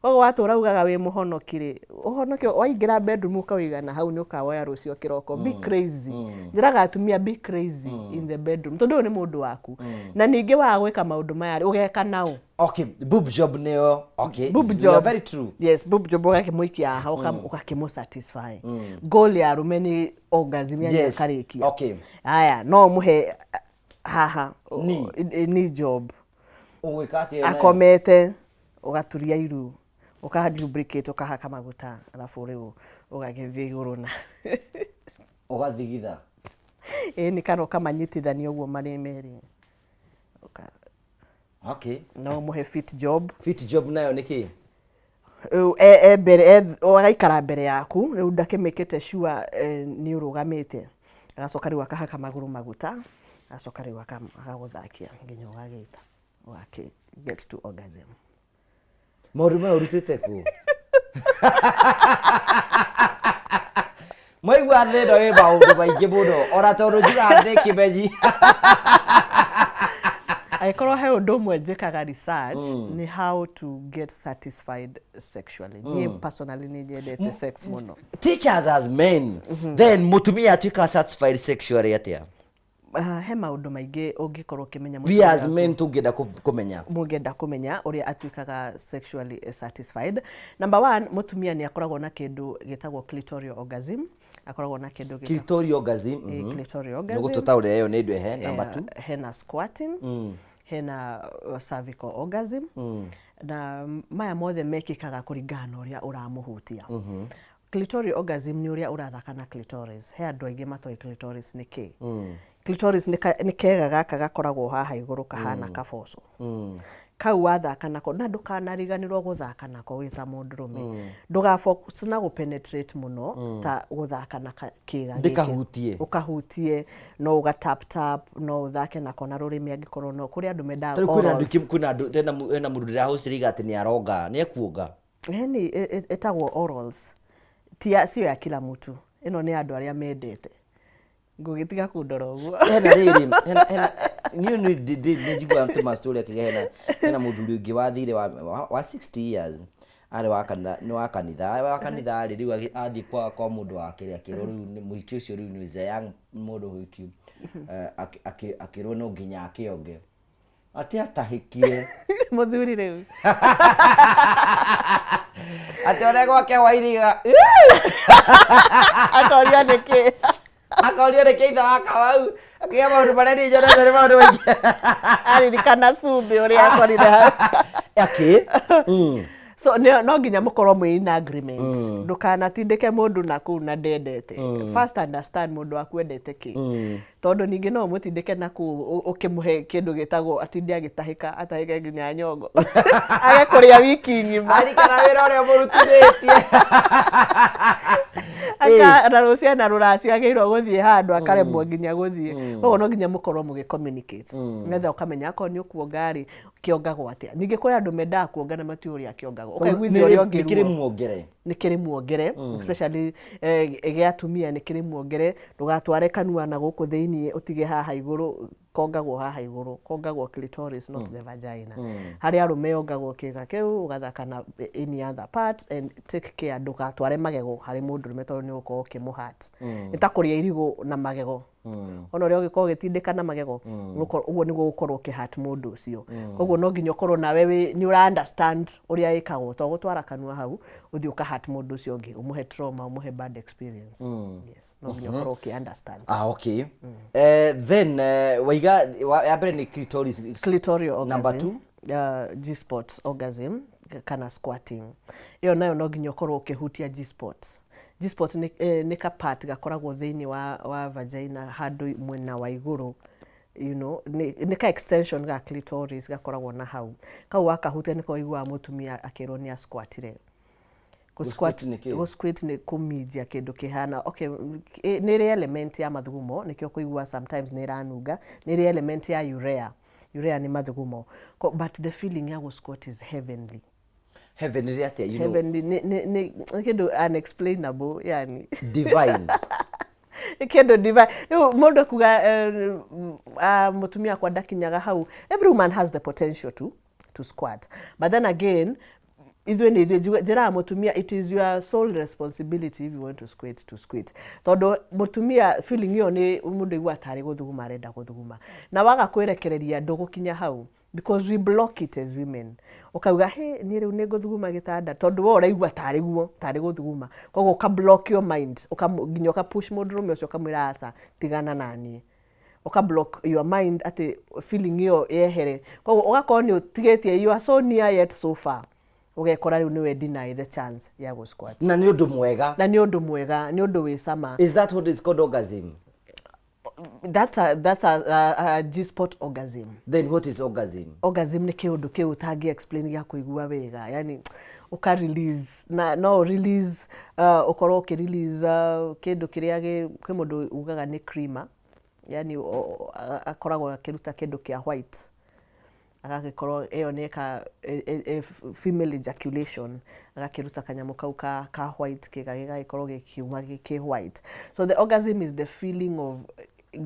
Koguo watura ugaga wi muhonokire. Uhonokio waingira bedroom ukawigana hau ni ukawoya rucio kiroko. Be crazy. Njiraga atumia be crazy in the bedroom. Tondu ni mundu waku. Na ningi wa gwika maundu maya ugeka nao. Okay, boob job neo. Okay, boob job very true. Yes, boob job ugakimuikia haha ukakimo satisfy. Goal ya rumeni orgasm ya kariki. Okay. Aya, no muhe haha ni job. Uwekati akomete ugaturia iru. Ukalubricate ukahaka maguta alafu riu ugagithie iguru na ugathigitha ni kana kamanyitithania uguo mari meri. Okay. No muhe fit job. Fit job nayo niki? Bere uraikara mbere yaku riu ndakimekete sure ni urugamite. Agacoka riu akahaka maguru maguta. Agacoka riu akaguthakia nginya ugagita. Wake get to orgasm. Mauruma urutite ku. Mwaigua thendo wi maundu maingi muno ora tondu ngiga ndi kimeji. Aikorwo he undu umwe njikaga research ni how to get satisfied sexually. Ni personally ni nyendete sex muno. Teachers as men. Then mutumia atuika satisfied sexually atia? He maundu maingi ungikorwo kimenya we as men tungenda kumenya mungenda kumenya uria atuikaga sexually satisfied. Number 1, mutumia ni akoragwo na kindu gitagwo clitoral orgasm. Akoragwo na kindu gitagwo clitoral orgasm. Clitoral orgasm. Nugo tutaure yo ni ndu he. Number 2, hena squatting. Hena cervical orgasm. Na maya mothe mekikaga kuringana uria uramuhutia. Clitoral orgasm ni uria urathaka na clitoris. He andu aingi matoi clitoris ni ki. Clitoris ni kega gaka gakoragwo haha iguru kahana kaboco. Kau wathaka nako na ndukanariganirwo guthaka nako wita mundurume. Nduga focus na go penetrate muno ta guthaka na kiga ndikahutie. Ukahutie no uga tap tap no uthake nako na rurimi angikorwo no kuri andu mendaga. Kuna andu tena mundu ndira hostiriga ati ni aroga ni ekuoga. Yani etagwo orals. Tia sio ya kila mtu. Ino ni andu aria mendete. Ngugitiga kundora uguo. Hena riri hena ni njigwa mtu mastori akigena hena muthuri ungi wathire wa 60 years ari wa kanitha riu athi kwa mundu wake ri akiro riu ni muhiki ucio riu ni young mundu huiki akiro no nginya akionge ati atahikire muthuri riu ati ore gwake wairiga akoria niki akaoria reke itha akawau akia maundu mareni jona thari maundu maingi ari kana sumbe uri akorire aki so no nginya mukorwo mwi na agreement ndukanatindike mundu na ku na ndendete first understand mundu akwendete ki tondu ningi no mutindike na ku ukimuhe kindu gitagwo atindi agitahika atahike nginya nyongo agakuria wiki ngima ari kana wira uria murutithĩtie aka na rucia na ruracio ageirwo guthie handu akaremwo nginya guthie koguo no nginya mukorwo mugi communicate ngetha ukamenya ko ni ukuongari kiongagwo atia ningi kuri andu mendaga kuongana matiuri akiongagwo ukaiguithia uria ongiru nikiri muongere especially giatumia nikiri muongere ndugatware kanua na guku thiini utige haha iguru kongagwo haha iguru, kongagwo clitoris, not the vagina. Haria arume ongagwo kiga kiu ugathaka na any other part, and take care ndugatware magego hari mundu rume tondu ni uko kimuhat. Itakuria irigo na magego. Ona uri ugikorwo gitindika na magego uguo niguo ukorwo kihat mundu ucio. Koguo no nginya ukorwo nawe ni ura understand uria ikagwo to gutwara kanua hau uthi ukahat mundu ucio ungi umuhe trauma, umuhe bad experience. Yes, no nginya ukorwo ki understand. Okay. Then waiga ya mbere ni clitorial orgasm. Number 2 G-spot orgasm kana squatting. Iyo nayo no nginya ukorwo ukihutia G-spot. G-spot ni ka part gakoragwo thiini wa vagina handu mwena wa iguru, you know, ni ka extension ga clitoris gakoragwo na hau. Kau wakahutia niko igua mutumia akirwo ni squatire. Squat ni kumijia kindu kihana. Okay, ni element ya mathugumo nikio kuigua sometimes ni ranunga, ni element ya urea. Urea ni mathugumo. But the feeling ya squat is heavenly. Heavenly atia, you heavenly, know. Ni kindu unexplainable, yani. Divine. Kindu divine. Mundu kuga mutumia kwa dakinyaga hau. Every woman has the potential to squat. But then again, jira mutumia, it is your sole responsibility if you want to squat. Todo mutumia feeling yo ni mundu igwa tari guthuguma arenda guthuguma. Na waga kwerekereria ndugukinya hau because we block it as women. Ukauga he ni riu ni guthuguma gitanda tondu wo uraigwa tari guthuguma. Koguo ka block your mind. Ukaginya ka push mundu rume ucio kamwira asa tigana nani. Uka block your mind ati feeling yo yehere. Koguo ugakorwo ni utigetie you are so near yet so far. Ugekora riu niwe deny the chance ya go squat. Na ni undu mwega. Ni undu wi sama. Is that what is called orgasm? That's a G-spot orgasm. Then what is orgasm? Orgasm ni kiundu kiu utangi explain ya kuigua wega. Yani uka release no release ukorwo ki release kindu kiria ki mundu ugaga ni creamer. Yani akoragwo akiruta kindu kia white. Agagikorwo iyo ni ka female ejaculation, agakiruta kanyamu kau ka white gigagikorwo gikiuma ki white. So the orgasm is the feeling of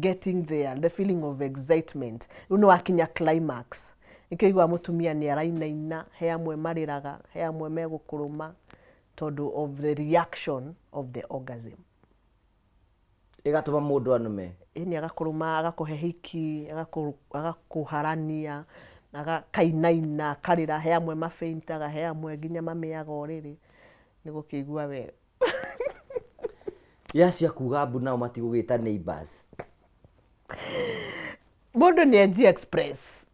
getting there, the feeling of excitement. Uno akinya climax. Ikigwa mutumia ni arainaina, he amwe mariraga, he amwe megukuruma tondu of the reaction of the orgasm. Igatuma mundu anume. Ini agakuruma, agakuhe hiki, agakuharania, agakainaina, karira, he amwe mafeintaga, he amwe nginya mamiaga oriri. Nigukigua we. Yacia kuga mbu nao matigugita neighbors. Mundu ni G express.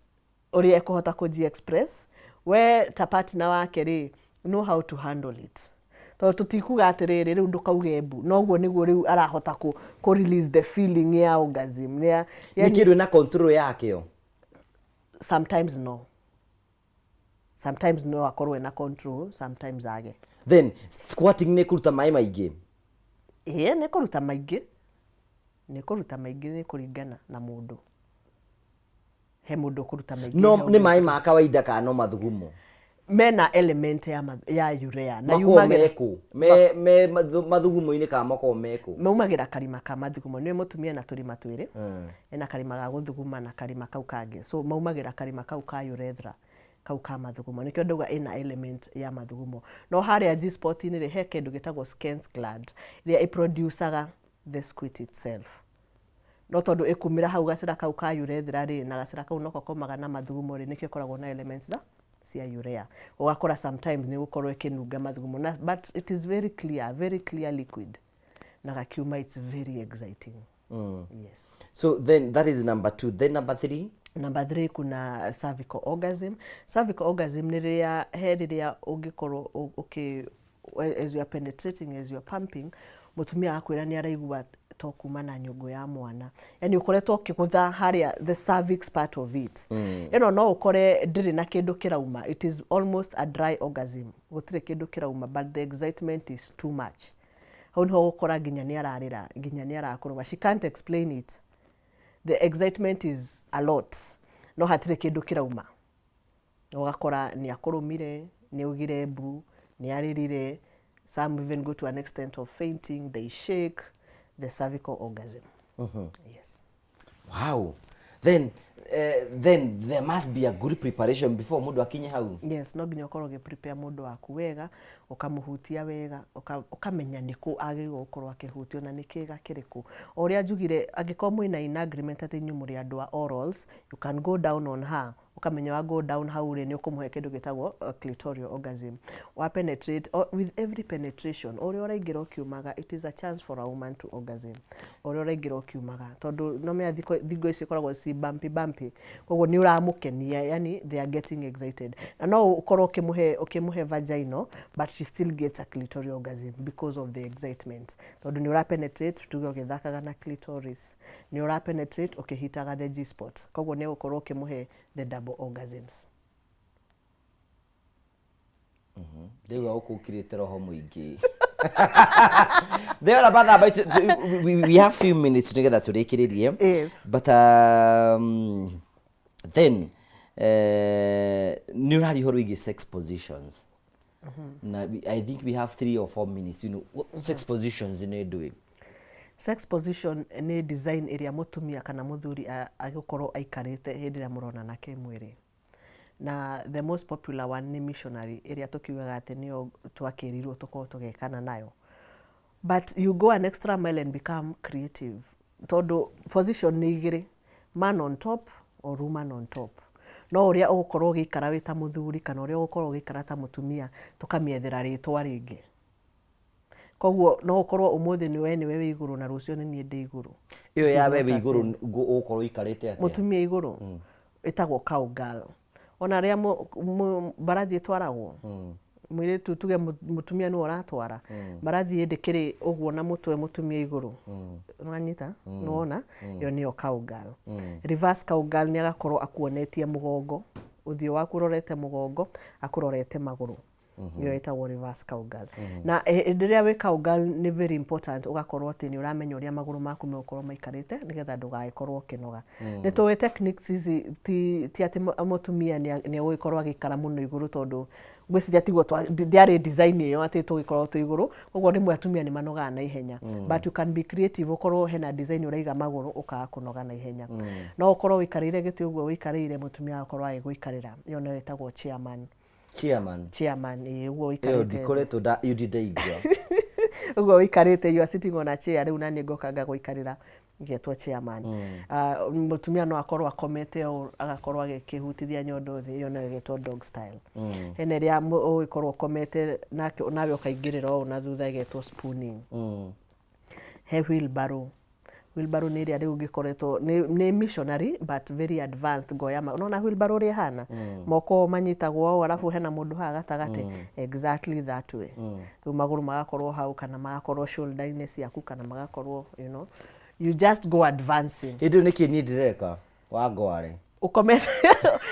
Uri ekuhota ku G express. We ta partner wake ri know how to handle it. To tutikuga atiriri riu ndukauge mbu. Noguo niguo riu arahota ku release the feeling ya orgasm. Ni kindu na control yake yo. Sometimes no. Sometimes no akorwe na control, sometimes age. Then squatting ni kuruta mai maingi. Ni kuruta maingi. Ni kuruta maingi ni kuringana na mundu. He mundu kuruta maingi. No ni mai ma kawaida ka no mathugumo. Mena element ya urea na yumagira me mathugumo ini ka mako meko. Maumagira karima ka mathugumo ni mutumia na turima twiri. Ena karima ga guthuguma na karima kau kangi. So maumagira karima kau ka urethra. Kau ka mathugumo nikio nduga ina element ya mathugumo. No haria G-spot ni he kindu gitagwo Sken's gland ria iproducaga the squid itself. No tondu ikumira hau gacira kau ka urethra ri na gacira kau noko komaga na mathugumo ri nikio koragwo na elements da cia urea. Ugakora sometimes ni gukorwo ikinunga mathugumo but it is very clear liquid. Na gakiuma it's very exciting. Yes. So then that is number 2. Then number 3? Number 3 kuna cervical orgasm. Cervical orgasm ni ria riria ungikorwo as you are penetrating, as you are pumping, mutumia akwira ni araigua to kuma na nyungu ya mwana. Yani ukoretwo ukigutha haria the cervix part of it. No ukore ndiri na kindu kirauma. It is almost a dry orgasm. Gutire kindu kirauma but the excitement is too much. Hau niho ukora nginya ni ararira, nginya ni arakuruma. She can't explain it. The excitement is a lot. No hatire kindu kirauma. Ugakora ni akurumire, ni ugire mbu, ni aririre. Some even go to an extent of fainting. They shake. The cervical orgasm. Yes. Wow. then there must be a good preparation before mundu akinye hau. Yes, no nginya ukorwo prepare mundu waku wega, ukamuhutia wega, ukamenya niku agirwo gukorwo akihutio na nikiga kiriku. Oria njugire angikorwo mwina in agreement ati nyu muri andu a orals, you can go down on her. Ukamenya wa go down how uri ni ukumuhe kindu gitagwo clitoral orgasm. Wa penetrate with every penetration. Oria uraingira ukiumaga, it is a chance for a woman to orgasm. Oria uraingira ukiumaga tondu no me thigo ici koragwo si bumpy. Koguo ni uramukenia, yani they are getting excited. Na no ukorwo ukimuhe vaginal, but she still gets a clitoral orgasm because of the excitement. Tondu ni ura penetrate tuge ukithakaga na clitoris. Ni ura penetrate ukihitaga the G spot. Koguo ni ukorwo ukimuhe the double orgasms. They were all created roho muingi. They are about we have few minutes together to make it here. Yes. But then neurally horror sex positions. Now I think we have 3 or 4 minutes. You know, what sex positions in doing? Sex position ni design area mutumia kana muthuri agukorwo aikarite hindi ria murona na kimwiri. Na the most popular one ni missionary area tukiugaga ati niyo twakirirwo tukorwo tugekana nayo. But you go an extra mile and become creative. Todo position ni igiri, man on top or woman on top. No uria ugukorwo gikara wita muthuri kana uria ugukorwo gikara ta mutumia tukamiethera ritwa ringi. Koguo no ukorwo umuthi ni we iguru na rucio ni nie ndi iguru. Iyo ya we iguru ukorwo ikarite atia? Mutumia iguru itagwo cowgirl. Ona ria barathi twaragwo. Mwire tuge mutumia no uratwara. Barathi ndikiri uguo na mutwe mutumia iguru. Nwanyita nuona yo niyo cowgirl. Reverse cowgirl ni agakorwo akuonetie mugongo. Uthio waku rorete mugongo, akurorete maguru. Yo etagwo reverse cowgirl. Na ndiria we cowgirl ni very important ugakorwo ati ni uramenya uria maguru maku mekorwo maikarite nigetha ndugaikorwo kinoga. Ni tuwe techniques ici ti ati mutumia ni ugikorwo agikara muno iguru tondu gwiciria tigwo diari design iyo ati tugikorwo tu iguru koguo rimwe atumia ni manoga na ihenya. But you can be creative ukorwo hena design uraiga maguru ukaga kunoga na ihenya. No ukorwo wikarire giti uguo wikarire mutumia akorwo agiguikarira yo no etagwo chairman. Ugo ikarite. Dikoreto da yudideigwa. Ugo ikarite you are sitting on a chair riu nani ngokaga guikarira getwo chairman. Mutumia no akorwo akomete o agakorwo agikihutithia nyondo thi yo no getwo dog style. Hene ria ugikorwo komete nawe ukaingirira o na thutha getwo spooning. He wheelbarrow. Wheelbarrow ni ria riu ngikoretwo ni missionary but very advanced goyama. Unaona wheelbarrow ri hana moko manyitagwo alafu hena mundu ha gatagate exactly that way. Riu maguru magakorwo hau kana magakorwo shoulderness yaku kana magakorwo you know you just go advancing. Indo niki ni direka wa ngware ukomete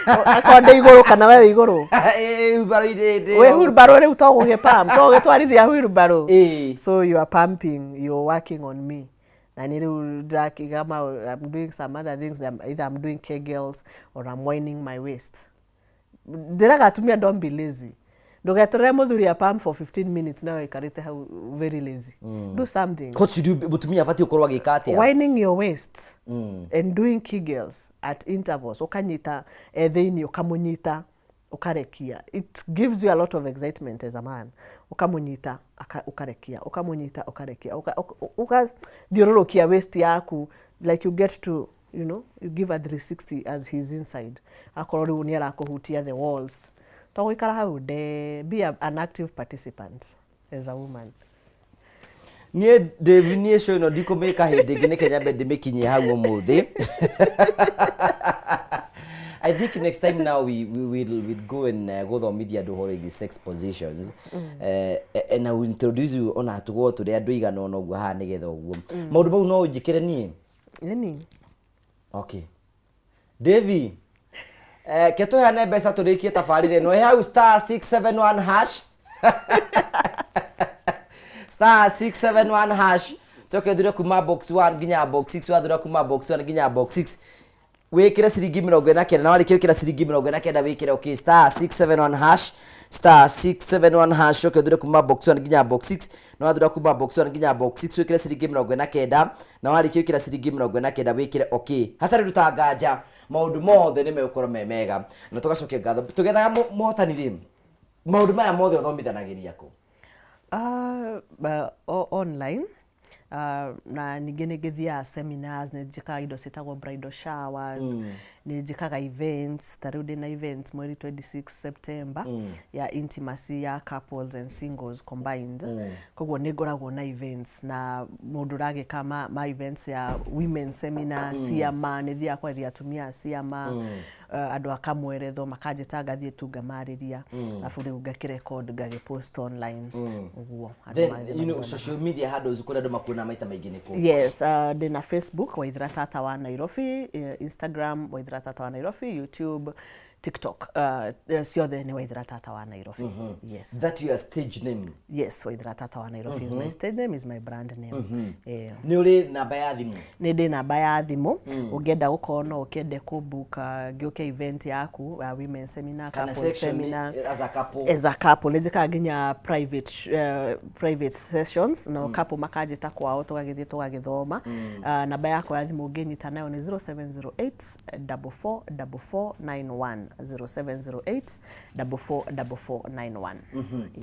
akonde iguru kana wewe iguru wheelbarrow ide we wheelbarrow riu to gugipam to gitwarithia wheelbarrow so you are pumping, you are working on me. And I'm doing some other things. Either I'm doing Kegels or I'm winding my waist. Diraga to me, don't be lazy. Don't get to muthuri a pump for 15 minutes now. You carry how very lazy. Do something. What you do? But to me, I've ukorwa gikati. Winding your waist and doing Kegels at intervals. Okanyita edeni okamunyita ukarekia. It gives you a lot of excitement as a man. Ukamunyita ukarekia, ukamunyita ukarekia, diororokia waist yaku, like you get to, you know, you give a 360 as he's inside. Akorori uniara kuhutia the walls. Tawikara hau de be an active participant as a woman. Nie definition no diko meka hede gine kenya be de making hau muthi. I think next time now we'll go and go to media do already sex positions. And I will introduce you on how to go to the aduiga no no ha nigetha uguo. Maundu mau no ujikire nie. Nini? Okay. Devi. Keto hane besa turikie tafarire no hau star 671 hash. Star 671 hash. So kedura kuma box 1 ginya box 6 wadura kuma box 1 ginya box 6. Wekira siringi 49 na wale kira siringi 49 wekira okay star 671 hash star 671 hash ukethire kuma box 1 nginya box 6 no wathura kuma box 1 nginya box 6 wikire ciringi 49 na warikia wikira ciringi 49 wikire okay hatari ruta nganja maundu mothe ni megukoro memega na tugacokia ngatho tugethaga mohotani ri maundu maya mothe uthomithanagiria ku online na ningĩ nĩ ngĩthiaga seminars, nĩ njĩkaga indo ciĩtagwo bridal showers, nĩ njĩkaga events, ta rĩu ndĩna event mweri 26 September ya intimacy ya couples and singles combined. Koguo nĩ ngoragwo na events na mũndũ ũragĩka ma events ya women seminar, ciama, nĩ thiaga kwarĩria atumia a ciama, andũ akamweretho makanjĩta ngathiĩ tu ngamarĩria, arabu rĩu ngakĩrecord ngagĩpost online. Ũguo then social media handles kũrĩa andũ makuona maita maingĩ nĩ kũ? Yes, ndĩna Facebook Waithira Tata wa Nairobi, Instagram Waithira Tata wa Nairobi, YouTube, TikTok, ciothe nĩ Waithira Tata wa Nairobi. Yes. That your stage name? Yes, Waithira Tata wa Nairobi is my stage name, is my brand name. Nĩ ũrĩ namba ya thimũ? Nĩ ndĩ namba ya thimũ, ũngĩenda gũkorwo no ũkĩende kũbuka gĩũke event yaku, women seminar, couple seminar, as a couple, nĩ njĩkaga nginya private sessions, no couple makanjĩta kwao tũgagĩthiĩ tũgagĩthoma. Namba yakwa ya thimũ ũngĩnyita nayo nĩ 0708 444491. 0708 444491.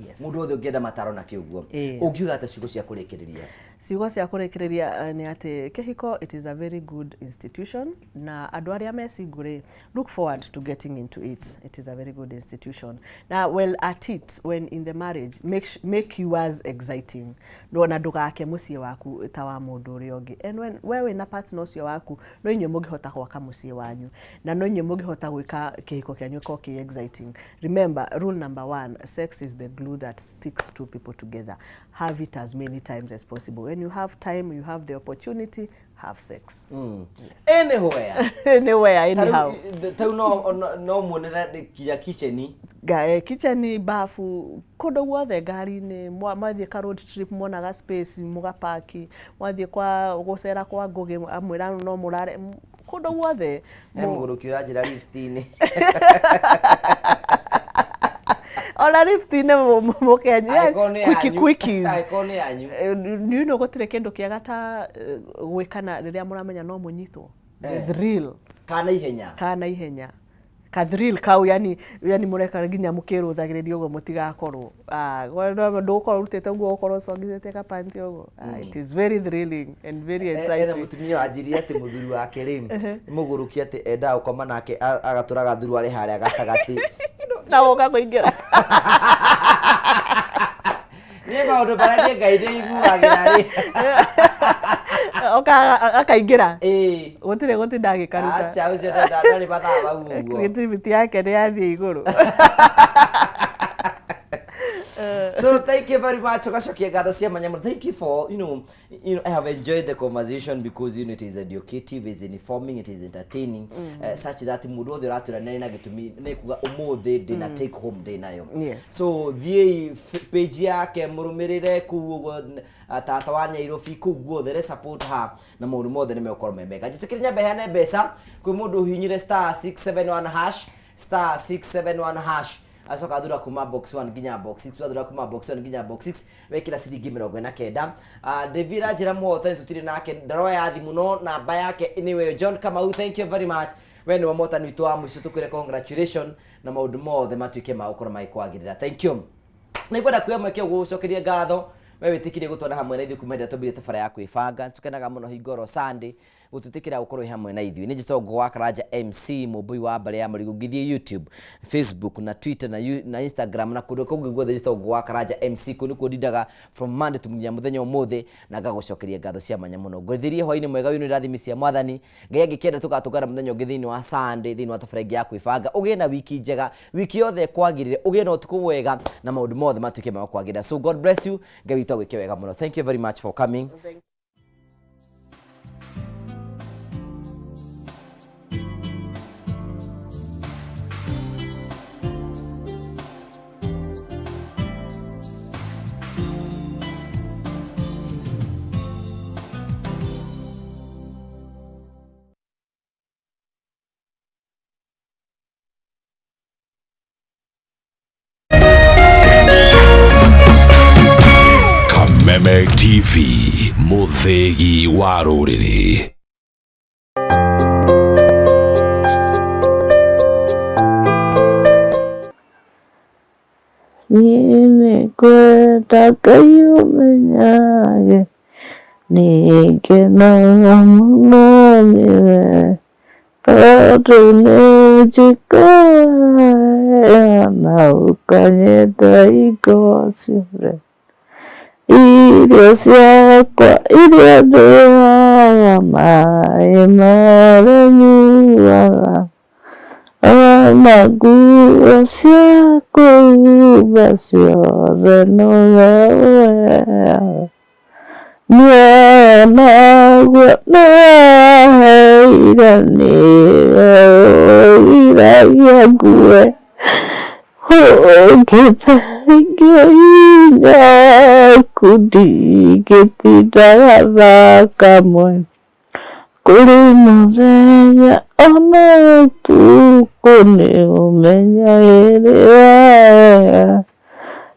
Yes. Mundu othe ũngĩenda mataro na kĩuguo ũngiuga ata ciugo cia kũrĩkĩrĩria? Ciugo cia kũrĩkĩrĩria nĩ atĩ kĩhiko, it is a very good institution, na andũ arĩa mecingũrĩ, look forward to getting into it. It is a very good institution. Na well at it, when in the marriage, make yours exciting. Na ndũgake mũciĩ waku ta wa mũndũ ũrĩa ũngĩ. And when wewe na partner ũcio waku, no inyuĩ mũngĩhota gwaka mũciĩ wanyu, na no inyuĩ mũngĩhota gwĩka kĩhiko kĩanyu gĩkorwo kĩ exciting. Remember, rule number 1, sex is the glue that sticks two people together. Have it as many times as possible. When you have time, you have the opportunity, have sex. Yes. Anywhere. Anywhere, anyhow. Tau no muonera kia kitchen. Kitchen, bafu, kũndũ guothe ngari-inĩ, mwathiĩ ka road trip muonaga space, mũgapaki, mwathiĩ kwa gũcera kwa Ngũgĩ amwĩra no mũrare kũndũ guothe. Mũgũrũki ũranjĩra lift-inĩ. Ona lift-inĩ mũkenya quickies. Nĩ no gũtirĩ kĩndũ kĩega ta gwĩkana rĩrĩa mũramenya no mũnyitwo. The thrill. Kana ihenya. Ka thrill kau, yani mũreka nginya mũkĩrũthagĩrĩria ũguo mũtigakorwo. Ndũgũkorwo ũrutĩte ũguo ũkorwo ũcongithĩtie ka panty ũguo. It is very thrilling and very enticing. Mũtumia wanjirie atĩ mũthuri wake rĩ mũgũrũki atĩ endaga gũkoma nake agatũraga thuru arĩ harĩa gatagatĩ. Na woka kũingĩra. Nĩ maũndũ marĩa niĩ Ngai ndĩiguagĩra rĩ. Akaingĩra. Gũtirĩ gũtindagĩkaruta. Acha ũcio ndarĩ mathaa mau ũguo. Creativity yake nĩ yathiĩ igũrũ. So thank you very much. Thank you for I have enjoyed the conversation because it is educative, it is informing, it is entertaining, such that mundu othe ratura na gitumi ne kuga umuthi dina take home day nayo. Yes. So the page yake murumirire ku Tata wa Nairobi ku guothe re support her na mundu mothe ne mekoro memega. Jitikirinya behane besa ku mundu hinyire star 671 hash star 671 hash. Asoka thura kuma box 1 nginya box 6 thura kuma box 1 nginya box 6 wekira ciringi 49. David ajira muhotani tutiri nake ndaro ya thimu no namba yake anyway. John Kamau, thank you very much. We ni wamotani witu wa mwicu tukire congratulations na maundu mothe matuike ma ukora maikwagirira. Thank you. Nĩngwenda kuoya mweke gucokeria ngatho we wĩtĩkire gũtwara hamwe na ithuĩ kuma hĩndĩ tũmbire tũbara ya kwĩbanga. Tũkenaga mũno hingoro Sunday gũtũtĩkĩra gũkorwo hamwe na ithuĩ. Nĩ Gĩcongo wa Karanja MC mũmbui wa mbere ya Marigũ. Ngĩthiĩ YouTube, Facebook na Twitter na Instagram na kũndũ kũngĩ guothe Gĩcongo wa Karanja MC. Kũu nĩkuo ndindaga from Monday nginya mũthenya ũmũthĩ na ngagũcokeria ngatho cia mwanya mũno. Ngwĩthirie hwaĩ-inĩ mwega wĩ nĩ irathimi cia Mwathani. Ngai angĩkenda tũgatũngana mũthenya ũngĩ thĩinĩ wa Sunday thĩinĩ wa thabarĩ ya kwĩbanga. Ũgĩe na wiki njega, wiki yothe kwagĩrĩre, ũgĩe na ũtukũ mwega na maũndũ mothe matuĩke ma kwagĩrĩra. So God bless you. Ngai witũ agwĩke wega mũno. Thank you very much for coming. Meme TV, muthegi wa rũrĩrĩ. Nini kwenda kayumenyage ningena muno niwe tondũ nĩnjikaga na ũkanyenda hingo ciothe. Irio ciakwa iria ndĩaga, maĩ marĩa nyuaga, ona nguo cia kũhumba ciothe nĩwe ũheaga. Muoyo naguo nĩwaheire, nĩwe ũgiragia ngue, ũngĩthengia hinya waku ndingĩtinda gathaka kũrĩ mũthenya ona ũtukũ nĩũmenyagĩrĩra wega.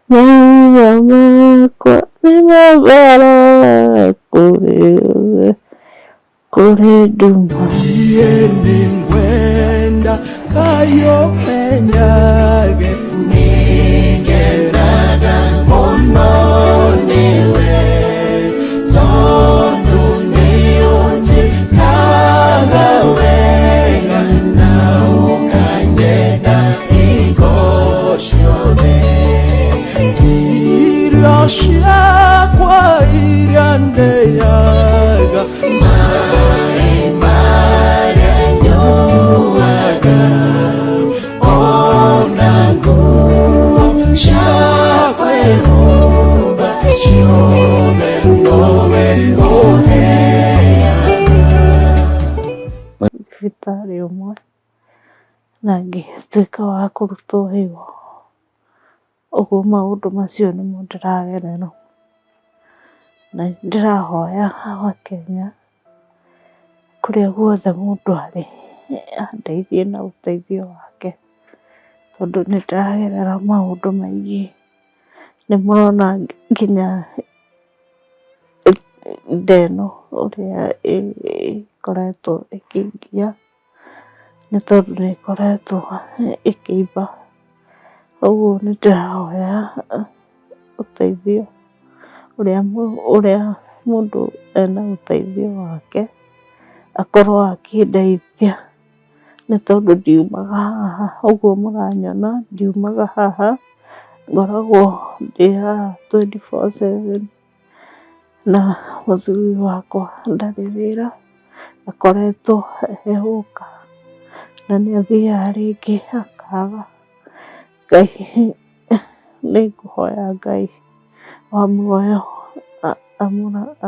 Maitho makwa nĩmabaraga kũrĩ nduma. Niĩ ngwenda kayũmenyage nĩngenaga mũno nĩwe tondũ nĩũnjĩkaga wega na ũkanyenda hingo ciothe. Irio ciakwa iria ndĩaga, maĩ marĩa nyuaga, ona nguo cia kwĩhumba ciothe nowe ũheaga. Thibitarĩ ũmwe na ngĩtuĩka wa kũrutwo higo, ũguo maũndũ macio nĩmo ndĩragerera, na ndĩrahoya Akenya kũrĩa guothe mũndũ arĩ andeithie na ũteithio wake, tondũ nĩndĩragerera maũndũ maingĩ. Nĩmũrona nginya nda ĩno ũrĩa ĩkoretwo ĩkĩngia nĩ tondũ nĩĩkoretwo ĩkĩimba. Ũguo nĩndĩrahoya ũteithio ũrĩa mũndũ ena ũteithio wake akorwo akĩndeithia, nĩ tondũ ndiumaga haha, ũguo mũranyona ndiumaga haha, ngoragwo ndĩ haha 24/7 na mũthuri wakwa ndarĩ wĩra, akoretwo ehũka na nĩathiaga rĩngĩ akaga. Ngai, nĩngũhoya Ngai wa muoyo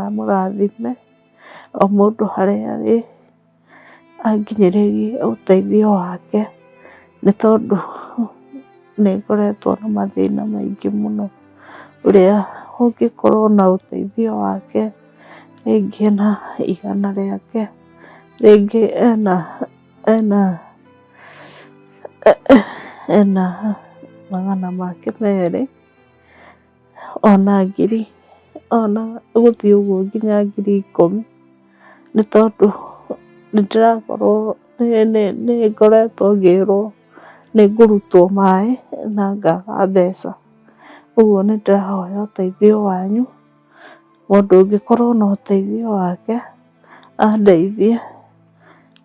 amũrathime o mũndũ harĩa arĩ, anginyĩrĩrie ũteithio wake, nĩ tondũ nĩngoretwo na mathĩna maingĩ mũno. Ũrĩa ũngĩkorwo na ũteithio wake, rĩngĩ ena igana rĩake, rĩngĩ ena magana make merĩ, ona ngiri, ona gũthiĩ ũguo nginya ngiri 10, nĩ tondũ nĩndĩrakorwo nĩngoretwo ngĩrwo nĩngũrutwo maĩ na ngaga mbeca. Ũguo nĩndĩrahoya ũteithio wanyu, mũndũ ũngĩkorwo na ũteithio wake andeithie,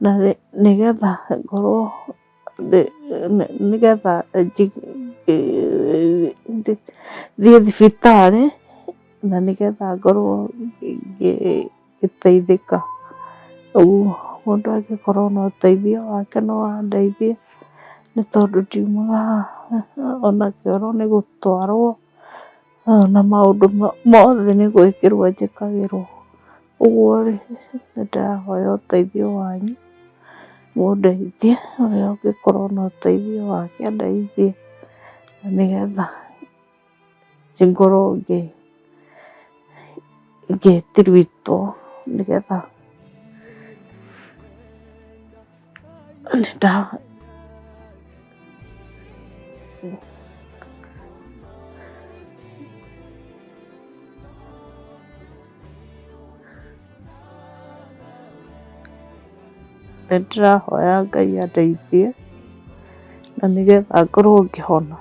na nĩgetha ngorwo nĩgetha thiĩ thibitarĩ na nĩgetha ngorwo ngĩteithĩka. Ũguo mũndũ angĩkorwo na ũteithio wake no andeithie, nĩ tondũ ndiumaga haha, ona kĩoro nĩ gũtwarwo na maũndũ mothe nĩ gwĩkĩrwo njĩkagĩrwo. Ũguo rĩ, nĩndĩrahoya ũteithio wanyu mũndeithie, ũrĩa ũngĩkorwo na ũteithio wake andeithie, na nĩgetha ngorwo ngĩtirwitwo, nĩgetha ndĩrahoya Ngai andeithie na nĩgetha ngorwo ngĩhona,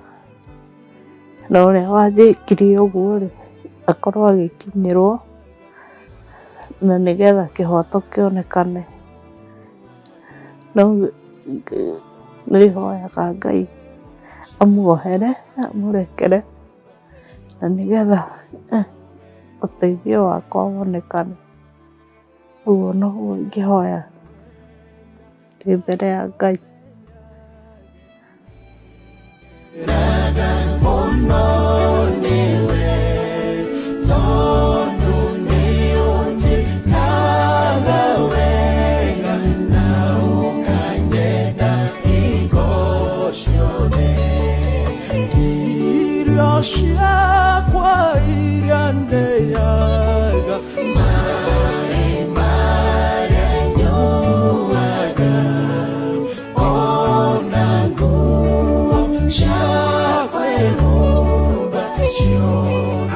na ũrĩa wanjĩkire ũguo rĩ akorwo agĩkinyĩrwo na nĩgetha kĩhoto kĩonekane. No nĩhoyaga Ngai amuohere amũrekere na nĩgetha ũteithio wakwa wonekane. Ũguo noguo ingĩhoya ndĩ mbere ya Ngai.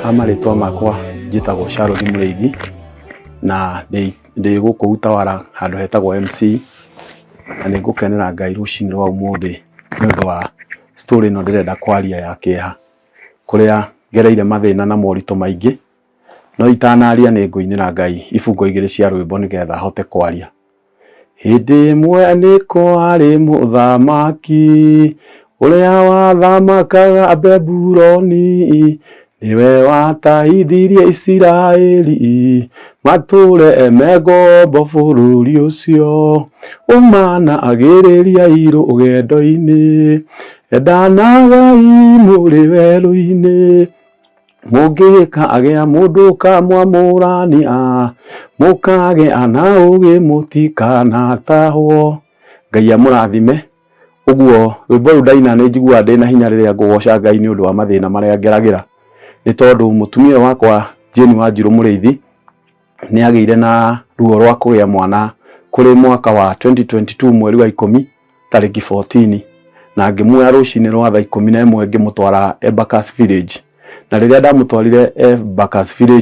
Amarĩtwa makwa njĩtagwo Sharon Mũrĩithi na ndĩ gũkũ Utawara handũ hetagwo MC, na nĩ ngũkenera Ngai rũcinĩ rwa ũmũthĩ nĩ ũndũ wa story ĩno ndĩrenda kwaria ya kĩeha, kũrĩa ngereire mathĩna na moritũ maingĩ, no itanaria nĩ ngũinĩra Ngai ibungo igĩrĩ cia rwĩmbo nĩgetha hote kwaria. Hĩndĩ ĩmwe nĩ kwarĩ mũthamaki ũrĩa wathamakaga Babuloni, niwe watahithirie Isiraeli matũre megombo bũrũri ũcio. Ũmana agĩrĩria irũ ũgendo-inĩ, endanagai mũrĩ werũ-inĩ, mũngĩka agĩa mũndũ kamwamũrania, mũkagĩa na ũgĩ mũtikanatahwo. Ngai amũrathime. Ũguo rwĩmbo rũu ndaina nĩ njiguaga ndĩ na hinya rĩrĩa ngũgoca Ngai nĩ ũndũ wa mathĩna marĩa ngeragĩra, nĩ tondũ mũtumia wakwa Jane Wanjiru Mũrĩithi nĩ agĩire na ruo rwa kũgĩa mwana kũrĩ mwaka wa 2022 mweri wa 10 tarĩki 14, na ngĩmuoya rũcinĩ rwa thaa 11 ngĩmũtwara Embakasi Village, na rĩrĩa ndamũtwarire Embakasi Village